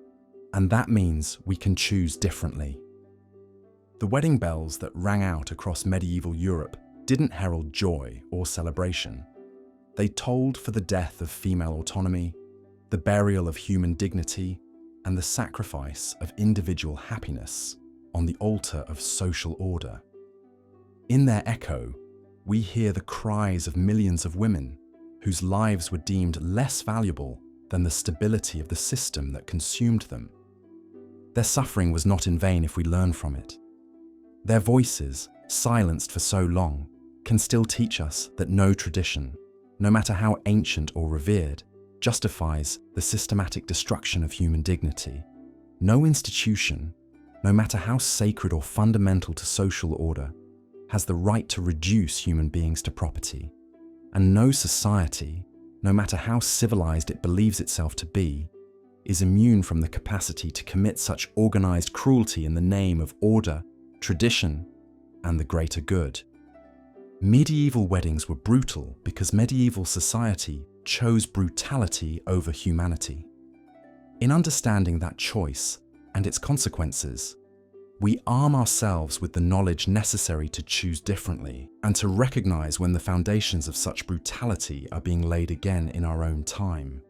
and that means we can choose differently. The wedding bells that rang out across medieval Europe didn't herald joy or celebration. They tolled for the death of female autonomy, the burial of human dignity, and the sacrifice of individual happiness on the altar of social order. In their echo, we hear the cries of millions of women whose lives were deemed less valuable than the stability of the system that consumed them. Their suffering was not in vain if we learn from it. Their voices, silenced for so long, can still teach us that no tradition, no matter how ancient or revered, justifies the systematic destruction of human dignity. No institution, no matter how sacred or fundamental to social order, has the right to reduce human beings to property. And no society, no matter how civilized it believes itself to be, is immune from the capacity to commit such organized cruelty in the name of order, tradition, and the greater good. Medieval weddings were brutal because medieval society chose brutality over humanity. In understanding that choice and its consequences, we arm ourselves with the knowledge necessary to choose differently and to recognize when the foundations of such brutality are being laid again in our own time.